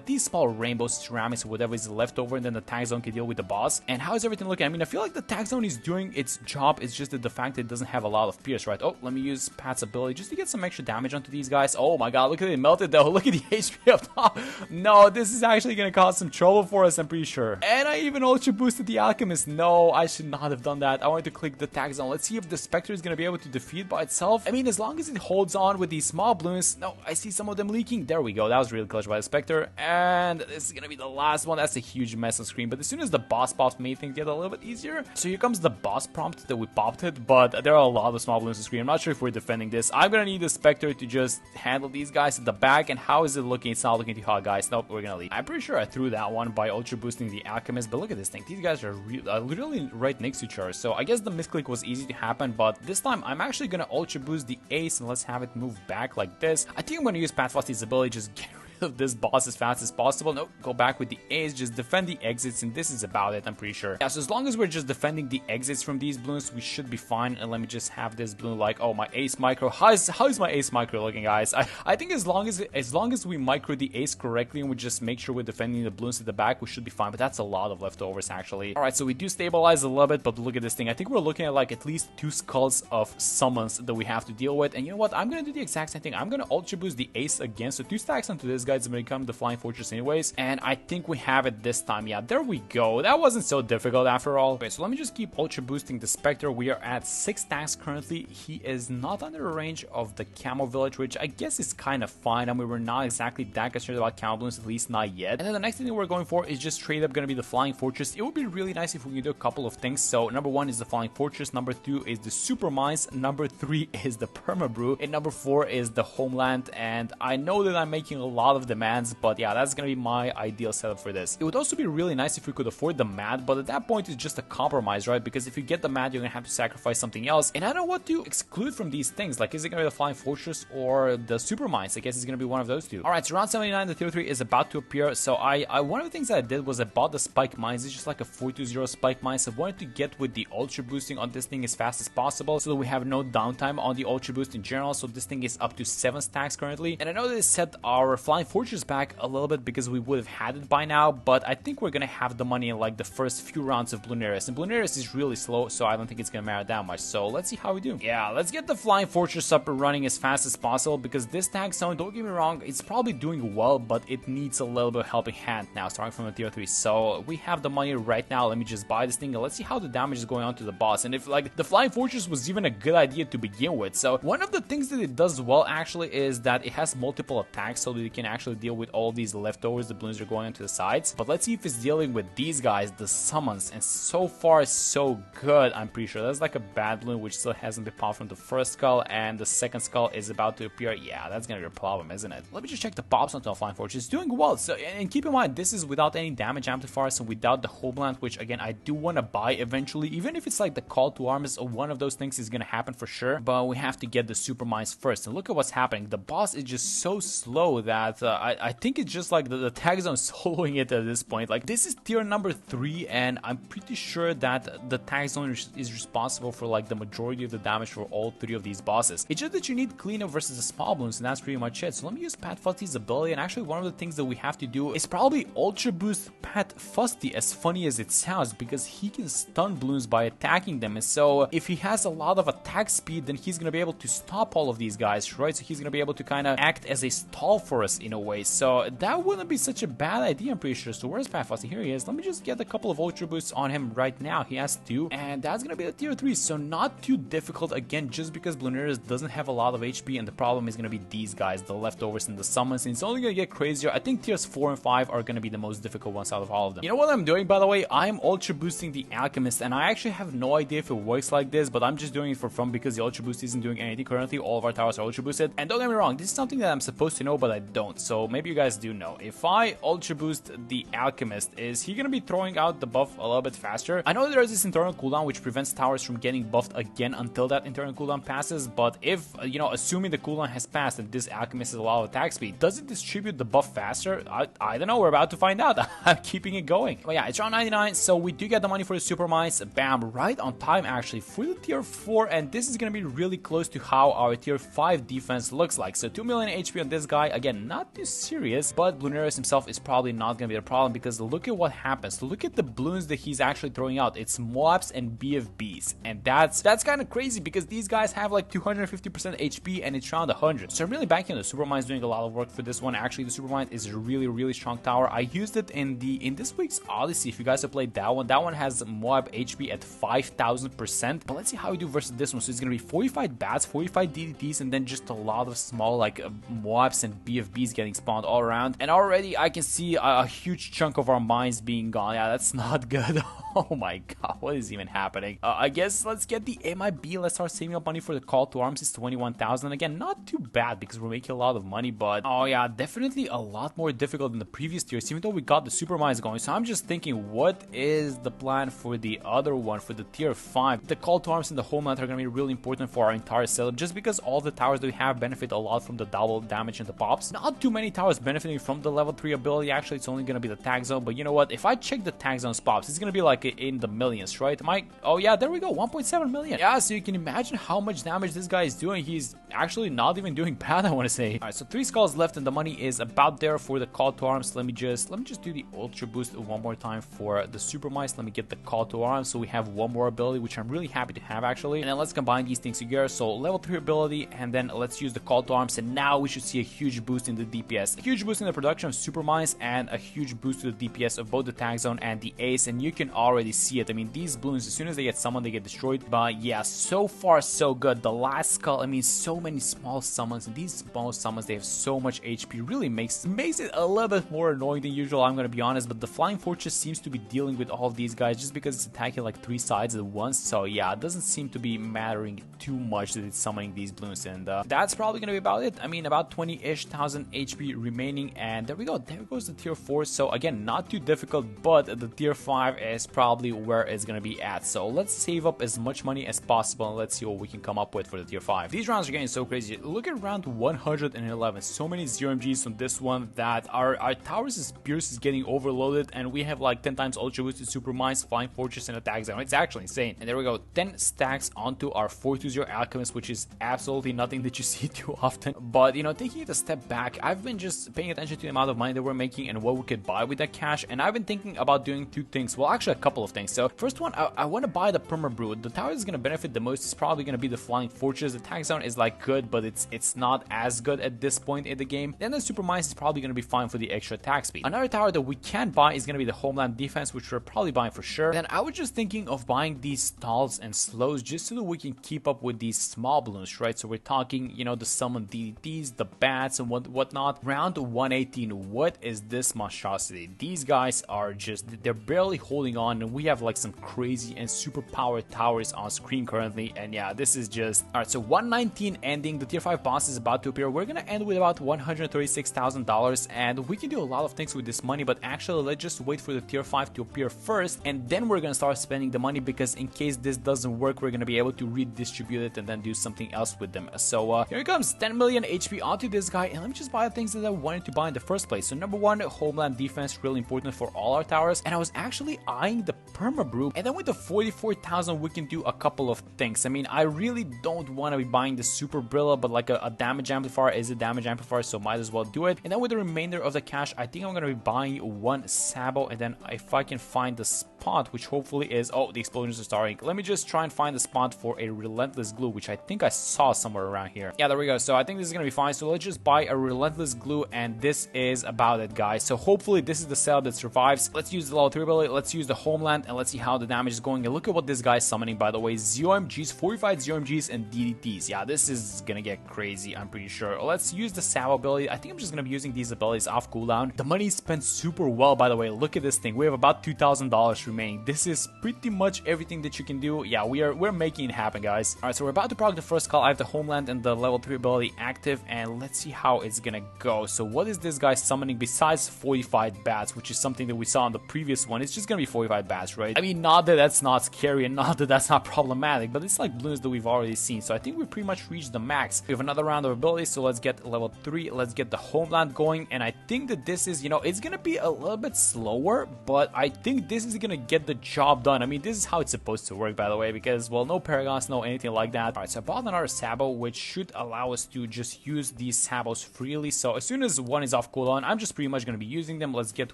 S1: these small rainbows, ceramics, or whatever is left over, and then the tag zone can deal with the boss. And how is everything looking? I mean, I feel like the tag zone is doing its job. It's just that the fact that it doesn't have a lot of pierce, right? Oh, let me use Pat's ability just to get some extra damage onto these guys. Oh my god, look at it melted though. Look at the HP up top. No, this is actually going to cause some trouble for us, I'm pretty sure. And I even ultra boosted the Alchemist. No, I should not have done that. I wanted to click the tag zone. Let's see if the Spectre is going to be able to defeat by itself. I mean, as long as it holds on with these small balloons. No, I see some of them leaking. There we go. That was really clutch by the Spectre. And this is going to be the last one. That's a huge mess on screen. But as soon as the boss pops, made things get a little bit easier. So here comes the boss prompt that we popped it. But there are a lot of small balloons on screen. I'm not sure if we're defending this. I'm going to need the Spectre to just handle these guys at the back. And how is it looking? It's not looking too hot, guys. Nope, we're going to leave. I'm pretty sure I threw that one by ultra boosting the Alchemist. But look at this thing. These guys are literally right next to each other. So I guess the misclick was easy to happen. But this time, I'm actually going to ultra boost the Ace. And let's have it move back like this. I think I'm going to use Pat Fusty's ability. Just get of this boss as fast as possible. No, go back with the A's, just defend the exits, and this is about it, I'm pretty sure. Yeah, so as long as we're just defending the exits from these balloons, we should be fine. And let me just have this balloon like, oh, my ace micro. How's my ace micro looking, guys? I think as long as we micro the ace correctly and we just make sure we're defending the balloons at the back, we should be fine. But that's a lot of leftovers, actually. Alright, so we do stabilize a little bit, but look at this thing. I think we're looking at like at least 2 skulls of summons that we have to deal with. And you know what? I'm gonna do the exact same thing. I'm gonna ultra boost the ace again. So 2 stacks onto this guy is gonna become the flying fortress anyways. And I think we have it this time. Yeah, there we go. That wasn't so difficult after all. Okay, so let me just keep ultra boosting the Spectre. We are at 6 stacks currently. He is not under range of the camo village, which I guess is kind of fine. I mean, we're not exactly that concerned about camo balloons, at least not yet. And then the next thing that we're going for is just straight up gonna be the flying fortress. It would be really nice if we could do a couple of things. So number 1 is the flying fortress, number 2 is the super mines, number 3 is the perma brew, and number 4 is the homeland. And I know that I'm making a lot of demands, but yeah, that's gonna be my ideal setup for this. It would also be really nice if we could afford the mat, but at that point it's just a compromise, right? Because if you get the mat, you're gonna have to sacrifice something else, and I don't know what to exclude from these things. Like, is it gonna be the flying fortress or the super mines? I guess it's gonna be one of those two. All right, so round 79, the tier 3 is about to appear. So one of the things that I did was I bought the spike mines. It's just like a 420 spike mines. I wanted to get with the ultra boosting on this thing as fast as possible, so that we have no downtime on the ultra boost in general. So this thing is up to 7 stacks currently, and I know that it set our flying fortress back a little bit because we would have had it by now, but I think we're gonna have the money in like the first few rounds of Bluenaris, and Bluenaris is really slow, so I don't think it's gonna matter that much. So let's see how we do. Yeah, let's get the flying fortress up and running as fast as possible, because this tag zone, don't get me wrong, it's probably doing well, but it needs a little bit of helping hand now, starting from the tier 3. So we have the money right now. Let me just buy this thing and let's see how the damage is going on to the boss, and if like the flying fortress was even a good idea to begin with. So one of the things that it does well actually is that it has multiple attacks, so that you can actually deal with all these leftovers. The balloons are going onto the sides, but let's see if it's dealing with these guys, the summons, and so far so good. I'm pretty sure that's like a bad balloon which still hasn't been popped from the first skull, and the second skull is about to appear. Yeah, that's gonna be a problem, isn't it? Let me just check the pops onto the flying fortress. It's doing well. So, and keep in mind, this is without any damage amplifiers and without the homeland, which again I do want to buy eventually, even if it's like the call to arms or one of those things is gonna happen for sure, but we have to get the super mines first. And look at what's happening. The boss is just so slow that I think it's just like the tag zone soloing it at this point. Like, this is tier number 3, and I'm pretty sure that the tag zone is responsible for like the majority of the damage for all 3 of these bosses. It's just that you need cleanup versus the small balloons, and that's pretty much it. So let me use Pat Fusty's ability, and actually one of the things that we have to do is probably ultra boost Pat Fusty, as funny as it sounds, because he can stun balloons by attacking them. And so if he has a lot of attack speed, then he's gonna be able to stop all of these guys, right? So he's gonna be able to kind of act as a stall for us in a way. So that wouldn't be such a bad idea, I'm pretty sure. So where's Pat Fusty? Here he is. Let me just get a couple of ultra boosts on him right now. He has 2, and that's gonna be a tier 3. So not too difficult, again, just because Bluenaris doesn't have a lot of HP, and the problem is gonna be these guys, the leftovers and the summons, and it's only gonna get crazier. I think tiers 4 and 5 are gonna be the most difficult ones out of all of them. You know what I'm doing, by the way? I'm ultra boosting the Alchemist, and I actually have no idea if it works like this, but I'm just doing it for fun because the ultra boost isn't doing anything currently. All of our towers are ultra boosted, and don't get me wrong, this is something that I'm supposed to know, but I don't. So maybe you guys do know. If I ultra boost the Alchemist, is he gonna be throwing out the buff a little bit faster? I know there is this internal cooldown which prevents towers from getting buffed again until that internal cooldown passes, but if, you know, assuming the cooldown has passed and this Alchemist has a lot of attack speed, does it distribute the buff faster? I don't know, we're about to find out. I'm keeping it going. But yeah, it's round 99, so we do get the money for the super mines. Bam, right on time actually for the tier 4, and this is gonna be really close to how our tier 5 defense looks like. So 2 million HP on this guy, again, not too serious, but Bluenaris himself is probably not gonna be a problem, because look at what happens. Look at the balloons that he's actually throwing out. It's Moabs and BFBs, and that's kind of crazy because these guys have like 250% HP and it's round 100. So I'm really banking on the super mines doing a lot of work for this one. Actually, the super mine is a really strong tower. I used it in this week's Odyssey. If you guys have played that one has Moab HP at 5000%. But let's see how we do versus this one. So it's gonna be 45 bats, 45 DDTs, and then just a lot of small like Moabs and BFBs getting spawned all around. And already I can see a huge chunk of our mines being gone. Yeah, that's not good. Oh my god, what is even happening? I guess let's get the MIB. Let's start saving up money for the call to arms. It's 21,000. Again, not too bad because we're making a lot of money, but oh yeah, definitely a lot more difficult than the previous tiers, even though we got the super mines going. So I'm just thinking, what is the plan for the other one, for the tier 5? The call to arms and the homeland are going to be really important for our entire setup, just because all the towers that we have benefit a lot from the double damage and the pops. Not too many towers benefiting from the level 3 ability. Actually, it's only gonna be the Tack Zone, but you know what? If I check the Tack Zone spots, it's gonna be like in the millions, right? Oh yeah, there we go, 1.7 million. Yeah, so you can imagine how much damage this guy is doing. He's actually not even doing bad, I want to say. All right, so 3 skulls left and the money is about there for the call to arms. Let me just do the ultra boost one more time for the super mice. Let me get the call to arms, so we have one more ability, which I'm really happy to have actually. And then let's combine these things together. So level 3 ability, and then let's use the call to arms, and now we should see a huge boost in the DPS, a huge boost in the production of super mines, and a huge boost to the DPS of both the Tack Zone and the Ace. And you can already see it. I mean, these balloons, as soon as they get summoned, they get destroyed. But yeah, so far so good. The last skull, I mean, so many small summons, and these small summons, they have so much HP, really makes it a little bit more annoying than usual, I'm gonna be honest. But the Flying Fortress seems to be dealing with all of these guys just because it's attacking like 3 sides at once. So yeah, it doesn't seem to be mattering too much that it's summoning these balloons, and that's probably gonna be about it. I mean, about 20-ish thousand HP remaining, and there we go, there goes the tier 4. So again, not too difficult, but the tier 5 is probably where it's gonna be at. So let's save up as much money as possible, and let's see what we can come up with for the tier 5. These rounds are getting so crazy. Look at round 111, so many 0 MGs on this one that our towers' Pierce is getting overloaded, and we have like 10 times ultra boosted super mines, Flying Fortress, and a Tack Zone. It's actually insane. And there we go, 10 stacks onto our 420 Alchemist, which is absolutely nothing that you see too often. But you know, taking it a step back, I've been just paying attention to the amount of money that we're making and what we could buy with that cash, and I've been thinking about doing 2 things. Well, actually a couple of things. So first one, I want to buy the Perma Brew. The tower is going to benefit the most is probably going to be the Flying Fortress. The Tack Zone is like good, but it's not as good at this point in the game. Then the Super Mines is probably going to be fine for the extra attack speed. Another tower that we can buy is going to be the Homeland Defense, which we're probably buying for sure. Then I was just thinking of buying these stalls and slows just so that we can keep up with these small balloons, right? So we're talking, you know, the summon DDTs, the bats, and whatnot. Round 118, what is this monstrosity? These guys are just, they're barely holding on, and we have like some crazy and super powered towers on screen currently, and yeah, this is just... Alright, so 119 ending, the tier 5 boss is about to appear. We're gonna end with about $136,000, and we can do a lot of things with this money, but actually let's just wait for the tier 5 to appear first, and then we're gonna start spending the money, because in case this doesn't work, we're gonna be able to redistribute it and then do something else with them. So here it comes, 10 million HP onto this guy, and let me just buy the things that I wanted to buy in the first place. So number 1, Homeland Defense, really important for all our towers, and I was actually eyeing the Perma Brew, and then with the 44,000 we can do a couple of things. I mean, I really don't want to be buying the Super Brilla, but like a damage amplifier is a damage amplifier, so might as well do it. And then with the remainder of the cash, I think I'm gonna be buying 1 Sabo, and then if I can find the spot, which hopefully is... Oh, the explosions are starting. Let me just try and find the spot for a Relentless Glue, which I think I saw somewhere around here. Yeah, there we go. So I think this is gonna be fine. So let's just buy a Relentless Glue, and this is about it, guys. So hopefully this is the setup that survives. Let's use the level 3 ability, let's use the Homeland, and let's see how the damage is going. And look at what this guy is summoning, by the way. 0 MGs, 45 0 MGs, and DDTs. Yeah, this is gonna get crazy, I'm pretty sure. Let's use the Sabo ability. I think I'm just gonna be using these abilities off cooldown. The money is spent super well, by the way. Look at this thing. We have about $2,000 remaining. This is pretty much everything that you can do. Yeah, we're making it happen, guys. Alright, so we're about to proc the first call. I have the Homeland and the level 3 ability active, and let's see how it's gonna go. So what is this guy summoning besides 45 bats, which is something that we saw on the previous one? It's just gonna be 45 bats, right? I mean, not that that's not scary and not that that's not problematic, but it's like balloons that we've already seen. So I think we pretty much reached the max. We have another round of abilities, so let's get level 3. Let's get the Homeland going, and I think that this is, you know, it's gonna be a little bit slower, but I think this is gonna get the job done. I mean, this is how it's supposed to work, by the way, because, well, no Paragons, no anything like that. Alright, so I bought another Sabo, which should allow us to just use these Sabos freely. So as soon as one is off cooldown, I'm just pretty much gonna be using them. Let's get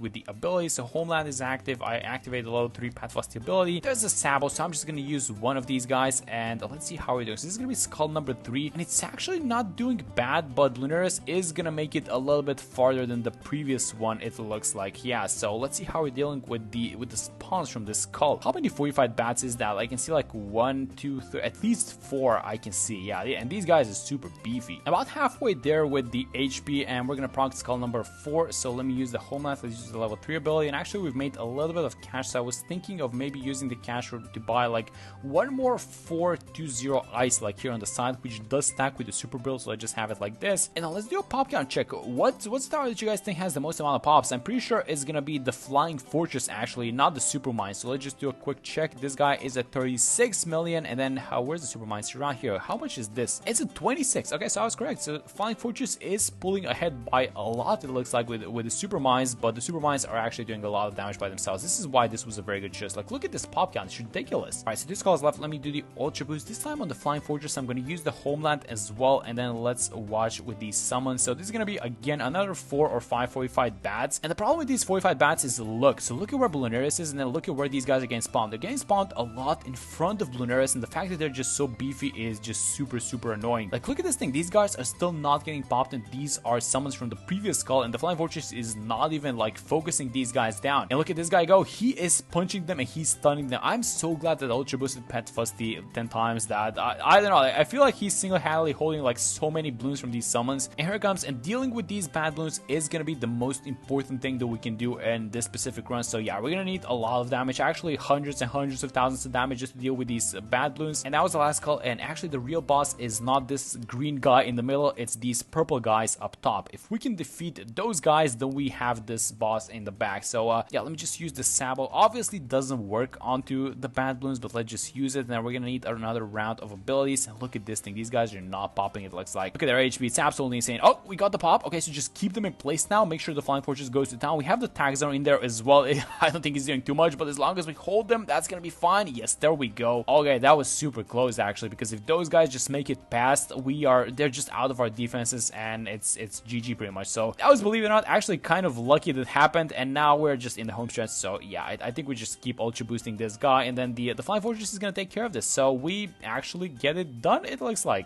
S1: with the ability. So Homeland is active. I activate the level 3 Pathfusty ability. There's a Sabo, so I'm just gonna use one of these guys, and let's see how it does. This is gonna be skull number 3, and it's actually not doing bad, but Lunaris is gonna make it a little bit farther than the previous one, it looks like. Yeah, so let's see how we're dealing with the spawns from this skull. How many 45 bats is that? I can see like 1, 2, 3, at least 4 I can see. Yeah, and these guys are super beefy. About halfway there with the HP, and we're gonna proc skull number 4. So let me use the Homeland. Let's use the level 3 ability, and actually we've made a little bit of cash, so I was thinking of maybe using the cash to buy like one more 420 ice like here on the side, which does stack with the super build. So I just have it like this. And now let's do a pop count check. What's the tower that you guys think has the most amount of pops? I'm pretty sure it's gonna be the Flying Fortress, actually, not the super super mine. So let's just do a quick check. This guy is at 36 million, and then where's the super mine? It's around here. How much is this? It's at 26. Okay, so I was correct. So Flying Fortress is pulling ahead by a lot, it looks like, with the super mines, but the super mines are actually doing a lot of damage by themselves. This is why this was a very good choice. Like, look at this pop count. It's ridiculous. All right, so 2 skulls left. Let me do the ultra boost. This time on the Flying Fortress, I'm going to use the homeland as well, and then let's watch with these summons. So this is going to be, again, another 4 or 5 fortified bats. And the problem with these fortified bats is look. So look at where Bluneris is, and then look at where these guys are getting spawned. They're getting spawned a lot in front of Bluneris, and the fact that they're just so beefy is just super annoying. Like, look at this thing. These guys are still not getting popped, and these are summons from the previous skull, and the Flying Fortress is not even like focusing these guys down. And look at this guy go. He is punching them and he's stunning them. I'm so glad that Ultra boosted Pet Fusty 10 times that I don't know. I feel like he's single-handedly holding like so many balloons from these summons. And here it comes. And dealing with these bad balloons is gonna be the most important thing that we can do in this specific run. So yeah, we're gonna need a lot of damage, actually hundreds and hundreds of thousands of damage just to deal with these bad balloons. And that was the last skull. And actually the real boss is not this green guy in the middle, it's these purple guys up top. If we can defeat those guys, then we have this boss in the back. So yeah, let me just use the Sabo. Obviously doesn't work onto the bad balloons, but let's just use it. And then we're gonna need another round of abilities. And look at this thing, these guys are not popping, it looks like. Look at their HP, it's absolutely insane. Oh, we got the pop. Okay, so just keep them in place now. Make sure the Flying Fortress goes to town. We have the Tack zone in there as well. I don't think he's doing too much, but as long as we hold them, that's gonna be fine. Yes, there we go. Okay, that was super close actually, because if those guys just make it past, they're just out of our defenses, and it's GG pretty much. So that was, believe it or not, actually kind of lucky that happened, and now we're just in the home stretch. So yeah, I think we just keep ultra boosting this guy, and then the Flying Fortress is gonna take care of this. So we actually get it done, it looks like.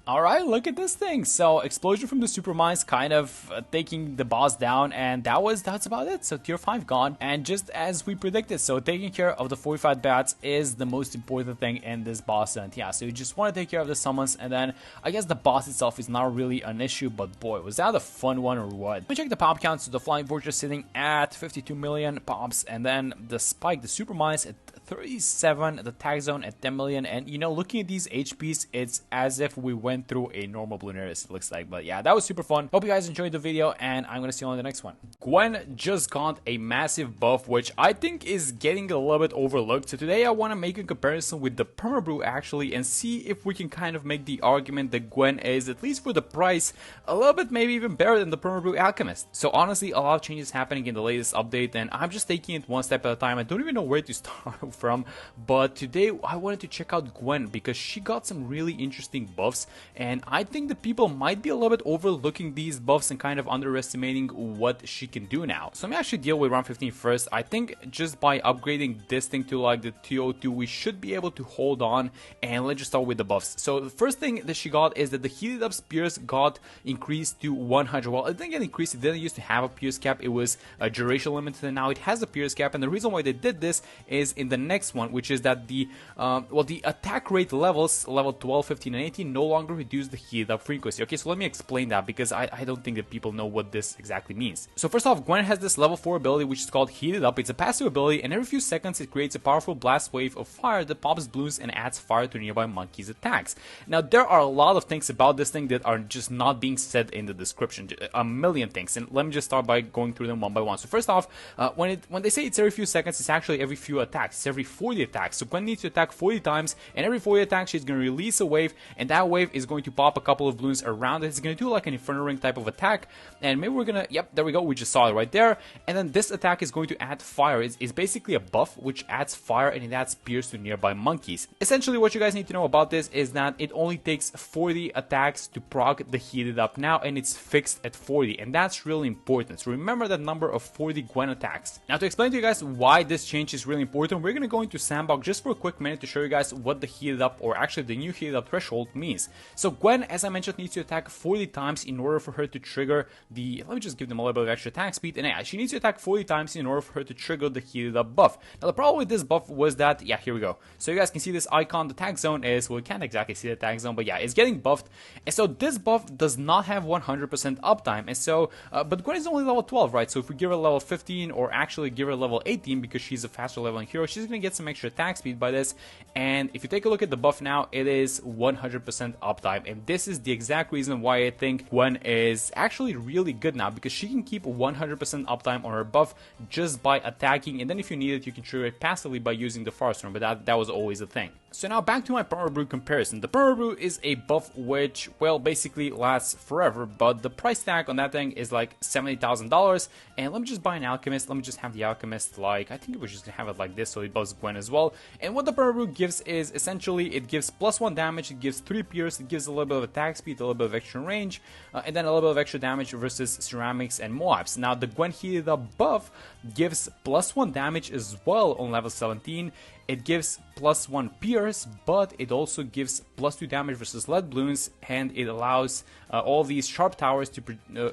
S1: Alright, look at this thing. So explosion from the super mines kind of taking the boss down, and that's about it. So tier 5 gone, and just as we predicted, so taking care of the 45 bats is the most important thing in this boss. And yeah, so you just want to take care of the summons, and then I guess the boss itself is not really an issue, but boy, was that a fun one or what. Let me check the pop count. So the Flying Fortress sitting at 52 million pops, and then the spike, the super mines at 37, the Tack zone at 10 million, and you know, looking at these HPs, it's as if we went through a normal Bluneris, it looks like. But yeah, that was super fun. Hope you guys enjoyed the video, and I'm gonna see you on the next one. Gwen just got a massive buff, which I think is getting a little bit overlooked. So today I want to make a comparison with the Permabrew actually, and see if we can kind of make the argument that Gwen is, at least for the price, a little bit maybe even better than the Permabrew Alchemist. So honestly, a lot of changes happening in the latest update, and I'm just taking it one step at a time. I don't even know where to start from, but today I wanted to check out Gwen because she got some really interesting buffs, and I think that people might be a little bit overlooking these buffs and kind of underestimating what she can do now. So let me actually deal with round 15 first. I think just by upgrading this thing to like the TO2, we should be able to hold on, and let's just start with the buffs. So the first thing that she got is that the heated up spears got increased to 100. Well, it didn't get increased, it didn't used to have a pierce cap, it was a duration limited, and now it has a pierce cap. And the reason why they did this is in the next one, which is that the attack rate levels, level 12, 15, and 18, no longer reduce the heated up frequency. Okay, so let me explain that, because I don't think that people know what this exactly means. So first off, Gwen has this level 4 ability, which is called Heated Up. It's a passive ability, and every few seconds it creates a powerful blast wave of fire that pops balloons and adds fire to nearby monkeys' attacks. Now, there are a lot of things about this thing that are just not being said in the description, a million things, and let me just start by going through them one by one. So first off, when they say it's every few seconds, it's actually every few attacks. It's every 40 attacks. So Gwen needs to attack 40 times, and every 40 attacks she's going to release a wave, and that wave is going to pop a couple of balloons around it. It's going to do like an Inferno Ring type of attack, and maybe we're gonna, yep, there we go, we just saw it right there. And then this attack is going to add fire. It's basically a buff which adds fire, and it adds spears to nearby monkeys. Essentially, what you guys need to know about this is that it only takes 40 attacks to proc the Heated Up now, and it's fixed at 40, and that's really important. So remember that number of 40 Gwen attacks. Now, to explain to you guys why this change is really important, we're gonna go into Sandbox just for a quick minute to show you guys what the Heated Up, or actually the new Heated Up threshold, means. So Gwen, as I mentioned, needs to attack 40 times in order for her to trigger the, let me just give them a little bit of extra attack speed, and yeah, she needs to attack 40 times in order for her to trigger the Heated Up buff. Now, the problem with this buff was that, yeah, here we go. So you guys can see this icon, the Tack zone is, well, we can't exactly see the Tack zone, but yeah, it's getting buffed. And so this buff does not have 100% uptime, and so, but Gwen is only level 12, right? So if we give her level 15, or actually give her level 18, because she's a faster leveling hero, she's gonna get some extra attack speed by this. And if you take a look at the buff now, it is 100% uptime, and this is the exact reason why I think Gwen is actually really good now, because she can keep 100% uptime on her buff just by attacking, and then if you need it, you can trigger it passively by using the Firestorm, but that was always a thing. So now back to my Perma Brew comparison. The Perma Brew is a buff which, well, basically lasts forever, but the price tag on that thing is like $70,000. And let me just buy an Alchemist. Let me just have the Alchemist, like, I think we're just gonna have it like this so it buffs Gwen as well. And what the Perma Brew gives is essentially it gives +1 damage, it gives 3 pierce, it gives a little bit of attack speed, a little bit of extra range, and then a little bit of extra damage versus ceramics and Moabs. Now the Gwen heated up buff gives +1 damage as well on level 17. It gives +1 pierce, but it also gives +2 damage versus lead balloons, and it allows all these sharp towers to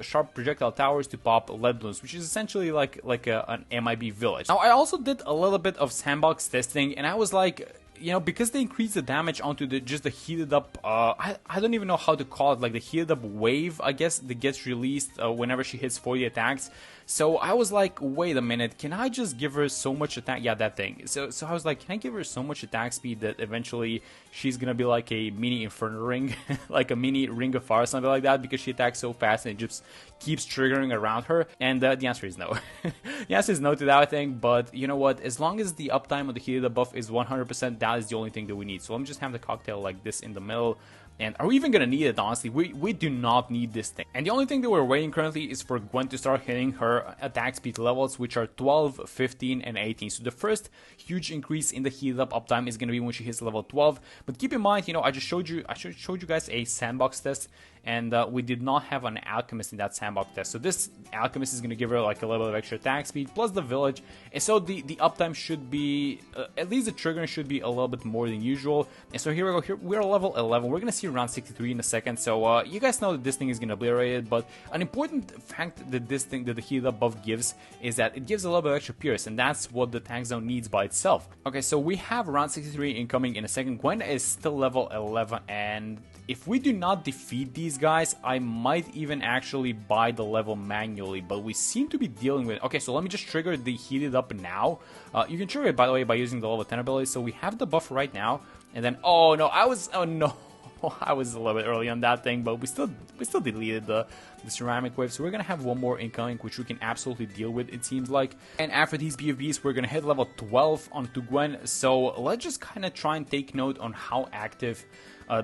S1: sharp projectile towers to pop lead balloons, which is essentially like an MIB village. Now I also did a little bit of sandbox testing, and I was like, you know, because they increase the damage onto just the heated up, I don't even know how to call it, like the heated up wave, I guess, that gets released whenever she hits 40 attacks. So I was like, wait a minute, can I just give her so much attack? Yeah, that thing. So I was like, can I give her so much attack speed that eventually she's gonna be like a mini Inferno Ring, like a mini Ring of Fire, something like that, because she attacks so fast and it just keeps triggering around her? And the answer is no. The answer is no to that thing, but you know what? As long as the uptime of the heated up buff is 100%, that is the only thing that we need. So let me just have the cocktail like this in the middle. And are we even gonna need it, honestly? We do not need this thing. And the only thing that we're waiting currently is for Gwen to start hitting her attack speed levels, which are 12, 15, and 18. So the first huge increase in the heated up uptime is gonna be when she hits level 12. But keep in mind, you know, I showed you guys a sandbox test, and we did not have an Alchemist in that sandbox test. So this Alchemist is going to give her like a little bit of extra attack speed, plus the village, and so the uptime should be, at least the triggering should be a little bit more than usual. And so here we go, here we're level 11, we're going to see around 63 in a second, so you guys know that this thing is going to obliterate it, but an important fact that this thing, that the heated up buff gives, is that it gives a little bit of extra pierce, and that's what the tank zone needs by itself. Okay, so we have around 63 incoming in a second. Gwen is still level 11, and if we do not defeat these guys, I might even actually buy the level manually, but we seem to be dealing with... Okay, so let me just trigger the heated up now. You can trigger it, by the way, by using the level 10 ability. So we have the buff right now, and then... Oh, no, oh, no. I was a little bit early on that thing, but we still deleted the ceramic wave, so we're gonna have one more incoming, which we can absolutely deal with, it seems like. And after these BFBs, we're gonna hit level 12 onto Gwen, so let's just kind of try and take note on how active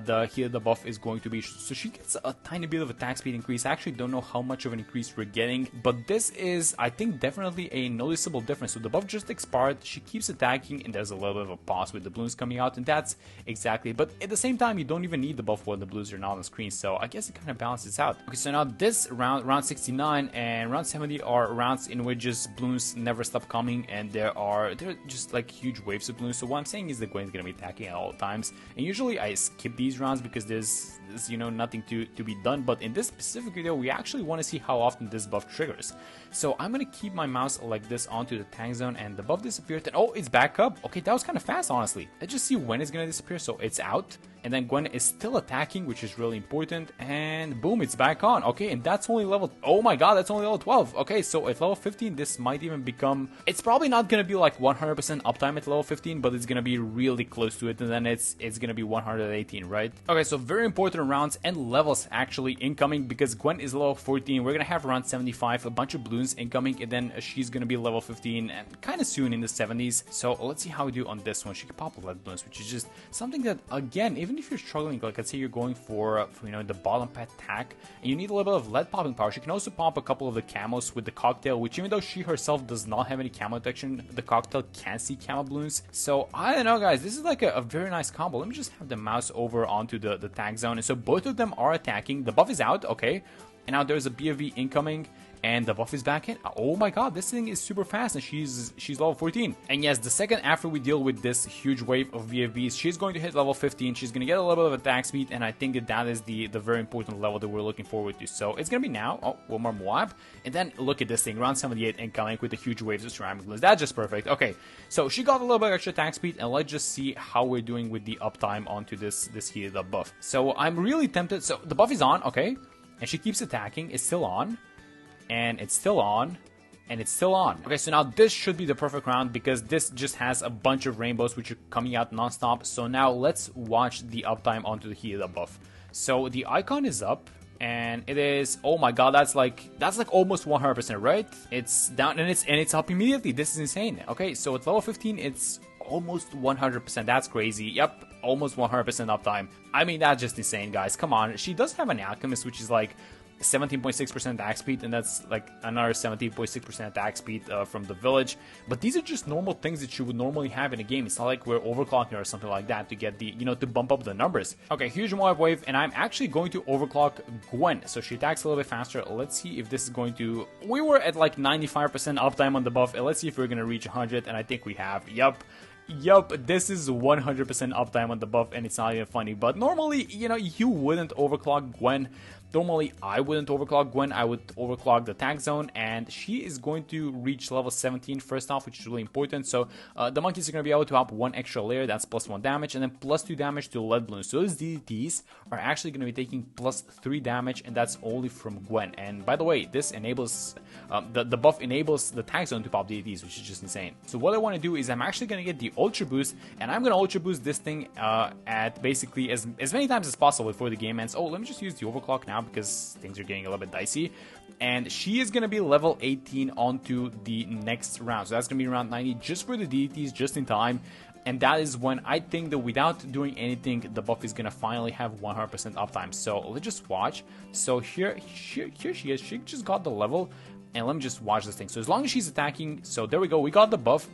S1: the heated up buff is going to be. So she gets a tiny bit of attack speed increase. I actually don't know how much of an increase we're getting, but this is, I think, definitely a noticeable difference. So the buff just expired, she keeps attacking, and there's a little bit of a pause with the balloons coming out, and that's exactly, but at the same time, you don't even need the buff when the balloons are not on the screen, so I guess it kind of balances out. Okay, so now this round 69 and round 70 are rounds in which just balloons never stop coming, and they're just like huge waves of balloons. So what I'm saying is that Gwen's gonna be attacking at all times, and usually I skip these rounds because there's you know, nothing to be done, but in this specific video we actually want to see how often this buff triggers. So I'm gonna keep my mouse like this onto the tank zone, and the buff disappeared, and oh, it's back up. Okay, that was kind of fast, honestly. Let's just see when it's gonna disappear. So it's out, and then Gwen is still attacking, which is really important, and boom, it's back on. Okay, and that's only level, oh my god, that's only level 12. Okay, so at level 15 this might even become, it's probably not gonna be like 100% uptime at level 15, but it's gonna be really close to it, and then it's gonna be 118, right? Okay, so very important rounds and levels actually incoming, because Gwen is level 14. We're gonna have around 75, a bunch of balloons incoming, and then she's gonna be level 15 and kind of soon in the 70s. So let's see how we do on this one. She can pop lead balloons, which is just something that, again, even if you're struggling, like let's say you're going for you know, the bottom pet Tack, and you need a little bit of lead popping power, she can also pop a couple of the camos with the cocktail, which even though she herself does not have any camo detection, the cocktail can see camo balloons. So I don't know, guys, this is like a very nice combo. Let me just have the mouse over onto the tank zone, and so both of them are attacking. The buff is out, okay, and now there's a BFV incoming, and the buff is back in. Oh my god, this thing is super fast, and she's level 14. And yes, the second after we deal with this huge wave of VFBs, she's going to hit level 15. She's going to get a little bit of attack speed, and I think that is the very important level that we're looking forward to. So it's going to be now. Oh, one more Moab. And then look at this thing, round 78 incoming with the huge waves of ceramic balloons. That's just perfect. Okay, so she got a little bit of extra attack speed, and let's just see how we're doing with the uptime onto this heated up buff. So I'm really tempted. So the buff is on, okay, and she keeps attacking. It's still on. And it's still on, and it's still on. Okay, so now this should be the perfect round because this just has a bunch of rainbows which are coming out non-stop. So now let's watch the uptime onto the heated up buff. So the icon is up, and it is, oh my god, that's like almost 100%, right? It's down, and it's up immediately. This is insane. Okay, so at level 15 it's almost 100%. That's crazy. Yep, almost 100% uptime. I mean, that's just insane, guys. Come on. She does have an alchemist, which is like 17.6% attack speed, and that's like another 17.6% attack speed from the village. But these are just normal things that you would normally have in a game. It's not like we're overclocking or something like that to get the, you know, to bump up the numbers. Okay, huge Moab wave, and I'm actually going to overclock Gwen, so she attacks a little bit faster. Let's see if this is going to, we were at like 95% uptime on the buff, and let's see if we're gonna reach 100, and I think we have. Yup, this is 100% uptime on the buff, and it's not even funny. But normally, you know, you wouldn't overclock Gwen. Normally, I wouldn't overclock Gwen. I would overclock the Tack Zone, and she is going to reach level 17 first off, which is really important. So the monkeys are going to be able to up one extra layer. That's +1 damage, and then +2 damage to lead balloons. So those DDTs are actually going to be taking +3 damage, and that's only from Gwen. And by the way, this enables the buff enables the Tack Zone to pop DDTs, which is just insane. So what I want to do is I'm actually going to get the Ultra Boost, and I'm going to Ultra Boost this thing at basically as many times as possible before the game ends. Oh, let me just use the overclock now because things are getting a little bit dicey. And she is going to be level 18 onto the next round. So that's going to be around 90 just for the DDTs, just in time. And that is when I think that without doing anything, the buff is going to finally have 100% uptime. So let's just watch. So here she is. She just got the level. And let me just watch this thing. So as long as she's attacking, so there we go. We got the buff.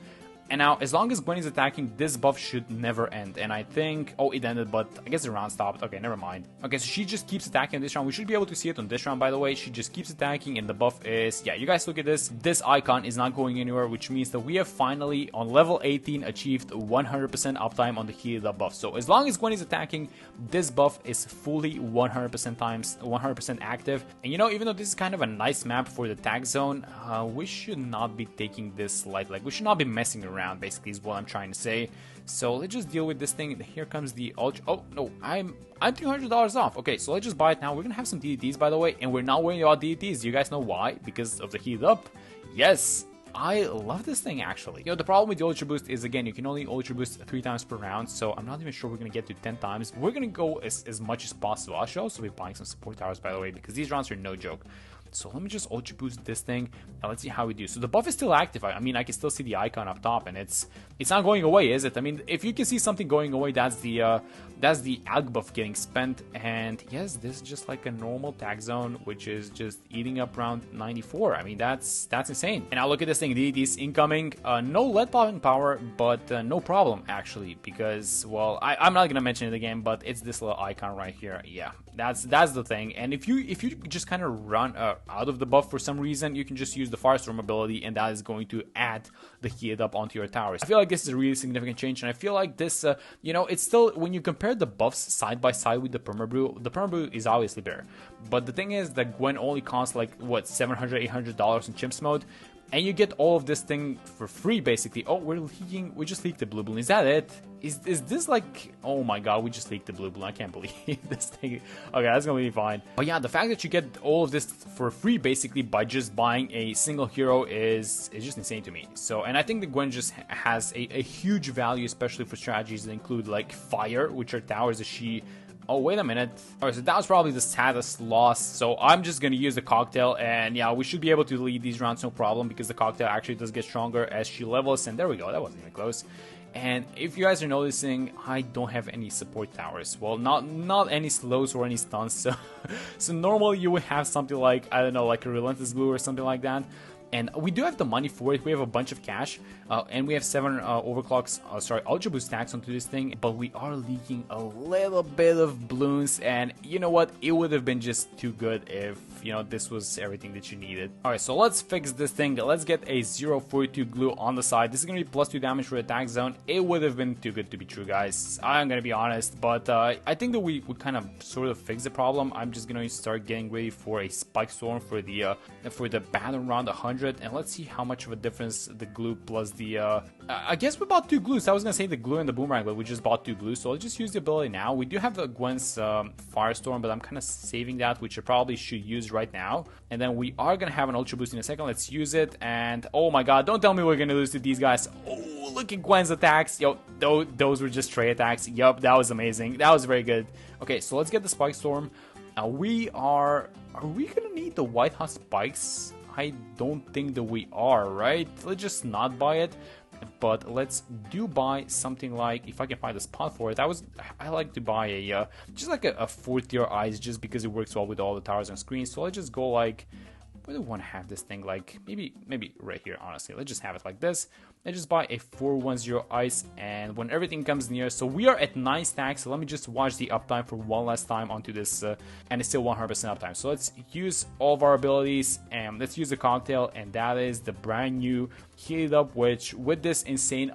S1: And now, as long as Gwen is attacking, this buff should never end. And I think, oh, it ended, but I guess the round stopped. Okay, never mind. Okay, so she just keeps attacking this round. We should be able to see it on this round, by the way. She just keeps attacking, and the buff is, yeah, you guys look at this. This icon is not going anywhere, which means that we have finally, on level 18, achieved 100% uptime on the heated up buff. So as long as Gwen is attacking, this buff is fully 100% active. And you know, even though this is kind of a nice map for the Tack Zone, we should not be taking this light. Like, we should not be messing around. Basically is what I'm trying to say. So let's just deal with this thing. Here comes the ultra. Oh no, I'm $200 off. Okay, so let's just buy it now. We're gonna have some DDTs, by the way, and we're not worrying about DDTs. You guys know why? Because of the heat up. Yes, I love this thing actually. You know, the problem with the Ultra Boost is, again, you can only Ultra Boost 3 times per round, so I'm not even sure we're gonna get to 10 times. We're gonna go as much as possible. I should also be buying some support towers, by the way, because these rounds are no joke. So let me just Ultra Boost this thing, and let's see how we do. So the buff is still active. I mean, I can still see the icon up top, and it's not going away, is it? I mean, if you can see something going away, that's the Alg buff getting spent. And yes, this is just like a normal Tack Zone, which is just eating up round 94. I mean, that's insane. And now look at this thing, DDTs incoming. No lead popping power, but no problem actually, because, well, I'm not gonna mention it again, but it's this little icon right here. Yeah, that's the thing. And if you just kind of run out of the buff for some reason, you can just use the Firestorm ability, and that is going to add the heat up onto your towers. I feel like this is a really significant change, and I feel like this, you know, it's still, when you compare the buffs side by side with the Permabrew is obviously better. But the thing is that Gwen only costs like, what, $700, $800 in Chimps mode, and you get all of this thing for free, basically. Oh, we just leaked the blue balloon. Is that it? Is this like, oh my god, we just leaked the blue balloon. I can't believe this thing. Okay, that's gonna be fine. But yeah, the fact that you get all of this for free, basically, by just buying a single hero is just insane to me. So, and I think that Gwen just has a huge value, especially for strategies that include like fire, which are towers that she... Oh, wait a minute. Alright, so that was probably the saddest loss. So I'm just going to use the cocktail. And yeah, we should be able to lead these rounds no problem, because the cocktail actually does get stronger as she levels. And there we go. That wasn't even close. And if you guys are noticing, I don't have any support towers. Well, not any slows or any stuns. So normally you would have something like, I don't know, like a Relentless Glue or something like that. And we do have the money for it. We have a bunch of cash, and we have 7 Ultra Boost stacks onto this thing. But we are leaking a little bit of balloons, and you know what? It would have been just too good if, you know, this was everything that you needed. All right, so let's fix this thing. Let's get a 042 glue on the side. This is gonna be +2 damage for the Tack Zone. It would have been too good to be true, guys. I'm gonna be honest, but I think that we would kind of sort of fix the problem. I'm just gonna start getting ready for a Spike Storm for the battle round 100. 100, and let's see how much of a difference the glue plus the I guess we bought 2 glues. I was gonna say the glue and the boomerang, but we just bought 2 glues, so let's just use the ability now. We do have the Gwen's Firestorm, but I'm kind of saving that, which I probably should use right now. And then we are gonna have an ultra boost in a second. Let's use it, and oh my god, don't tell me we're gonna lose to these guys. Oh, look at Gwen's attacks. Yo, those were just stray attacks. Yup, that was amazing. That was very good. Okay, so let's get the Spike Storm. Are we gonna need the White Hot Spikes? I don't think that we are, right? Let's just not buy it, but let's do buy something like, if I can find a spot for it. I like to buy a just like a 4th-tier ice, just because it works well with all the towers and screens. So let's just go like, where do I want to have this thing? Like maybe right here. Honestly, let's just have it like this. Let's just buy a 410 ice, and when everything comes near, so we are at 9 stacks. So let me just watch the uptime for one last time onto this, and it's still 100% uptime. So let's use all of our abilities, and let's use the cocktail, and that is the brand new Heat It Up, which with this insane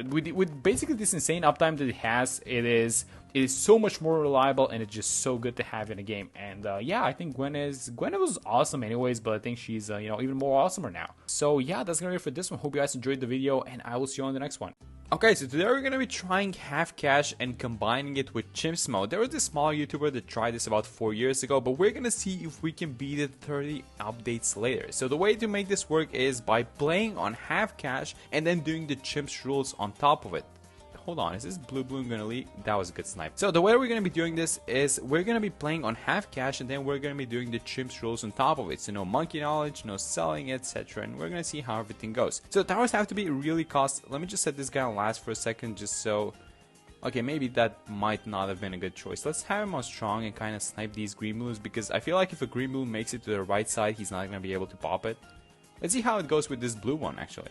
S1: with basically this insane uptime that it has, it is so much more reliable, and it's just so good to have in a game. And yeah, I think Gwen was awesome anyways, but I think she's even more awesomer now. So yeah, that's gonna be it for this one. Hope you guys enjoyed the video, and I will see you on the next one. Okay, so today we're going to be trying half cash and combining it with chimps mode. There was this small YouTuber that tried this about 4 years ago, but we're going to see if we can beat it 30 updates later. So the way to make this work is by playing on half cash and then doing the chimps rules on top of it. Hold on, is this blue balloon gonna leak? That was a good snipe. So the way we're gonna be doing this is we're gonna be playing on half cash, and then we're gonna be doing the chimps rules on top of it. So no monkey knowledge, no selling, etc. And we're gonna see how everything goes. So the towers have to be really cost. Let me just set this guy on last for a second, just so. Okay, maybe that might not have been a good choice. Let's have him on strong and kind of snipe these green balloons, because I feel like if a green balloon makes it to the right side, he's not gonna be able to pop it. Let's see how it goes with this blue one actually.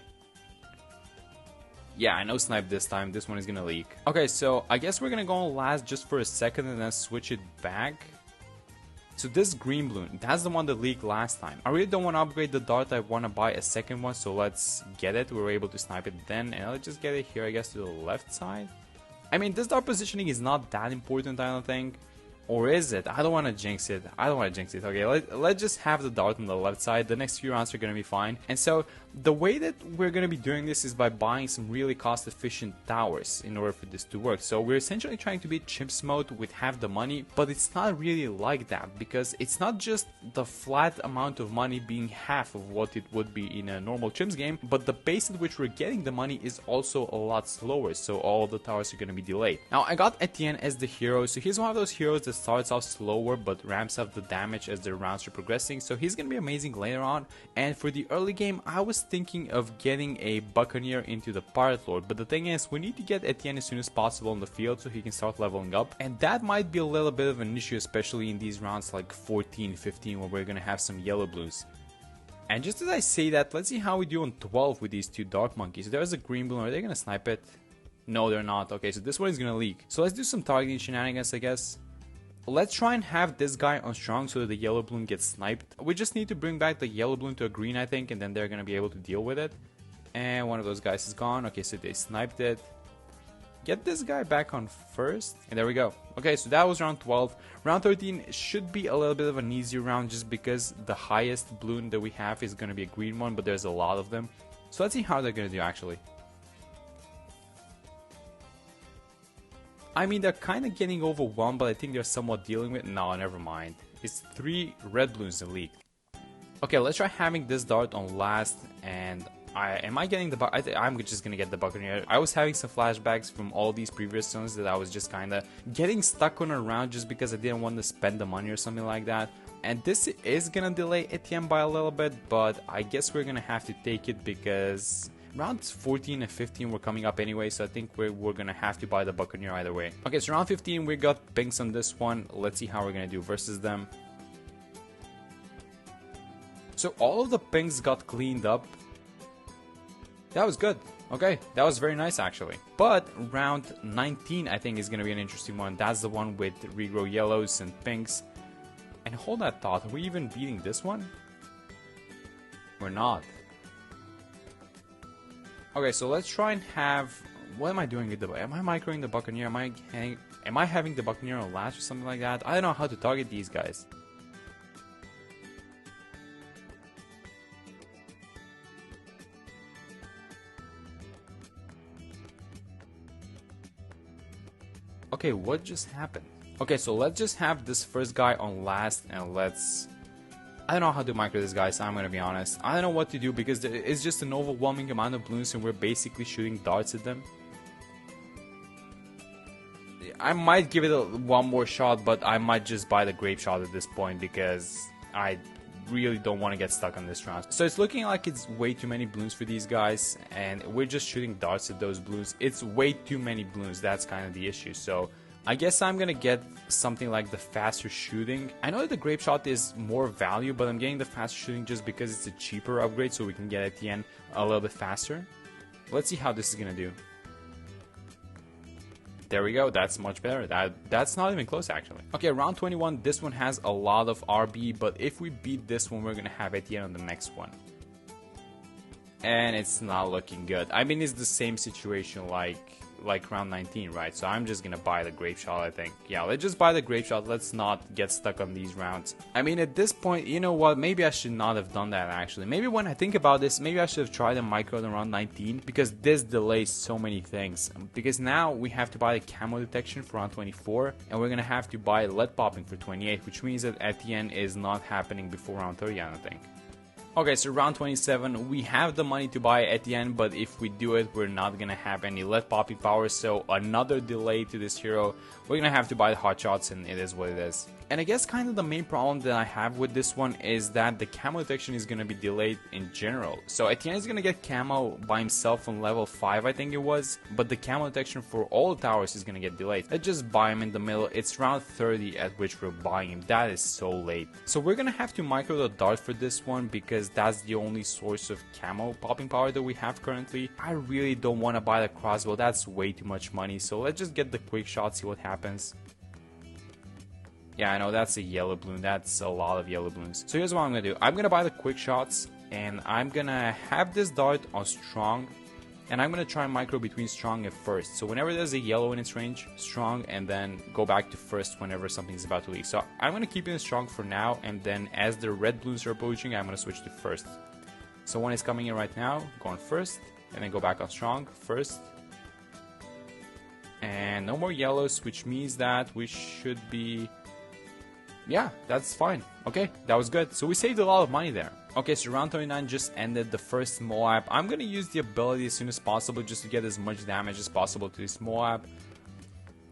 S1: Yeah, I know snipe this time. This one is gonna leak. Okay, so I guess we're gonna go on last just for a second and then switch it back. So this green balloon, that's the one that leaked last time. I really don't want to upgrade the dart. I want to buy a second one, so let's get it. We were able to snipe it then, and I'll just get it here, I guess, to the left side. I mean, this dart positioning is not that important, I don't think. Or is it? I don't want to jinx it. Okay, let's just have the dart on the left side. The next few rounds are going to be fine. And so the way that we're going to be doing this is by buying some really cost-efficient towers in order for this to work. So we're essentially trying to beat chimps mode with half the money, but it's not really like that, because it's not just the flat amount of money being half of what it would be in a normal chimps game, but the pace at which we're getting the money is also a lot slower, so all of the towers are going to be delayed. Now, I got Etienne as the hero, so he's one of those heroes that starts off slower but ramps up the damage as the rounds are progressing, so he's gonna be amazing later on. And for the early game, I was thinking of getting a Buccaneer into the Pirate Lord, but the thing is, we need to get Etienne as soon as possible on the field so he can start leveling up, and that might be a little bit of an issue, especially in these rounds like 14, 15, where we're gonna have some yellow blues. And just as I say that, let's see how we do on 12 with these two dark monkeys. There's a green balloon. Are they gonna snipe it? No, they're not. Okay, so this one is gonna leak. So let's do some targeting shenanigans, I guess. Let's try and have this guy on strong so that the yellow balloon gets sniped. We just need to bring back the yellow balloon to a green, I think, and then they're gonna be able to deal with it. And one of those guys is gone. Okay, so they sniped it. Get this guy back on first, and there we go. Okay, so that was round 12. Round 13 should be a little bit of an easier round, just because the highest balloon that we have is gonna be a green one, but there's a lot of them. So let's see how they're gonna do actually. I mean, they're kind of getting overwhelmed, but I think they're somewhat dealing with it. No, never mind. It's 3 red balloons in league. Okay, let's try having this dart on last, and am I getting the I'm just gonna get the Buccaneer. I was having some flashbacks from all these previous zones that I was just kind of getting stuck on a round just because I didn't want to spend the money or something like that. And this is gonna delay Etienne by a little bit, but I guess we're gonna have to take it because rounds 14 and 15 were coming up anyway, so I think we're gonna have to buy the Buccaneer either way. Okay, so round 15 we got pinks on this one. Let's see how we're gonna do versus them. So all of the pinks got cleaned up. That was good. Okay, that was very nice actually. But round 19 I think is gonna be an interesting one. That's the one with regrow yellows and pinks. And hold that thought, are we even beating this one? We're not. Okay, so let's try and have. What am I doing with the? Am I microing the Buccaneer? Am I having the Buccaneer on last or something like that? I don't know how to target these guys. Okay, what just happened? Okay, so let's just have this first guy on last, and let's... I don't know how to micro this guy, so I'm gonna be honest. I don't know what to do because it's just an overwhelming amount of balloons and we're basically shooting darts at them. I might give it one more shot, but I might just buy the grape shot at this point because I really don't want to get stuck on this round. So it's looking like it's way too many balloons for these guys, and we're just shooting darts at those balloons. It's way too many balloons, that's kind of the issue. So I guess I'm gonna get something like the faster shooting. I know that the grape shot is more value, but I'm getting the faster shooting just because it's a cheaper upgrade, so we can get at the end a little bit faster. Let's see how this is gonna do. There we go, that's much better. That's not even close actually. Okay, round 21, this one has a lot of RB, but if we beat this one, we're gonna have at the end of the next one. And it's not looking good. I mean, it's the same situation like round 19, right? So I'm just gonna buy the grape shot, I think. Yeah, let's just buy the grape shot. Let's not get stuck on these rounds. I mean, at this point, you know what? Maybe I should not have done that actually. Maybe when I think about this, maybe I should have tried a micro in round 19 because this delays so many things. Because now we have to buy the camo detection for round 24 and we're gonna have to buy lead popping for 28, which means that at the end is not happening before round 30, I don't think. Okay, so round 27, we have the money to buy at the end, but if we do it, we're not gonna have any lead popping power, so another delay to this hero. We're gonna have to buy the hot shots, and it is what it is. And I guess kind of the main problem that I have with this one is that the camo detection is gonna be delayed in general. So at the end, he's gonna get camo by himself on level 5, I think it was, but the camo detection for all the towers is gonna get delayed. Let's just buy him in the middle. It's round 30 at which we're buying him. That is so late. So we're gonna have to micro the dart for this one because that's the only source of camo popping power that we have currently. I really don't want to buy the crossbow, that's way too much money, so let's just get the quick shot, see what happens. Yeah, I know that's a yellow balloon, that's a lot of yellow balloons. So here's what I'm gonna do. I'm gonna buy the quick shots and I'm gonna have this dart on strong, and I'm gonna try micro between strong and first. So whenever there's a yellow in its range, strong, and then go back to first whenever something's about to leak. So I'm gonna keep it in strong for now, and then as the red balloons are approaching, I'm gonna switch to first. So one is coming in right now, go on first, and then go back on strong, first. And no more yellows, which means that we should be... Yeah, that's fine. Okay, that was good. So we saved a lot of money there. Okay, so round 29 just ended the first Moab. I'm gonna use the ability as soon as possible just to get as much damage as possible to this Moab.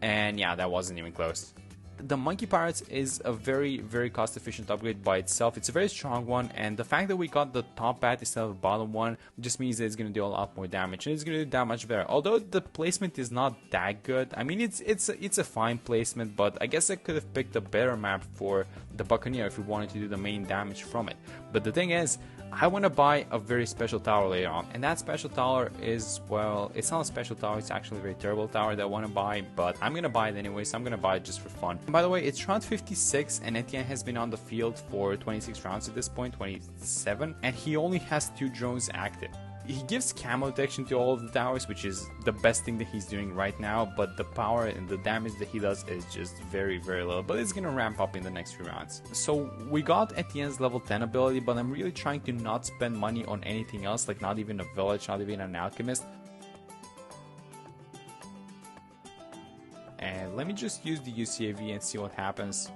S1: And yeah, that wasn't even close. The Monkey Pirates is a very, very cost-efficient upgrade by itself. It's a very strong one, and the fact that we got the top bat instead of the bottom one just means that it's going to do a lot more damage, and it's going to do that much better. Although the placement is not that good. I mean, it's a fine placement, but I guess I could have picked a better map for the Buccaneer if we wanted to do the main damage from it. But the thing is, I want to buy a very special tower later on, and that special tower is, well, it's not a special tower, it's actually a very terrible tower that I want to buy, but I'm going to buy it anyway, so I'm going to buy it just for fun. And by the way, it's round 56, and Etienne has been on the field for 26 rounds at this point, 27, and he only has 2 drones active. He gives camo detection to all of the towers, which is the best thing that he's doing right now, but the power and the damage that he does is just very, very low, but it's gonna ramp up in the next few rounds. So we got Etienne's level 10 ability, but I'm really trying to not spend money on anything else, like not even a village, not even an alchemist. And let me just use the UCAV and see what happens.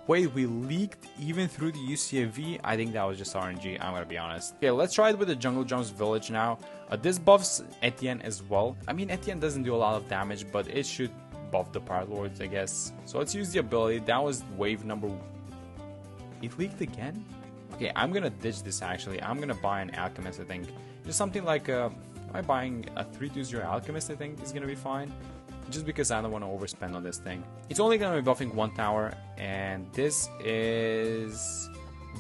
S1: Wait, we leaked even through the UCAV? I think that was just RNG, I'm gonna be honest. Okay, let's try it with the Jungle Drums village now. This buffs Etienne as well. I mean, Etienne doesn't do a lot of damage, but it should buff the Pirate Lords, I guess. So let's use the ability. That was wave number... It leaked again? Okay, I'm gonna ditch this actually. I'm gonna buy an Alchemist, I think. Just something like, am I buying a 320 Alchemist, I think is gonna be fine. Just because I don't want to overspend on this thing. It's only going to be buffing 1 tower, and this is...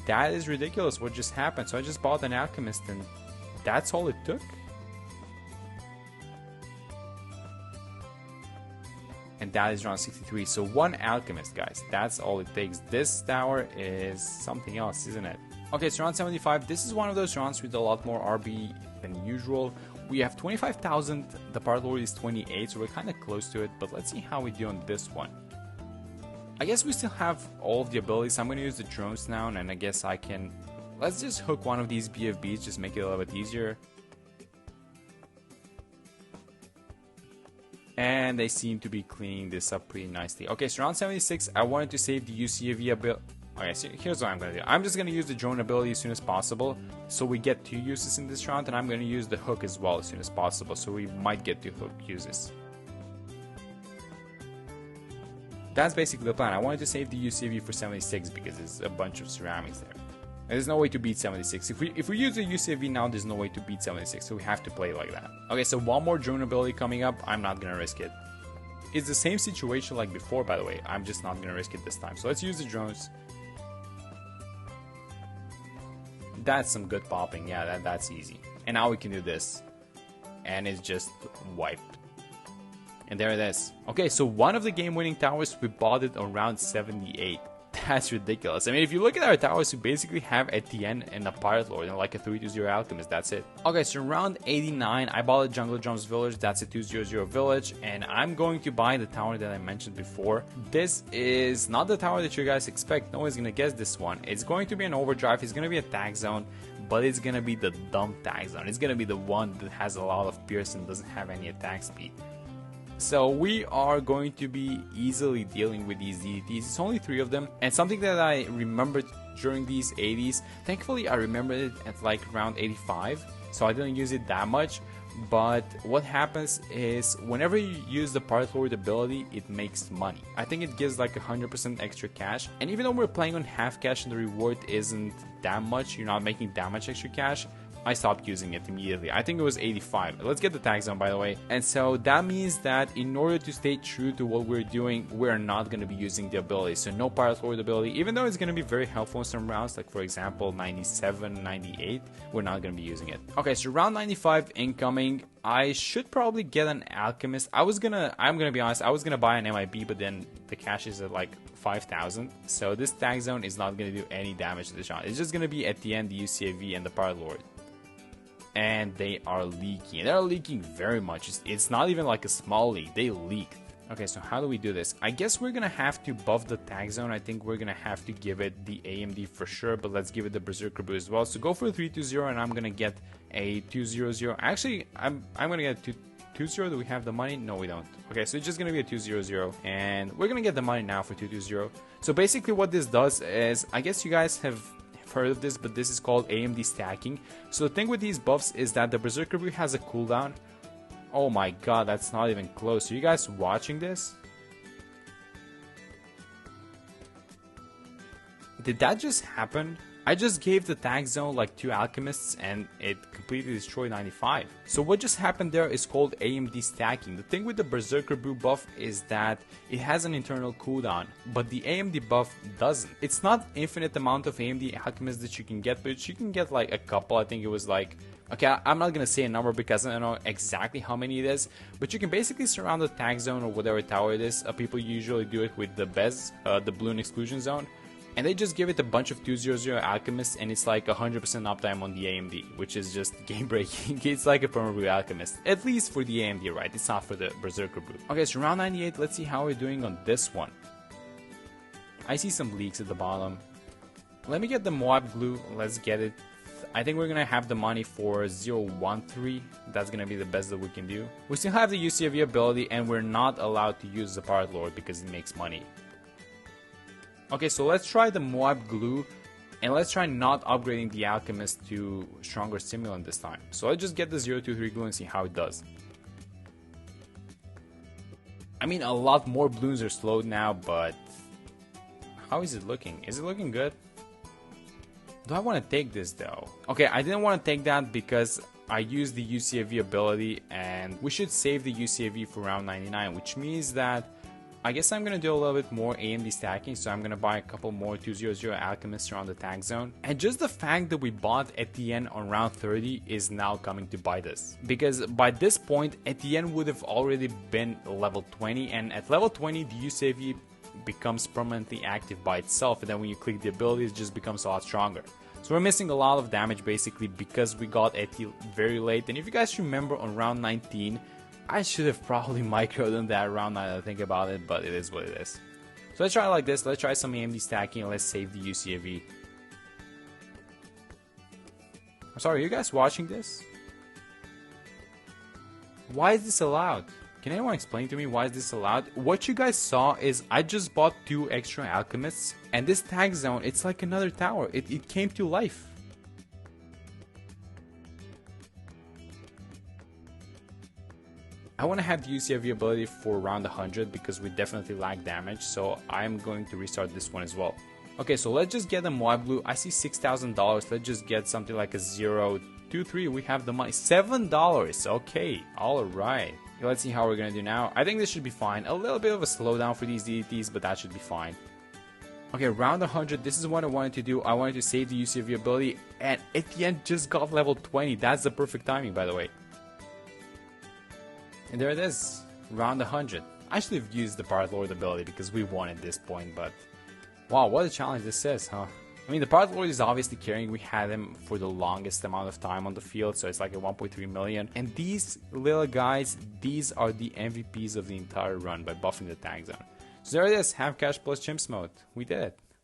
S1: That is ridiculous what just happened. So I just bought an Alchemist, and that's all it took? And that is round 63. So 1 Alchemist, guys. That's all it takes. This tower is something else, isn't it? Okay, so round 75. This is one of those rounds with a lot more RB than usual. We have 25,000, the Pirate Lord is 28, so we're kind of close to it, but let's see how we do on this one. I guess we still have all of the abilities. I'm going to use the drones now, and I guess I can... Let's just hook one of these BFBs, just make it a little bit easier. And they seem to be cleaning this up pretty nicely. Okay, so round 76, I wanted to save the UCAV ability. Okay, so here's what I'm going to do. I'm just going to use the drone ability as soon as possible, so we get 2 uses in this round, and I'm going to use the hook as well as soon as possible, so we might get 2 hook uses. That's basically the plan. I wanted to save the UCAV for 76 because there's a bunch of ceramics there. And there's no way to beat 76. If we use the UCAV now, there's no way to beat 76, so we have to play like that. Okay, so one more drone ability coming up. I'm not going to risk it. It's the same situation like before, by the way. I'm just not going to risk it this time. So let's use the drones. That's some good popping. Yeah, that's easy. And now we can do this. And it's just wiped. And there it is. Okay, so one of the game-winning towers, we bought it around 78. That's ridiculous. I mean, if you look at our towers, we basically have Etienne and a Pirate Lord and like a 3-2-0 Alchemist. That's it. Okay, so round 89, I bought a Jungle Drums Village. That's a 2-0-0 village. And I'm going to buy the tower that I mentioned before. This is not the tower that you guys expect. No one's going to guess this one. It's going to be an overdrive. It's going to be a tag zone. But it's going to be the dumb tag zone. It's going to be the one that has a lot of pierce and doesn't have any attack speed. So we are going to be easily dealing with these DDTs. It's only 3 of them. And something that I remembered during these 80s, thankfully I remembered it at like around 85. So I didn't use it that much. But what happens is whenever you use the Pirate Lord ability, it makes money. I think it gives like 100% extra cash. And even though we're playing on half cash and the reward isn't that much, you're not making that much extra cash, I stopped using it immediately. I think it was 85. Let's get the tag zone, by the way. And so that means that in order to stay true to what we're doing, we're not going to be using the ability. So no Pirate Lord ability, even though it's going to be very helpful in some rounds, like for example 97, 98, we're not going to be using it. Okay, so round 95 incoming. I should probably get an Alchemist. I'm gonna be honest, I was gonna buy an MIB, but then the cash is at like 5,000. So this tag zone is not gonna do any damage to the shot. It's just gonna be at the end the UCAV and the Pirate Lord. And they are leaking. They're leaking very much. It's not even like a small leak. They leaked. Okay, so how do we do this? I guess we're gonna have to buff the tag zone. I think we're gonna have to give it the AMD for sure, but let's give it the Berserker Brew as well. So go for a 3-2-0, and I'm gonna get a 2-0-0. Actually, I'm gonna get a 2-0. Do we have the money? No, we don't. Okay, so it's just gonna be a 2-0-0, and we're gonna get the money now for 2-2-0. So basically, what this does is, I guess you guys have heard of this, but this is called AMD stacking. So the thing with these buffs is that the Berserker Brew has a cooldown. Oh my god, that's not even close. Are you guys watching this? Did that just happen? I just gave the tag zone like 2 alchemists and it completely destroyed 95. So what just happened there is called AMD stacking. The thing with the Berserker Brew buff is that it has an internal cooldown, but the AMD buff doesn't. It's not infinite amount of AMD alchemists that you can get, but you can get like a couple. I think it was like, okay, I'm not gonna say a number because I don't know exactly how many it is, but you can basically surround the tag zone or whatever tower it is. People usually do it with the Bez, the Balloon Exclusion Zone. And they just give it a bunch of 2-0-0 alchemists, and it's like 100% uptime on the AMD, which is just game breaking. It's like a perma-brew alchemist, at least for the AMD, right? It's not for the Berserker Brew. Okay, so round 98, let's see how we're doing on this one. I see some leaks at the bottom. Let me get the Moab glue, let's get it. I think we're gonna have the money for 0-1-3. That's gonna be the best that we can do. We still have the UCAV ability, and we're not allowed to use the Pirate Lord because it makes money. Okay, so let's try the Moab glue, and let's try not upgrading the alchemist to stronger stimulant this time. So let's just get the 0-2-3 glue and see how it does. I mean, a lot more balloons are slowed now, but how is it looking? Is it looking good? Do I want to take this though? Okay, I didn't want to take that because I used the UCAV ability, and we should save the UCAV for round 99, which means that I guess I'm going to do a little bit more AMD stacking, so I'm going to buy a couple more 2-0-0 alchemists around the tag zone. And just the fact that we bought Etienne on round 30 is now coming to bite us. Because by this point, Etienne would have already been level 20, and at level 20, the UCAV becomes permanently active by itself, and then when you click the abilities, it just becomes a lot stronger. So we're missing a lot of damage basically because we got Etienne very late. And if you guys remember on round 19, I should have probably microed on that round now that I think about it, but it is what it is. So let's try it like this. Let's try some AMD stacking and let's save the UCAV. I'm sorry, are you guys watching this? Why is this allowed? Can anyone explain to me why is this allowed? What you guys saw is I just bought 2 extra alchemists, and this tag zone, it's like another tower. It came to life. I want to have the UCV ability for around 100 because we definitely lack damage, so I'm going to restart this one as well. Okay, so let's just get a Moai Blue. I see $6,000. Let's just get something like a 023. We have the money. $7. Okay, alright. Let's see how we're gonna do now. I think this should be fine. A little bit of a slowdown for these DDTs, but that should be fine. Okay, round 100, this is what I wanted to do. I wanted to save the UCV ability, and at the end just got level 20. That's the perfect timing, by the way. And there it is, round 100. I should have used the Pirate Lord ability because we won at this point, but wow, what a challenge this is, huh? I mean, the Pirate Lord is obviously carrying. We had him for the longest amount of time on the field, so it's like a 1.3 million. And these little guys, these are the MVPs of the entire run by buffing the tag zone. So there it is, half cash plus chimps mode. We did it.